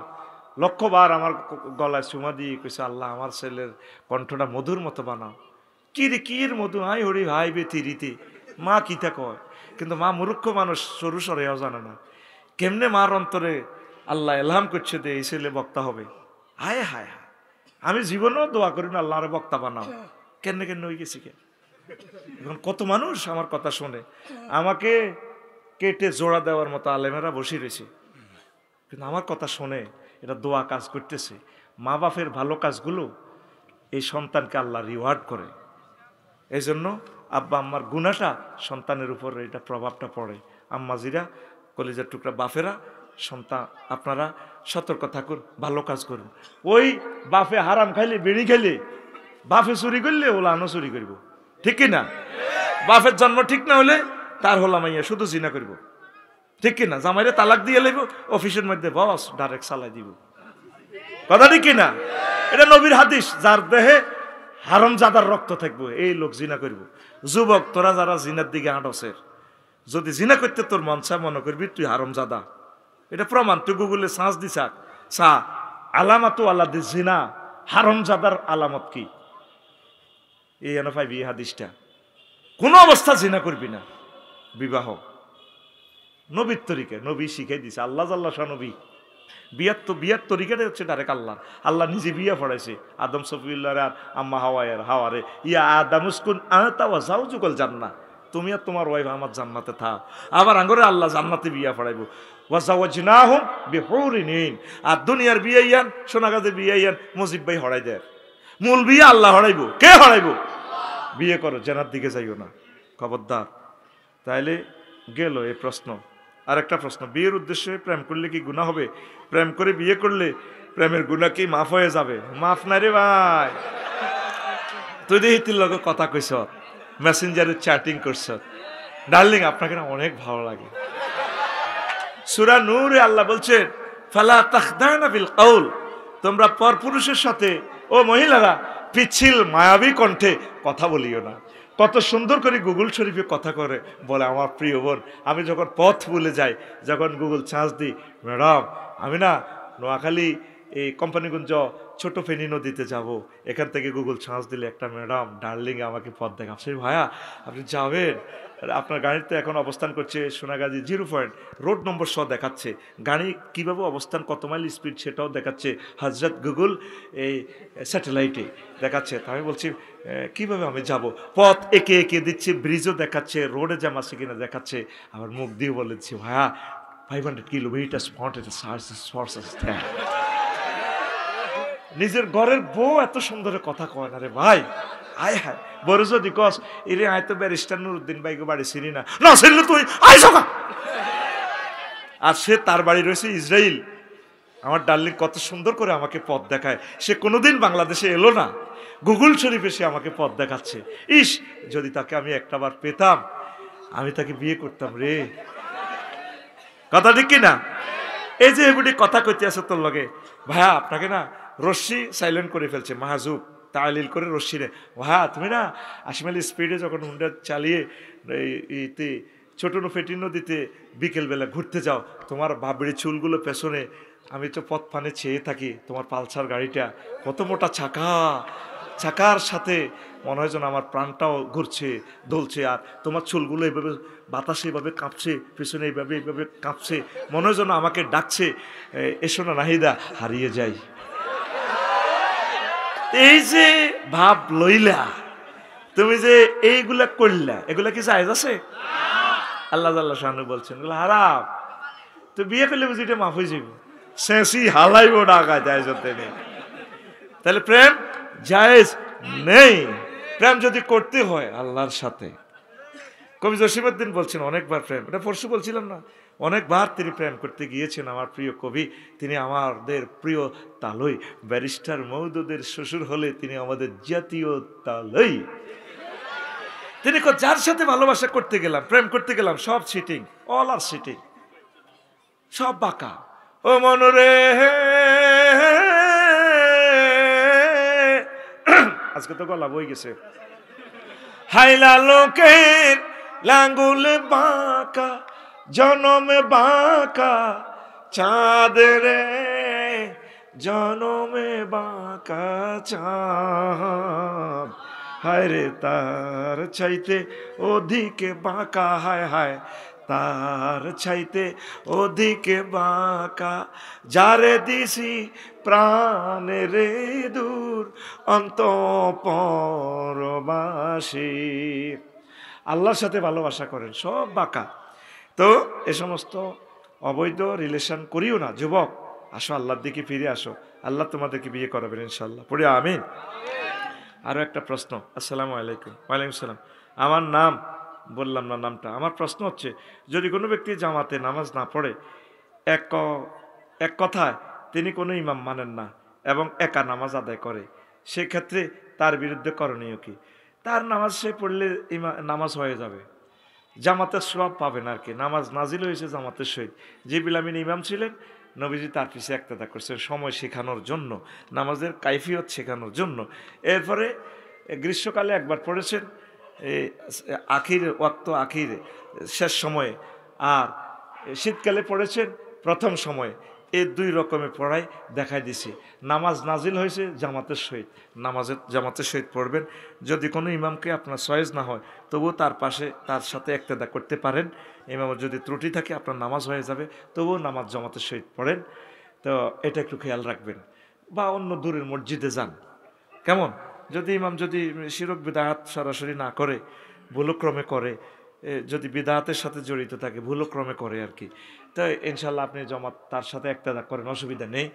লক্ষবার আমার গলায় চুমা দিয়ে কইছে, আল্লাহ আমার ছেলের কণ্ঠটা মধুর মতো বানাও। কি রে কির মধু, হাই হরি হাই বেতি রীতি। মা কিতা কয়, কিন্তু মা মূর্খ মানুষ, সরু সরেও জানে না কেমনে মার অন্তরে আল্লাহ এলহাম করছে যে এই ছেলে বক্তা হবে। হায় হায় হায়, আমি জীবনেও দোয়া করি না আল্লাহরে বক্তা বানাও। কেন হয়ে গেছি কেন? এখন কত মানুষ আমার কথা শোনে, আমাকে কেটে জোড়া দেওয়ার মতো আলেমেরা বসে রয়েছে, কিন্তু আমার কথা শোনে, এটা দোয়া কাজ করতেছে। মা বাপের ভালো কাজগুলো এই সন্তানকে আল্লাহ রিওয়ার্ড করে। এই জন্য আব্বা আম্মার গুনাহটা সন্তানের উপর এটা প্রভাবটা পড়ে। আম্মাজিরা, কলিজার টুকরা বাপেরা, সন্তান আপনারা সতর্ক থাকুন, ভালো কাজ করুন। ওই বাপে হারাম খাইলে, বিড়ি খাইলে, বাপে চুরি করলে ওলানো চুরি করব, ঠিক কিনা? বাপের জন্ম ঠিক না হলে তার হলাম মাইয়া শুধু জিনা করব, ঠিক কিনা? জামাইরে তালাক দিয়ে লাইব, অফিসের মধ্যে বস ডাইরেক্ট চালাই দিব। কথা ঠিক কিনা? এটা নবীর হাদিস, যার দেহে হারামজাদার রক্ত থাকবে এই লোক জিনা করব। যুবক, তোরা যারা জিনার দিকে আঁটসের, যদি জিনা করতে তোর মন চায়, মনে করবি তুই হারামজাদা। এটা প্রমাণ, তুই গুগলে সার্চ দিস, আলামাতু আল্লাহ জিনা, হারামজাদার আলামত কি, এই এনে পাইবি এই হাদিসটা। কোন অবস্থা জিনা করবি না। বিবাহ নবীর তরিকা, নবী শিখাই দিছে, আল্লাহ জাল্লা শাহ নবী। বিয়ার তরিকাটা হচ্ছে ডাইরেক্ট আল্লাহ নিজে বিয়া পড়াইছে আদম সফিউল্লাহ আর আম্মা হাওয়ারে ইয়া আদামুসকুন আতা ওয়া যাওজুকাল জান্নাহ, তুমি আর তোমার ওয়াইফ আমার জান্নাতে থাক। আবার আঙ্গরে আল্লাহ জান্নাতে বিয়া পড়াইবো, ওয়া যাওয়াজনাহুম বিহুরিন ঈন। আর দুনিয়ার বিয়াইয়ান, সোনাগাজের বিয়াইয়ান মুজিব ভাই হড়াই দেয়, মূল বিয়া আল্লাহ হড়াইবো। কে হড়াইবো? বিয়ে করো, জেনার দিকে যাইও না, খবরদার। তাইলে গেল এই প্রশ্ন। আর একটা প্রশ্ন, বিয়ের উদ্দেশ্যে প্রেম করলে কি গুনাহ হবে? প্রেম করে বিয়ে করলে প্রেমের গুনাহ কি মাফ হয়ে যাবে? মাফ না রে ভাই। তুই দেখি তোর লগে কথা কইছ, মেসেঞ্জারে চ্যাটিং করছ, ডার্লিং আপনাকে না অনেক ভালো লাগে। সূরা নূরে আল্লাহ বলছেন, ফালা তাখদানা বিল কওল, তোমরা পরপুরুষের সাথে, ও মহিলারা, পিছিল মায়াবী কণ্ঠে কথা বলিও না। কত সুন্দর করে গুগল শরীফে কথা করে বলে আমার প্রিয় বোন। আমি যখন পথ ভুলে যাই, যখন গুগল সার্চ দিই, ম্যাডাম আমি না নোয়াখালী এই কোম্পানিগঞ্জ ছোট ফেনী নদীতে যাব, এখান থেকে গুগল সার্চ দিলে একটা ম্যাডাম ডার্লিং আমাকে পথ দেখাম। সেই ভাইয়া আপনি যাবেন, আপনার গাড়িতে এখন অবস্থান করছে সোনাগাজী 0 রোড নম্বর সহ দেখাচ্ছে, গাড়ি কিভাবে অবস্থান, কত মাইল স্পিড সেটাও দেখাচ্ছে হজরত গুগল এই স্যাটেলাইটে দেখাচ্ছে। তা আমি বলছি কিভাবে আমি যাব, পথ একে একে দিচ্ছে, ব্রিজও দেখাচ্ছে, রোডে জ্যাম আছে কিনা দেখাচ্ছে। আবার মুখ দিয়ে বলেছি, ভাইয়া 500 কিলোমিটার নিজের ঘরের বউ এত সুন্দর কথা কয় না রে ভাই। আয় হায়, বড় যদি কস এরে আয় তো ব্যারিস্টার নুরুদ্দিন ভাইকে বাড়ি চিনি না, না চিনলে তুই আয় সকা। আর সে তার বাড়ি রয়েছে ইসরায়েল। আমার ডার্লিং কত সুন্দর করে আমাকে পথ দেখায়, সে কোনোদিন বাংলাদেশে এলো না, গুগল শরীফে সে আমাকে পথ দেখাচ্ছে। ইস, যদি তাকে আমি একটাবার পেতাম, আমি তাকে বিয়ে করতাম রে। কথা ঠিক কিনা? এই যে এগুলি কথা কইতে আছে তোর লগে, ভাইয়া আপনাকে না রশ্মি সাইলেন্ট করে ফেলছে, মাহাজুব তালিল করে রশ্মি রে, ভাইয়া তুমি না 80 মাইল স্পিডে যখন হুন্ডা চালিয়ে এইতে ছোট ফেটি নদীতে বিকেলবেলা ঘুরতে যাও, তোমার বাবরি চুলগুলো পেছনে, আমি তো পথ পানে চেয়ে থাকি, তোমার পালসার গাড়িটা কত মোটা চাকার সাথে মনে হয় যেন আমার প্রাণটাও ঘুরছে দোলছে, আর তোমার চুলগুলো এইভাবে বাতাসে এইভাবে কাঁপছে, পেছনে এইভাবে কাঁপছে, মনে হয় যেন আমাকে ডাকছে, এসো না নাহিদা, হারিয়ে যাই। এই যে ভাব লইলা, তুমি যে এইগুলা করলা, এগুলা কি জায়েজ আছে? আল্লাহ আল্লাহ শানু বলছেন এগুলো হারাম। তো বিয়ে করলে বুঝি এটা মাফ হয়ে যাবে, শেষই হালাইব ডাকা জায়েজ হতে নেই। তাহলে প্রেম জায়েজ নেই। প্রেম যদি করতে হয় আল্লাহর সাথে, কবি জসিমউদ্দিন বলছেন অনেকবার প্রেম, এটা পরশু বলছিলাম না, অনেকবার তিনি প্রেম করতে গিয়েছেন। আমার প্রিয় কবি, তিনি আমাদের প্রিয় তালই, ব্যারিস্টার মওদুদের শ্বশুর হলে তিনি আমাদের জাতীয় তালই। তিনি যার সাথে ভালোবাসা করতে গেলাম, প্রেম করতে গেলাম, সব চিটিং, অল আর চিটিং, সব বাঁকা। ও মনরে আজকে তো গলা বই গেছে। হাইলা লোকের লাঙ্গুল বাঁকা, জনমে বাঁকা চাঁদ রে, জনমে বাঁকা চাঁদ, হায় রে তার চাইতে ওদিকে বাঁকা, হায় হায় তার চাইতে ওদিকে বাঁকা, যারে দিছি প্রাণে রে দূর অন্তঃপরবাসী। আল্লাহর সাথে ভালোবাসা করেন, সব বাঁকা। তো এ সমস্ত অবৈধ রিলেশন করিও না। যুবক আসো, আল্লাহর দিকে ফিরে আসো, আল্লাহ তোমাদেরকে বিয়ে করাবেন ইনশাল্লাহ, পড়ে আমিন। আরো একটা প্রশ্ন। আসসালামু আলাইকুম। ওয়ালাইকুম সালাম। আমার নাম বললাম না নামটা। আমার প্রশ্ন হচ্ছে, যদি কোনো ব্যক্তি জামাতে নামাজ না পড়ে, এক কথায় তিনি কোনো ইমাম মানেন না এবং একা নামাজ আদায় করে, সেক্ষেত্রে তার বিরুদ্ধে করণীয় কি? তার নামাজ সে পড়লে নামাজ হয়ে যাবে, জামাতের সওয়াব পাবেন আর কি। নামাজ নাজিল হয়েছে জামাতের সহিত। জিবরিল আমিন ইমাম ছিলেন, নবীজি তার পিছে ইক্তেদা করছেন সময় শেখানোর জন্য, নামাজের কাইফিয়ত শেখানোর জন্য। এরপরে গ্রীষ্মকালে একবার পড়েছেন আখির ওয়াক্ত, আখির শেষ সময়ে, আর শীতকালে পড়েছেন প্রথম সময়ে। এই দুই রকমের পড়াই দেখাই দিছি। নামাজ নাজিল হয়েছে জামাতের সহিত, জামাতের সহিত পড়বেন। যদি কোনো ইমামকে আপনার সয়েজ না হয় তবুও তার পাশে তার সাথে ইক্তেদা করতে পারেন। ইমামের যদি ত্রুটি থাকে আপনার নামাজ হয়ে যাবে, তবুও নামাজ জামাতের সহিত পড়েন। তো এটা একটু খেয়াল রাখবেন। বা অন্য দূরের মসজিদে যান, কেমন? যদি ইমাম যদি শিরক বিদাত সরাসরি না করে, ভুলক্রমে করে, যদি বিদাতের সাথে জড়িত থাকে, ভুলক্রমে করে আর কি, তো ইনশাল্লাহ আপনি জামাত তার সাথে ইক্তেদা করেন, অসুবিধা নেই।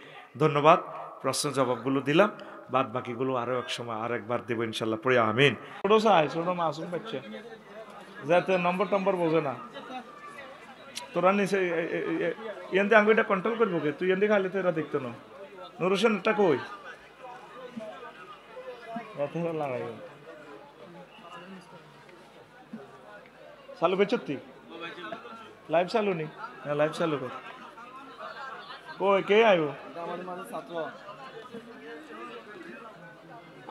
ধন্যবাদ, প্রশ্ন জবাবগুলো দিলাম, বাদ বাকিগুলো আরও এক সময় আরেকবার দেবো ইনশাল্লাহ। পড়ে আমিন। ছোটো চাই, ছোটো মাসুম বাচ্চা যাতে নম্বর টম্বর বোঝে না, তোরা নিচে ইয়ান্দি আঙ্গুইটা কন্ট্রোল করবো কে? তুই ইয়ান্দি খালি তো এরা দেখতো না। নুর হোসেন এটা কই লাগাই চালু বেচতি লাইভ চালু নি? হ্যাঁ লাইভ চালু কর। কই কে আইব?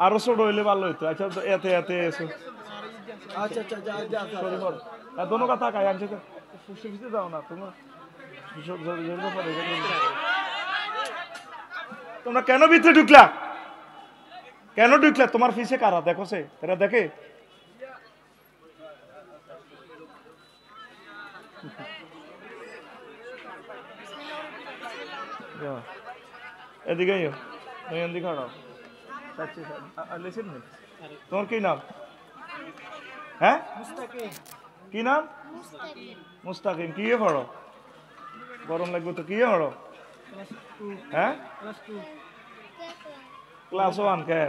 আরো ছোট হইলে ভালো হইতো। আচ্ছা এতে এতে এসো। আচ্ছা আচ্ছা দোনো কথা কাই আনছে তো ফুসে ফুসে দাও না তোমার। তোমরা কেন ভিতরে ঢুকলা? কেন ঢুকলা? তোমার ফিসে কারা দেখো সে? এরা দেখে? এদিকে এদিকে খাড়াও। তোমার কি নাম? হ্যাঁ কি নাম? মুস্তাকিম। কি পড়ো? গরম লাগবে তো। কি পড়ো? হ্যাঁ ক্লাস 1 কে?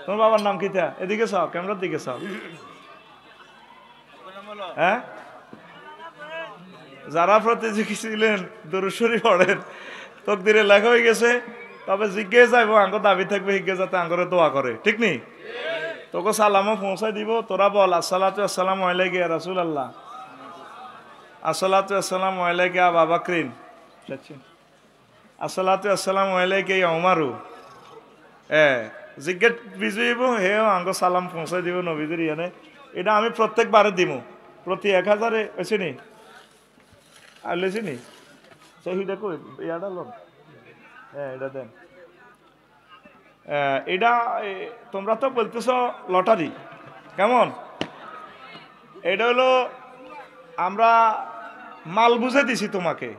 তোমার বাবার নাম কিটা? এদিকে চাও, ক্যামেরার দিকে চাও। হ্যাঁ যারা প্রতিযোগী ছিলেন দরুদ শরীফ পড়েন, তকদিরে লেখা হয়ে গেছে, তবে জিজ্ঞেস যাইব আঙ্গ দাবি থাকবে হিজ্ঞে যাতে আঙ্গরে দোয়া করে, ঠিক নি? তোকে সালামও পৌঁছাই দিব। তোরা বল আসসালাতু আসসালামু আলাইকা ইয়া রাসূলুল্লাহ, আসসালাতু আসসালামু আলাইকা ইয়া আবু বকরিন, আসসালাতু আসসালামু আলাইকা ইয়া উমারু। জিজ্ঞেস বিজয়ব হে আঙ্গ সালাম পৌঁছাই দিব নবীদের ইয়ানে। এটা আমি প্রত্যেকবারে দিব, প্রতি 1000-এ হয়েছে নি আর লেছি নি সেইটা কই ইয়াটা লোন। হ্যাঁ এটা দেন। এটা তোমরা তো বলতেছ লটারি, কেমন? এটা হলো আমরা মাল বুঝে দিছি তোমাকে,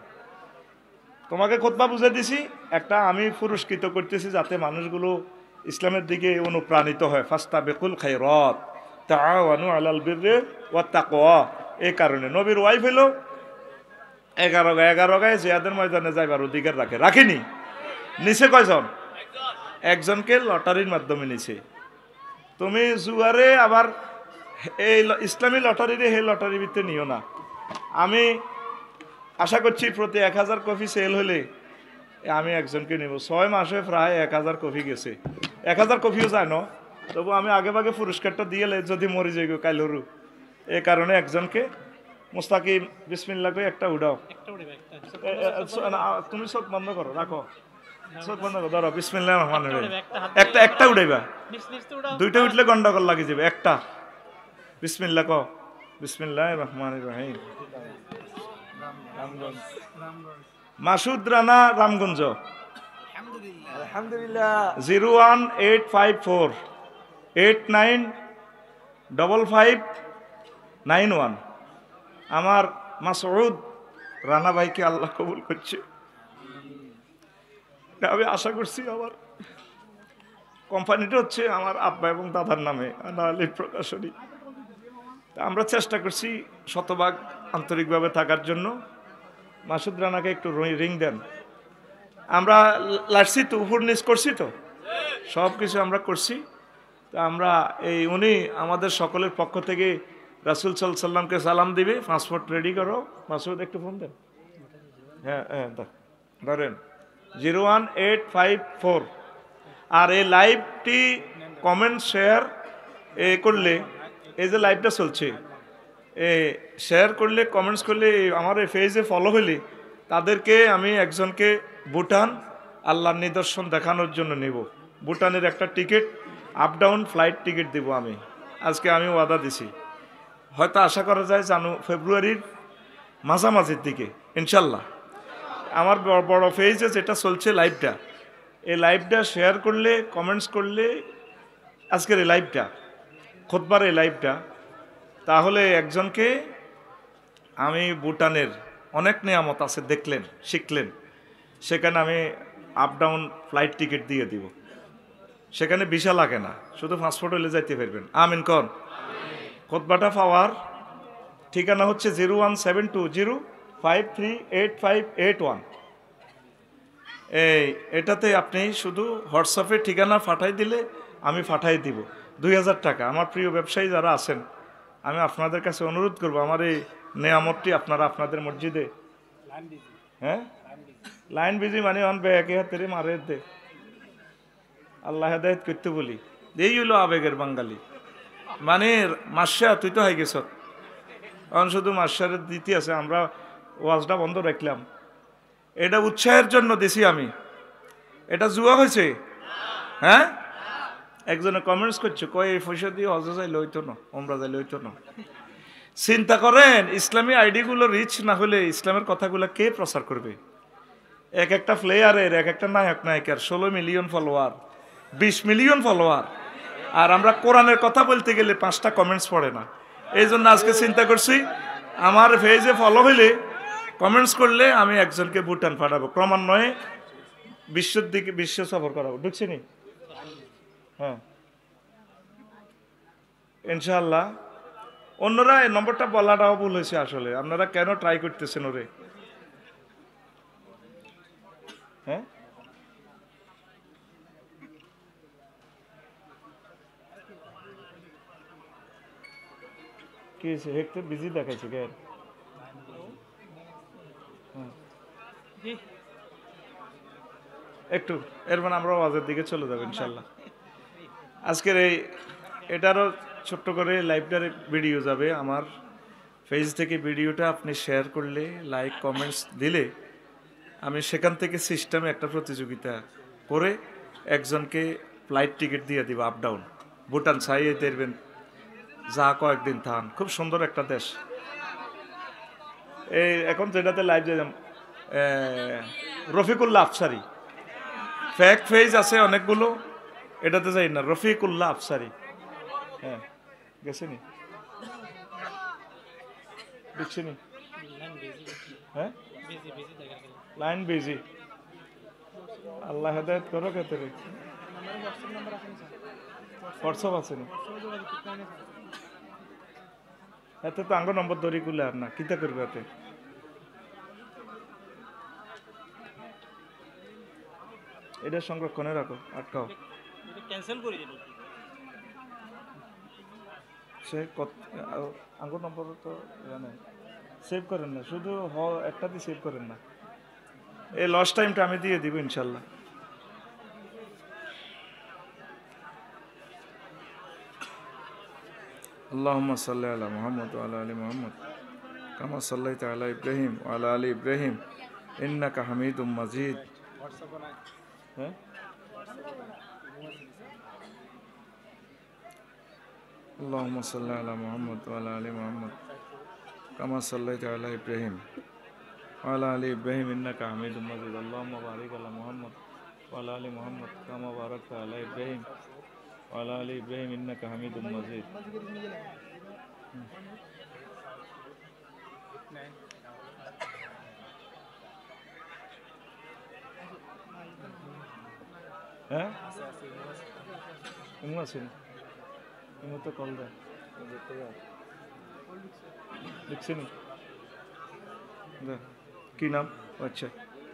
তোমাকে খুতবা বুঝে দিছি। একটা আমি পুরস্কৃত করতেছি যাতে মানুষগুলো ইসলামের দিকে অনুপ্রাণিত হয়। ফাস্তাবিকুল খায়রাত তাআওয়ানু আলাল বিররি ওয়াত তাকওয়া। এই কারণে নবীর ওয়াইফ হলো 11 গায়ে জিহাদের ময়দানে যাইবার অধিকার রাখে, রাখেনি? নিচে কয়জন? একজনকে লটারির মাধ্যমে নিছে। তুমি জুয়ারে আবার এই ইসলামী লটারিরে সেই লটারির ভিতরে নিও না। আমি আশা করছি প্রতি 1000 কপি সেল হলে আমি একজনকে নেব। 6 মাসে প্রায় 1000 কপি গেছে। 1000 কপিও যায় না, তবু আমি আগে ভাগে পুরস্কারটা দিয়ে যদি মরি যাই কাইলরু, এই কারণে একজনকে। মুস্তাকিম বিসমিল্লাহ করে একটা উঠাও। তুমি চোখ বন্ধ করো, রাখো চোখ বন্ধ করো, ধরো বিসমিল্লাহির রহমানির রহিম। একটা উঠাইবা, দুইটা উঠলে গন্ডগোল লাগি যাবে। একটা বিসমিল্লাহ কও, বিসমিল্লাহির রহমানির রহিম। মাসুদ রানা, রামগঞ্জ, আলহামদুলিল্লাহ। 01854895591। আমার মাসউদ রানা ভাইকে আল্লাহ কবুল করছে। আমি আশা করছি আমার কোম্পানিটা হচ্ছে আমার আব্বা এবং দাদার নামে, আলী প্রকাশনী। আমরা চেষ্টা করছি শতভাগ আন্তরিকভাবে থাকার জন্য। মাসুদ রানাকে একটু রিং দেন। আমরা লাটছি তো, উপর নিচ করছি তো, সব কিছু আমরা করছি। তো আমরা উনি আমাদের সকলের পক্ষ থেকে রাসূল সাল্লাল্লাহু আলাইহি সাল্লামকে সালাম দিবে। পাসপোর্ট রেডি করো। মাসুদ একটু ফোন দেন। হ্যাঁ হ্যাঁ ধরেন 01854। আর এই লাইভটি কমেন্ট শেয়ার করলে, এই যে লাইভটা চলছে, শেয়ার করলে, কমেন্টস করলে, আমার এই পেজে ফলো হইলে তাদেরকে আমি একজনকে ভুটান আল্লাহর নিদর্শন দেখানোর জন্য নেব। ভুটানের একটা ticket, up down flight ticket দিব আমি। আজকে আমি ওয়াদা দিছি, হয়তো আশা করা যায় ফেব্রুয়ারির মাঝামাঝির দিকে ইনশাল্লাহ। আমার বড় পেজে যেটা চলছে লাইভটা, এই লাইভটা শেয়ার করলে, কমেন্টস করলে, আজকের এই লাইভটা, খুতবার এই লাইভটা, তাহলে একজনকে আমি ভুটানের অনেক নিয়ামত আছে দেখলেন, শিখলেন, সেখানে আমি আপ ডাউন ফ্লাইট টিকিট দিয়ে দিব। সেখানে ভিসা লাগে না, শুধু পাসপোর্ট হলে যাইতে পারবেন। আমিন কন। খুতবাটা পাওয়ার ঠিকানা হচ্ছে 01720538581। এটাতে আপনি শুধু হোয়াটসঅ্যাপে ঠিকানা পাঠাই দিলে আমি পাঠাই দিব। 2000 টাকা। আমার প্রিয় ব্যবসায়ী যারা আছেন, আমি আপনাদের কাছে অনুরোধ করব, আমার এই নেয়ামতটি আপনারা আপনাদের মসজিদে, হ্যাঁ লাইন বিজি মানে আনবে একে হাতে মারে দে, আল্লাহ হেদায়েত করতে বলি। এই হলো আবেগের বাঙালি। মানে মাসা তুই তো হয়ে গেছ, এখন শুধু মাসারের দিতে আছে, আমরা ওয়াজটা বন্ধ রাখলাম। এটা উৎসাহের জন্য দিছি আমি, এটা জুয়া হয়েছে। হ্যাঁ, একজনে কমেন্টস করছে, কয় এই পয়সা দিয়ে হজ যাইলে হইতো না, ওমরা যাইলে হইতো না। চিন্তা করেন, ইসলামী আইডিগুলো রিচ না হলে ইসলামের কথাগুলো কে প্রচার করবে? এক একটা প্লেয়ারের, এক একটা নায়ক নায়িকার 16 মিলিয়ন ফলোয়ার, 20 মিলিয়ন ফলোয়ার, আর আমরা কোরআনের কথা বলতে গেলে 5টা কমেন্টস পড়ে না। এই জন্য আজকে চিন্তা করছি, আমার পেজে ফলো হইলে, কমেন্টস করলে আমি একজনকে ভুটান পাঠাবো, ক্রমান্বয়ে বিশ্বের দিকে, বিশ্ব সফর করাবো। ঢুকছি নি? হ্যাঁ ইনশাআল্লাহ। অন্যরা এই নম্বরটা বলাটাও ভুল হয়েছে আসলে। আপনারা কেন ট্রাই করতেছেন ওরে? হ্যাঁ, কি হয়েছে? হেক্টে বিজি দেখাইছে কেন? একটু এর মানে আমরা ওয়াজের দিকে চলে যাবো ইনশাল্লাহ। আজকের এটারও ছোট্ট করে লাইভটার ভিডিও যাবে আমার পেজ থেকে। ভিডিওটা আপনি শেয়ার করলে, লাইক কমেন্টস দিলে, আমি সেখান থেকে সিস্টেমে একটা প্রতিযোগিতা করে একজনকে ফ্লাইট টিকিট দিয়ে দিব আপ ডাউন। ভুটান চাইয়ে দেখবেন, যা কয়েকদিন থান, খুব সুন্দর একটা দেশ। এই এখন যেটাতে লাইভ দিলাম, রফিকুল্লাহ আফসারি, ফেক পেজ আছে অনেকগুলো, এটাতে যাই না, রফিকুল্লাহ আফসারি। হ্যাঁ গেছেনি, দেখছিনি? হ্যাঁ লাইন বিজি, আল্লাহ হেদায়েত করো। ক্ষেত্রে হোয়াটসঅ্যাপ আছে না, এতে তো আঙ্গ নম্বর ধরি কুলে আর না, কিতা করবে এতে? এটা সংরক্ষণে রাখো, আটকাও। সে আঙ্গ নম্বর তো জানে, সেভ করেন না, শুধু একটা দিয়ে সেভ করেন না। এই লস টাইমটা আমি দিয়ে দিব ইনশাল্লাহ। আল্লাহুম্মা সাল্লি আলা মুহাম্মদ ওয়া আলা আলি মুহাম্মদ কামা সাল্লাইতা আলা ইব্রাহিম ওয়া আলা আলি ইব্রাহিম ইন্নাকা হামিদুম মাজিদ। হ্যাঁ, আল্লাহুম্মা সাল্লি আলা মুহাম্মদ ওয়া আলা আলি মুহাম্মদ কামা সাল্লাইতা আলা ইব্রাহিম ওয়া আলা আলি ইব্রাহিম ইন্নাকা হামিদুম মাজিদ। আল্লাহুম্মা বারিক আলা মুহাম্মদ ওয়া আলা আলি মুহাম্মদ কামা বারাকতা আলা ইব্রাহিম ওয়া আলা আলি ইব্রাহিম ইন্নাকা হামিদুম মাজিদ। হ্যাঁ এমন আছেন, এমন তো কল দেয়, দেখছেন কি নাম? আচ্ছা,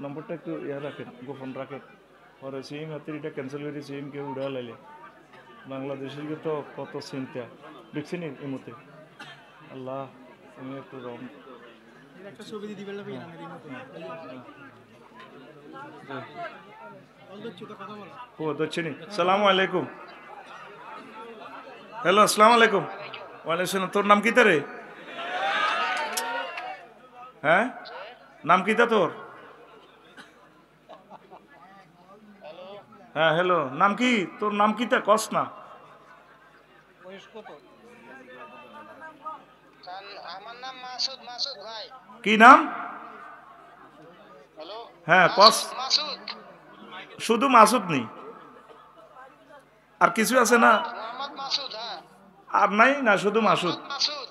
নম্বরটা একটু ইয়া রাখেন, গোপন রাখেন। পরে সিম হাতের এটা ক্যান্সেল করে সিম কেউ উড়া লাইলে, বাংলাদেশের তো কত চিন্তা। দেখছেন এমতে আল্লাহ, তুমি একটু রং একটা ছবি দিতে পারলে ও দচ্ছিনি। সালামু আলাইকুম। হ্যালো, আসসালামু আলাইকুম। ওয়ালাইকুম সালাম। তোর নাম কি রে? হ্যাঁ, নাম কি তা তোর? হ্যাঁ হ্যালো, নাম কি তোর? নাম কি তা কস না? আমার নাম মাসুদ। মাসুদ ভাই। কি নাম? হ্যালো। হ্যাঁ কস। মাসুদ। শুধু মাসুদ নেই, আর কিছু আছে না? মোহাম্মদ মাসুদ। হ্যাঁ আর নাই না, শুধু মাসুদ? মোহাম্মদ মাসুদ।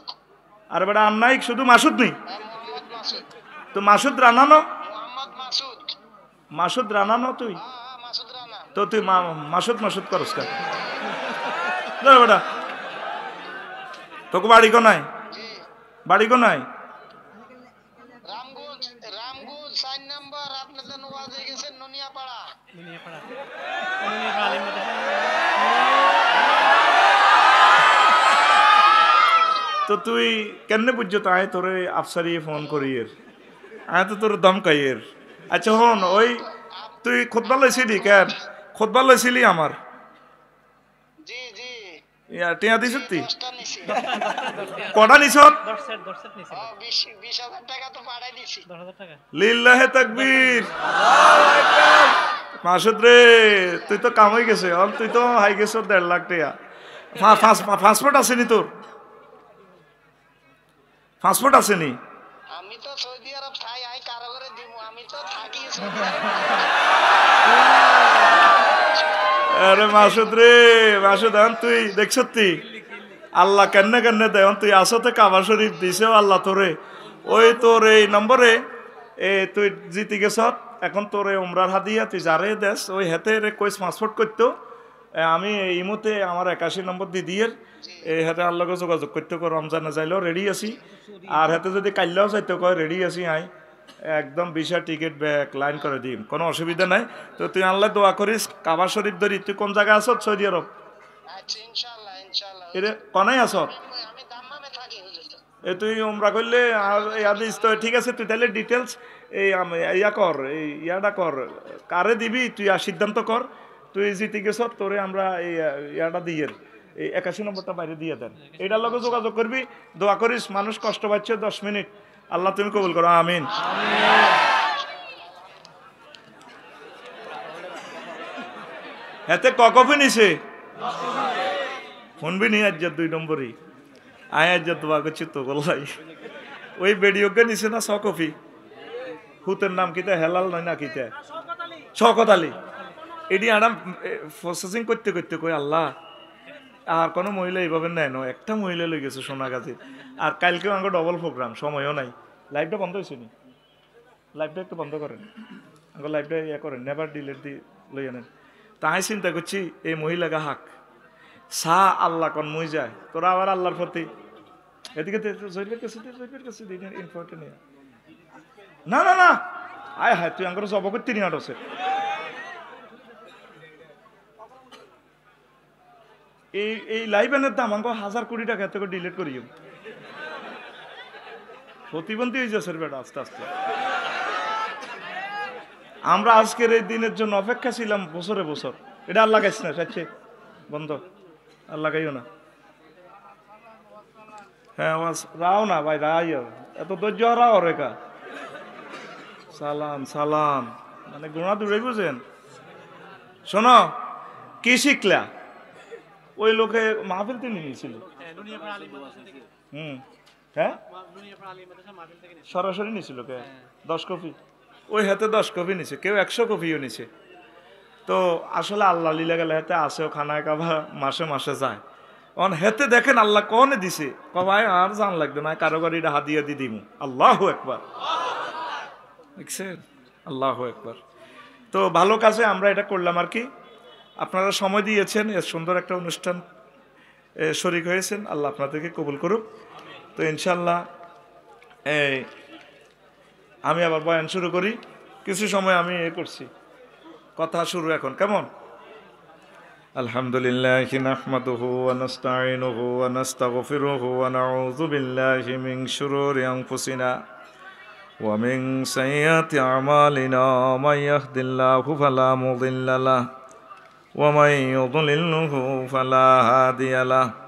আর বেটা আর নাই, শুধু মাসুদ নেই? হ্যাঁ মোহাম্মদ মাসুদ। তো মাসুদ রানানো? মোহাম্মদ মাসুদ। মাসুদ রানানো তুই? হ্যাঁ হ্যাঁ মাসুদ রানা। তো তুই মাসুদ মাসুদ করস কেন? বেটা তোকে বাড়ি কোনায়? জি। বাড়ি কোনায়? রামগঞ্জ। রামগঞ্জ 4 নম্বর। আপনাদের ওয়াজে গেছেন নুনিয়াপাড়া। তো তুই কেন বুঝছো? তো আয় তোরে আফসারি ফোন করি এর, আয় তো তোর দমকাই এর। আচ্ছা হন, ওই তুই খুতবা লইছিলি কেন? খুতবা লইছিলি আমার? জি জি। টিয়া দিছ তুই? 10টা নিছি। কটা নিছ? 20,000 টাকা তো পাঠাই দিছি। লিল্লাহে তাকবীর। মাসুদ রে, তুই তো কাম হয়ে গেছে, তুই তো হাই গেছ 1.5 লাখ টাকা। পাসপোর্ট আসেনি তোর? পাসপোর্ট আসেনি? আমি তো সৌদি আরব থাই, আই কারো করে দিব। আমি তো থাকি সৌদি আরব। আরে মাসুদ রে, মাসুদ তুই দেখছ তুই আল্লাহ কেন্নে কেন্নে দেয়, তুই আসতে কাবা শরীফ দিছেও আল্লাহ তোরে। ওই তোর এই নম্বরে তুই জিতে গেছ, এখন তোর এই উমরার হাদিয়া তুই যারে দেশ ওই হেতে রে কইস পাসপোর্ট করতো। আমি এই মুহূর্তে আমার 81 নম্বর দিদির এই হাতে আল্লাহকে যোগাযোগ করতে কো, রমজানে যাইলেও রেডি আছি। আর হাতে যদি কাইলেও যাইতে কয় রেডি আছি, আই একদম ভিসা টিকিট ব্যাক লাইন করে দিম, কোনো অসুবিধা নাই। তো তুই আল্লাহ দোয়া করিস, কাবা শরীফ ধরি। তুই কোন জায়গায় আছ? সৌদি আরব? আচ্ছা ইনশাআল্লাহ ইনশাআল্লাহ। এরে কনাই আছ? আমি দাম্মামে থাকি হুজুর। তুই উমরা করলে আর ইয়াদিস তো ঠিক আছে। তুই তাহলে ডিটেলস এই ইয়া কর, এই ইয়াটা কর, কারে দিবি তুই আর সিদ্ধান্ত কর। তুই জিতে গেছ, তোরে আমরা এই ইয়াটা দিয়ে এই 81 নম্বরটা বাইরে দিয়ে দেন। এটার লগে যোগাযোগ করবি, দোয়া করিস। মানুষ কষ্ট পাচ্ছে 10 মিনিট, আল্লাহ তুমি কবুল করো, আমিন। এতে কফি নিছে শুনবি নি? আজ 2 নম্বরই আয়, আজ দোয়া করছি তো গল্লাই। ওই বেডিওকে নিছে না কফি? হুতের নাম কিতা? হেলাল নয় না কিতা? শওকত আলী। এটি আরাম প্রসেসিং করতে করতে কই আল্লাহ আর কোনো মহিলা এইভাবে নেয় না। একটা মহিলা লই গেছে সোনাগাছির। আর কালকেও আমার ডবল প্রোগ্রাম, সময়ও নাই। লাইভটা বন্ধ হয়েছে নি? লাইভটা একটু বন্ধ করেন, আমার লাইভটা ইয়ে করেন, নেভার ডিলেট দিয়ে লই আনেন। তাই চিন্তা করছি এই মহিলাকে হাক সা আল্লাহ কন মুই যায়, তোরা আবার আল্লাহর প্রতি এদিকে জৈবের কাছে ইনফর্মেশন না না না। আয় হায়, তুই আমার জব করতে নিয়ে আটছে। এই লাইভ এনের দাম আমাকে 1000 কোটি টাকা থেকে ডিলিট করিও। প্রতিবন্ধী হয়ে যাচ্ছে বেটা আস্তে আস্তে। আমরা আজকের এই দিনের জন্য অপেক্ষা ছিলাম বছরে বছর। এটা আর লাগাইছ না, চাচ্ছে বন্ধ, আর লাগাইও না। হ্যাঁ রাও না ভাই, রাইও এত ধৈর্য রাও রেখা। সালাম সালাম মানে গোনা দূরে বুঝেন। শোনো, কি শিখলা? ওই লোকে মাহফিল তিনি নিয়েছিল। হ্যাঁ সরাসরি নিছিল কে? 10 কপি। ওই হাতে 10 কপি নিছে, কেউ 100 কপিও নিছে। তো আসলে আল্লাহ লীলা গেলে হাতে আসেও খানায় কাবা মাসে মাসে যায়। অন হেতে দেখেন আল্লাহ কনে দিছে, কবাই আর জান লাগবে না, কারো বাড়িটা হাদিয়া দি দিমু। আল্লাহু আকবার, দেখছেন? আল্লাহু আকবার। তো ভালো কাজে আমরা এটা করলাম আর কি। আপনারা সময় দিয়েছেন, এর সুন্দর একটা অনুষ্ঠান শরীক হয়েছেন, আল্লাহ আপনাদেরকে কবুল করুক। তো ইনশাল্লাহ আমি আবার বয়ান শুরু করি। কিছু সময় আমি করছি, কথা শুরু এখন কেমন? আলহামদুলিল্লাহি নাহমাদুহু ওয়া নাস্তাঈনুহু ওয়া নাস্তাগফিরুহু ওয়া নাউযু বিল্লাহি মিন শুরুরি আনফুসিনা ওয়া মিন সাইয়্যাতি আমালিনা মান ইয়াহদিল্লাহু ফালা মুদিল্লা লাহু ওয়া মান ইউদ্লিলহু ফালা হাদিয়া লাহু।